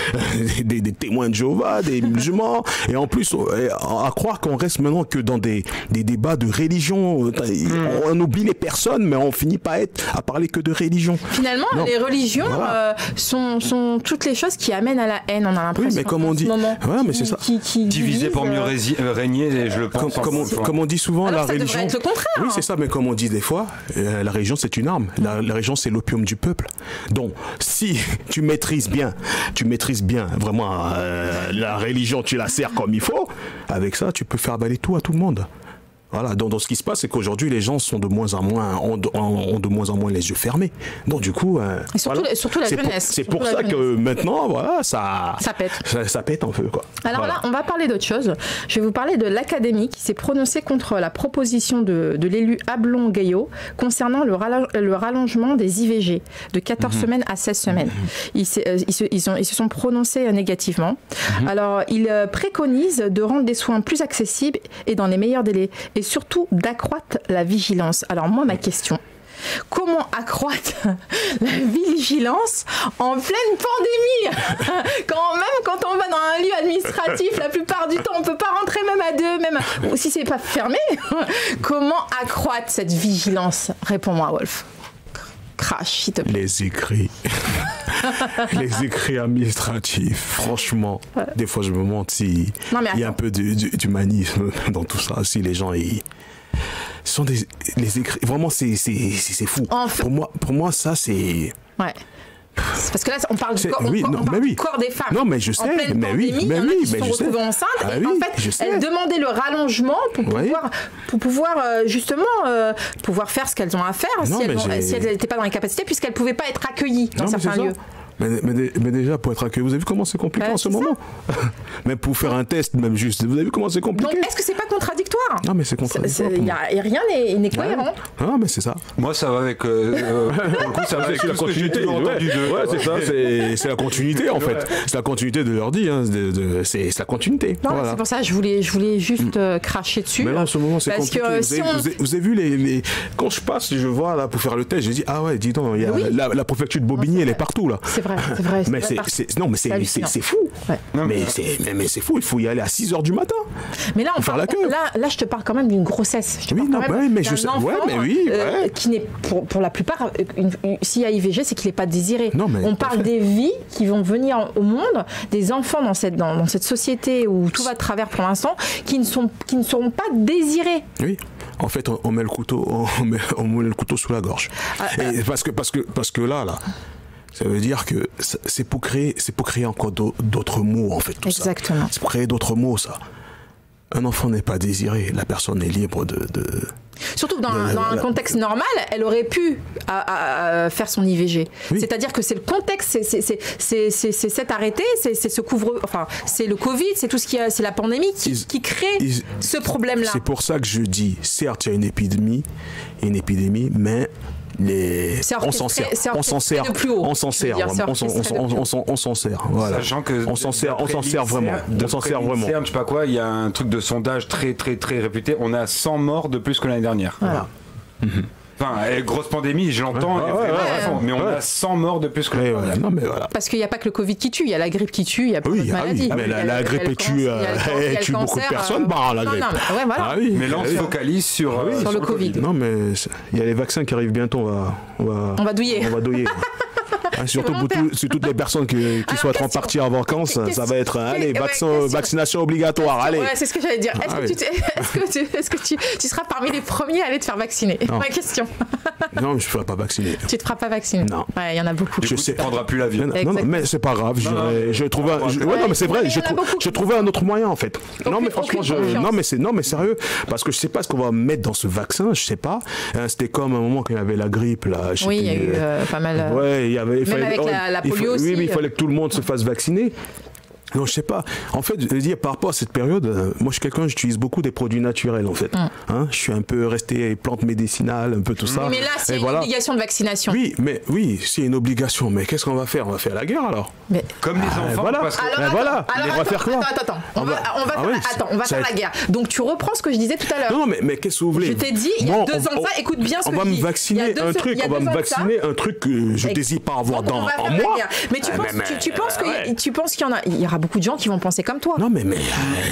des témoins de Jéhovah, des musulmans, et en plus, à croire qu'on reste maintenant que dans des débats de religion. On oublie les personnes, mais on finit à parler que de religion. Finalement, les religions sont toutes les choses qui amènent à la haine, on a l'impression. Oui, mais comme on dit, mais c'est ça. Diviser pour mieux régner, je le pense. Comme on dit souvent, la religion. Ça devrait être le contraire. Oui, c'est ça, mais comme on dit des fois, la religion c'est une arme. La religion c'est l'opium du peuple. Donc, si tu maîtrises bien vraiment la religion, tu la sers comme il faut, avec ça, tu peux faire avaler tout à tout le monde. Voilà, donc ce qui se passe, c'est qu'aujourd'hui, les gens ont de moins en moins les yeux fermés. Donc du coup, et surtout la jeunesse. C'est pour ça que maintenant, voilà, ça pète. Ça pète un peu, quoi. Alors là, on va parler d'autre chose. Je vais vous parler de l'Académie qui s'est prononcée contre la proposition de l'élu Ablon-Gaillot concernant le rallongement des IVG de 14 semaines à 16 semaines. Ils se sont prononcés négativement. Alors, ils préconisent de rendre des soins plus accessibles et dans les meilleurs délais. Et surtout d'accroître la vigilance. Alors moi, ma question, comment accroître la vigilance en pleine pandémie? Quand on va dans un lieu administratif, la plupart du temps, on ne peut pas rentrer même à deux, même si c'est pas fermé. Comment accroître cette vigilance? Réponds-moi, Wolf. Crash, s'il te plaît. Les écrits. Les écrits administratifs. Franchement, des fois, je me demande s'il y a un peu d'humanisme dans tout ça. Si les gens, ils sont les écrits. Vraiment, c'est fou. Pour moi, ça, c'est... Ouais. Parce que là, on parle du corps des femmes. Non, mais je sais. En pleine pandémie, il y en a qui se sont retrouvées enceintes. Et en fait, elles demandaient le rallongement pour pouvoir justement pouvoir faire ce qu'elles ont à faire si elles n'étaient pas dans les capacités, puisqu'elles ne pouvaient pas être accueillies dans certains lieux. Mais déjà, pour être accueilli, vous avez vu comment c'est compliqué en ce moment? Même pour faire un test, même juste, vous avez vu comment c'est compliqué? Donc, est-ce que c'est pas contradictoire? Non, mais c'est contradictoire. Rien n'est cohérent. Non, mais c'est ça. Moi, ça va avec. Pour le coup, ça va avec la continuité. Ouais, c'est ça. C'est la continuité, en fait. C'est la continuité de leur dire. C'est la continuité. Non, c'est pour ça que je voulais juste cracher dessus. Mais là, en ce moment, c'est compliqué. Vous avez vu les. Quand je passe, je vois là pour faire le test, j'ai dit, ah ouais, dis donc, il y a la préfecture de Bobigny, elle est partout là. C'est vrai. Mais c'est fou. Ouais. Mais c'est fou, il faut y aller à 6h du matin. Mais là, là, je te parle quand même d'une grossesse. Qui n'est pour la plupart, s'il y a IVG, c'est qu'il n'est pas désiré. On parle des vies qui vont venir au monde, des enfants dans cette société où tout va de travers pour l'instant, qui ne seront pas désirés. Oui. En fait, on met le couteau, on met le couteau sous la gorge. Parce que là. Ça veut dire que c'est pour créer encore d'autres mots, en fait, tout Exactement. ça. C'est pour créer d'autres mots, ça. Un enfant n'est pas désiré, la personne est libre de... Surtout dans un contexte normal, elle aurait pu faire son IVG. Oui. C'est-à-dire que c'est le contexte, c'est cet arrêté, c'est ce couvre... Enfin, c'est le Covid, c'est tout ce c'est la pandémie qui crée ce problème-là. C'est pour ça que je dis, certes, il y a une épidémie, mais... on s'en sert voilà. Sachant que on s'en sert vraiment, je sais pas quoi, il y a un truc de sondage très très très réputé, on a 100 morts de plus que l'année dernière. Voilà. Enfin, grosse pandémie, je l'entends, mais on a 100 morts de plus que l'année dernière. Non, mais voilà. Parce qu'il n'y a pas que le Covid qui tue, il y a la grippe qui tue, il y a plein de maladies. Mais la grippe tue beaucoup de personnes, la grippe. Mais là, on se focalise sur le Covid. Non, mais il y a les vaccins qui arrivent bientôt, on va douiller. Surtout pour toutes les personnes qui souhaiteront partir en vacances, ça va être vaccination obligatoire. Allez. Ouais, c'est ce que j'allais dire. Est-ce que tu seras parmi les premiers à aller te faire vacciner? Ma question. Non, je ne ferai pas vacciner. Tu te feras pas vacciner? Non. Ouais, il y en a beaucoup. Tu ne prendras plus l'avion. Non, mais c'est pas grave. Je trouve non, mais c'est vrai. Je trouvais un autre moyen en fait. Non, mais franchement, non, mais sérieux, parce que je sais pas ce qu'on va mettre dans ce vaccin. Je sais pas. C'était comme un moment quand il y avait la grippe là. Oui, il y a eu pas mal. Ouais, il y avait. Même avec la polio aussi. Oui, mais il fallait que tout le monde se fasse vacciner. Non, je sais pas. En fait, je veux dire, par rapport à cette période, moi, je suis quelqu'un, j'utilise beaucoup des produits naturels, en fait. Je suis un peu resté plantes médicinales, un peu tout ça. Mais là, c'est une obligation de vaccination. Oui, c'est une obligation. Mais qu'est-ce qu'on va faire? On va faire la guerre, alors. Comme les enfants. Voilà. Parce que... on va faire quoi? Attends. On va faire la guerre. Donc, tu reprends ce que je disais tout à l'heure. Non, mais qu'est-ce que vous voulez? Je t'ai dit, il y a 2 ans de ça, écoute bien ce que je dis. On va me vacciner un truc, que je désire pas avoir en moi. Mais tu penses qu'il y aura beaucoup de gens qui vont penser comme toi. Non, mais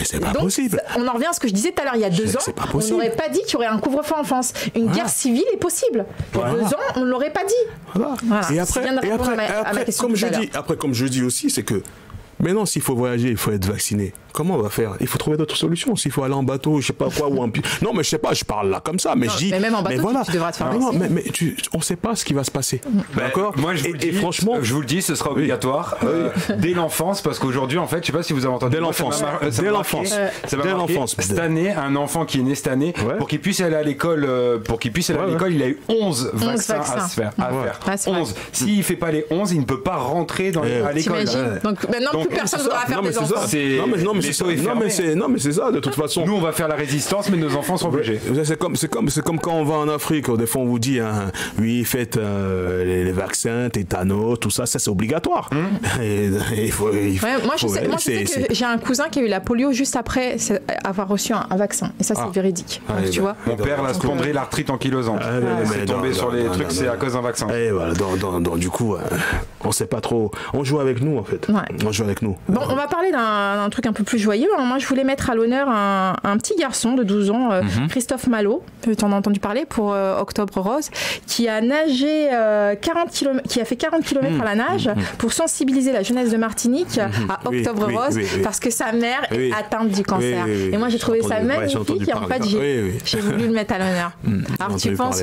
c'est pas possible. On en revient à ce que je disais tout à l'heure. Il y a 2 ans, on n'aurait pas dit qu'il y aurait un couvre-feu en France. Une guerre civile est possible. Il y a 2 ans, on ne l'aurait pas dit. Voilà. Et après, comme je dis aussi, c'est que Mais non, s'il faut voyager, il faut être vacciné. Comment on va faire? Il faut trouver d'autres solutions. S'il faut aller en bateau, je sais pas quoi, ou en... Non, mais je sais pas, je parle là comme ça, mais je dis... Mais même en bateau, voilà. tu devras te faire vacciner. Non, mais on sait pas ce qui va se passer. D'accord? Moi, franchement... Je vous le dis, ce sera obligatoire dès l'enfance, parce qu'aujourd'hui, en fait, je sais pas si vous avez entendu... Dès l'enfance. Dès l'enfance. Cette année, un enfant qui est né cette année, pour qu'il puisse aller à l'école, il a eu 11 vaccins à se faire. 11. S'il fait pas les 11, il ne peut pas rentrer à l'école. Donc maintenant, plus personne ne voudra faire des enfants. Non, mais c'est ça, de toute façon. Nous, on va faire la résistance, mais nos enfants sont obligés. C'est comme quand on va en Afrique, des fois on vous dit, oui, faites les vaccins, tétanos, tout ça, c'est obligatoire. Moi, je sais que j'ai un cousin qui a eu la polio juste après avoir reçu un vaccin. Et ça, c'est véridique. Tu vois. Mon père, la spondylite, l'arthrite ankylosante. C'est tombé sur les trucs, c'est à cause d'un vaccin. Et voilà, donc du coup, on sait pas trop. On joue avec nous, en fait. On joue avec nous. Bon, on va parler d'un truc un peu plus joyeux. Moi, je voulais mettre à l'honneur un petit garçon de 12 ans, Christophe Malo, tu en as entendu parler, pour Octobre Rose, qui a nagé 40 km, qui a fait 40 km à la nage pour sensibiliser la jeunesse de Martinique à Octobre Rose, parce que sa mère est atteinte du cancer. Et moi, j'ai trouvé ça magnifique et en fait, j'ai voulu le mettre à l'honneur. Alors, tu penses,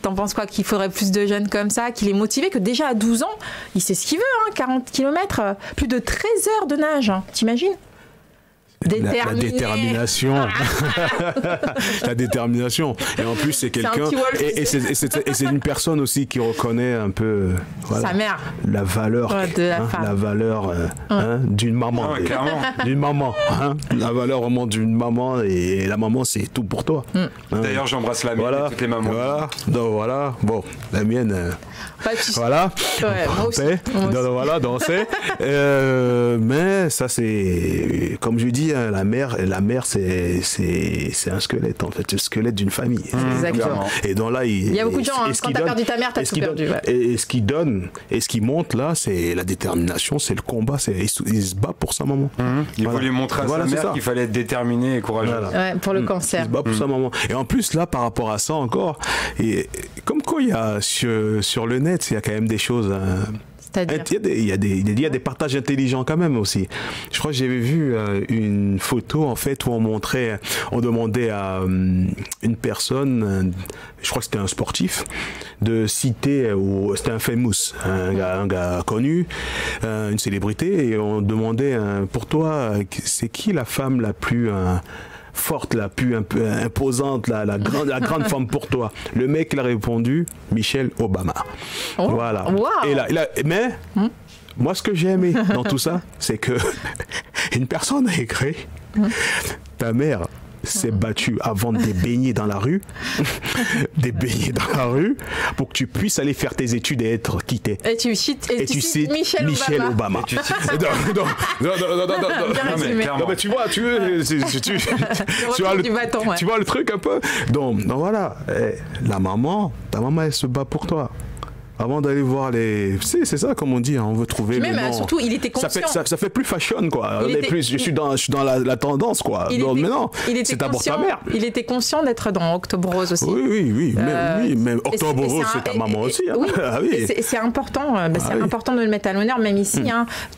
t'en penses quoi, qu'il faudrait plus de jeunes comme ça, qu'il est motivé, que déjà à 12 ans, il sait ce qu'il veut, 40 km, plus de 13 heures de nage, t'imagines? La détermination. La détermination. Et en plus, c'est quelqu'un. Et c'est une personne aussi qui reconnaît un peu sa mère. La valeur. De la femme. La valeur d'une maman. D'une maman. La valeur vraiment d'une maman. Et la maman, c'est tout pour toi. D'ailleurs, j'embrasse la mienne et toutes les mamans. Donc voilà. Bon, la mienne. Voilà. Moi aussi. Voilà, danser. Mais ça, c'est. Comme je dis, la mère, c'est un squelette, en fait, le squelette d'une famille. Exactement. Et donc là, il y a beaucoup de gens, quand t'as perdu ta mère, t'as tout perdu. Et ce qui donne, et ce qui monte là, c'est la détermination, c'est le combat, il se bat pour sa maman. Il faut lui montrer à sa mère qu'il fallait être déterminé et courageux. Pour le cancer. Il se bat pour sa maman. Et en plus, là, par rapport à ça encore, comme quoi il y a sur le net, il y a quand même des choses... Il y a des partages intelligents quand même aussi. Je crois que j'avais vu une photo en fait où on demandait à une personne, je crois que c'était un sportif, de citer, c'était un famous, un gars connu, une célébrité, et on demandait pour toi, c'est qui la femme la plus forte, la plus un peu imposante, la grande femme pour toi? Le mec, il a répondu Michelle Obama. Voilà. Wow. Et mais moi, ce que j'ai aimé dans tout ça, c'est que une personne a écrit ta mère s'est battue avant de baigner dans la rue, pour que tu puisses aller faire tes études et être quitté. Et tu cites Michelle Obama. Non, mais tu vois, tu vois le truc un peu. Donc voilà, ta maman, elle se bat pour toi. Avant d'aller voir les... C'est ça, comme on dit, on veut trouver le nom. Surtout, il était conscient. Ça fait plus fashion, quoi. Je suis dans la tendance, quoi. Mais non, c'est d'abord ta mère. Il était conscient d'être dans Octobre Rose aussi. Oui. Mais Octobre Rose, c'est ta maman aussi. C'est important. C'est important de le mettre à l'honneur, même ici.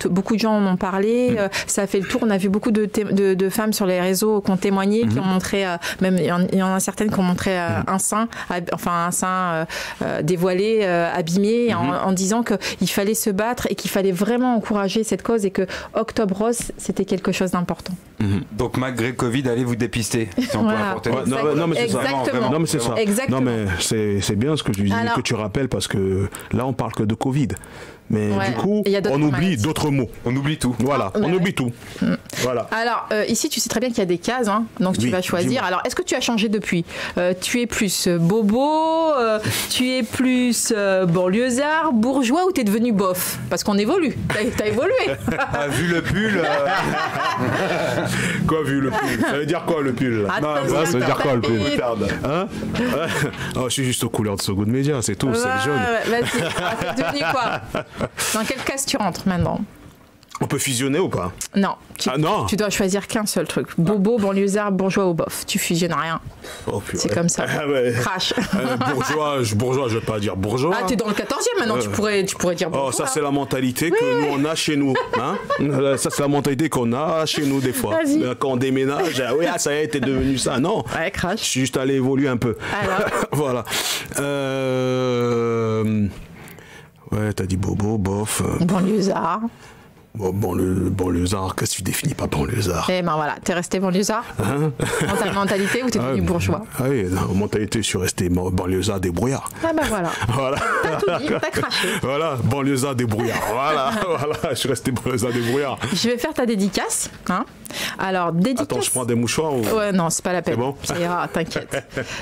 Beaucoup de gens en ont parlé. Ça a fait le tour. On a vu beaucoup de femmes sur les réseaux qui ont témoigné, qui ont montré... Même il y en a certaines qui ont montré un sein dévoilé, habillé, en disant qu'il fallait se battre et qu'il fallait vraiment encourager cette cause et que Octobre Rose, c'était quelque chose d'important. Donc malgré Covid, allez vous dépister. Si on peut apporter. Non mais c'est ça. Exactement. Non mais c'est ça. Exactement. Non mais c'est bien ce que tu dis, que tu rappelles, parce que là on parle que de Covid. Mais du coup, on oublie d'autres mots. On oublie tout. Voilà, on oublie tout. Voilà. Alors, ici, tu sais très bien qu'il y a des cases, donc tu vas choisir. Dis-moi. Alors, est-ce que tu as changé depuis? Tu es plus bobo, tu es plus banlieusard, bourgeois, ou tu es devenu bof? Parce qu'on évolue. T'as évolué. Vu le pull. Quoi, vu le pull? Ça veut dire quoi, le pull? Ça veut dire quoi, le pull? Je suis juste aux couleurs de So Good Media, c'est tout, c'est jaune. Vas-y, t'es devenu quoi? Dans quelle case tu rentres maintenant? On peut fusionner ou pas? Non. Non. Tu dois choisir qu'un seul truc. Bobo, banlieusard, bourgeois ou bof. Tu fusionnes rien. Oh, c'est comme ça. Crash. Bourgeois, je vais pas dire bourgeois. Ah, t'es dans le 14e maintenant, tu pourrais dire bourgeois. Oh, ça c'est la mentalité que nous on a chez nous. Hein, ça c'est la mentalité qu'on a chez nous des fois. Quand on déménage, ça y est, t'es devenu ça. Non. Ouais, crash. Je suis juste allé évoluer un peu. Alors. Voilà. Ouais, t'as dit bobo, bof. Banlieusard. Banlieusard, qu'est-ce que tu définis par banlieusard? Eh ben voilà, t'es resté banlieusard dans ta mentalité ou t'es devenu bourgeois? Ah oui, en mentalité, je suis resté banlieusard débrouillard. Ah ben voilà. T'as tout dit, t'as craché. Voilà, banlieusard débrouillard. Voilà, je suis resté banlieusard débrouillard. Je vais faire ta dédicace. Hein. Alors, dédicace... Attends, je prends des mouchoirs ou... Ouais, non, c'est pas la peine. C'est bon? Ça ira, t'inquiète.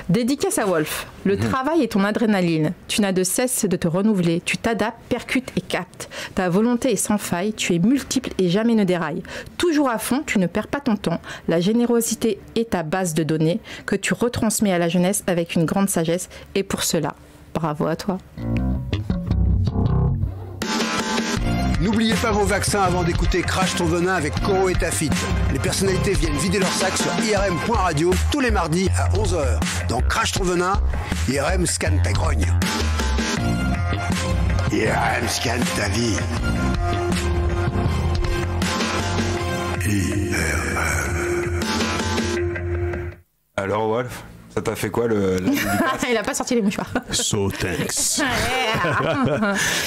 Dédicace à Wolf. Le travail est ton adrénaline. Tu n'as de cesse de te renouveler. Tu t'adaptes, percutes et captes. Ta volonté est sans faille. Tu es multiple et jamais ne déraille. Toujours à fond, tu ne perds pas ton temps. La générosité est ta base de données que tu retransmets à la jeunesse avec une grande sagesse. Et pour cela, bravo à toi. N'oubliez pas vos vaccins avant d'écouter Crash ton venin avec Koro et Tafit. Les personnalités viennent vider leur sac sur irm.radio tous les mardis à 11h. Dans Crash ton venin, IRM scanne ta grogne. IRM scanne ta vie. IRM. Alors Wolf, ça t'a fait quoi Il a pas sorti les mouchoirs. So thanks.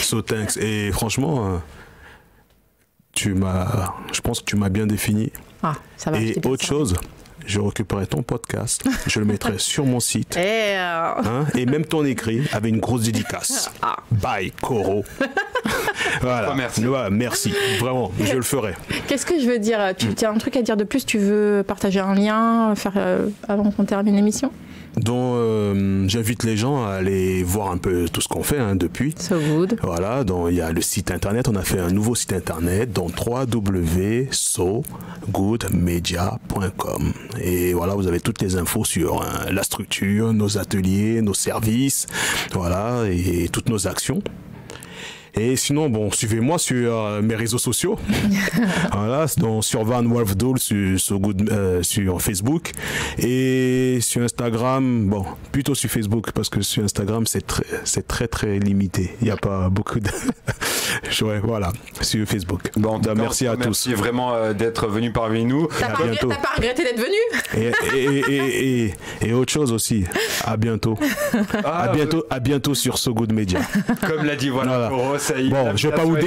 So thanks. Et franchement, je pense que tu m'as bien défini. Ah, ça va. Et autre chose, je récupérerai ton podcast, je le mettrai sur mon site. Et même ton écrit avec une grosse dédicace. Bye, Koro. Voilà. Oh, merci. Ouais, merci. Vraiment, je le ferai. Qu'est-ce que je veux dire? Tu as un truc à dire de plus? Tu veux partager un lien avant qu'on termine l'émission? Donc, j'invite les gens à aller voir un peu tout ce qu'on fait depuis. So good. Voilà, donc il y a le site internet. On a fait un nouveau site internet, donc www.sogoodmedia.com. Et voilà, vous avez toutes les infos sur la structure, nos ateliers, nos services, voilà, et toutes nos actions. Et sinon, suivez-moi sur mes réseaux sociaux. Voilà, donc sur Van Wolfdool sur Facebook et sur Instagram. Plutôt sur Facebook parce que sur Instagram c'est très très limité. Il n'y a pas beaucoup de. Voilà, sur Facebook. Merci à tous. Merci vraiment d'être venu parmi nous. T'as pas regretté d'être venu? Et autre chose aussi. À bientôt. À bientôt sur So Good Media. Comme l'a dit voilà. Je vais pas vous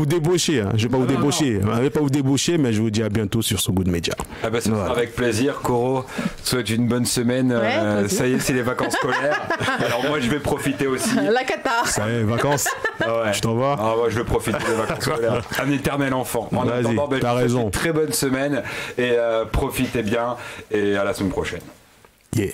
débaucher. Je vais pas vous débaucher, mais je vous dis à bientôt sur So Good Media. C'est avec plaisir. Koro, souhaite une bonne semaine. Ça y est, c'est les vacances scolaires. Alors moi, je vais profiter aussi. La cata. Ça y est, vacances. Je t'envoie. Je vais profiter des vacances scolaires. Un éternel enfant. Vas-y, t'as raison. Très bonne semaine et profitez bien et à la semaine prochaine. Yeah.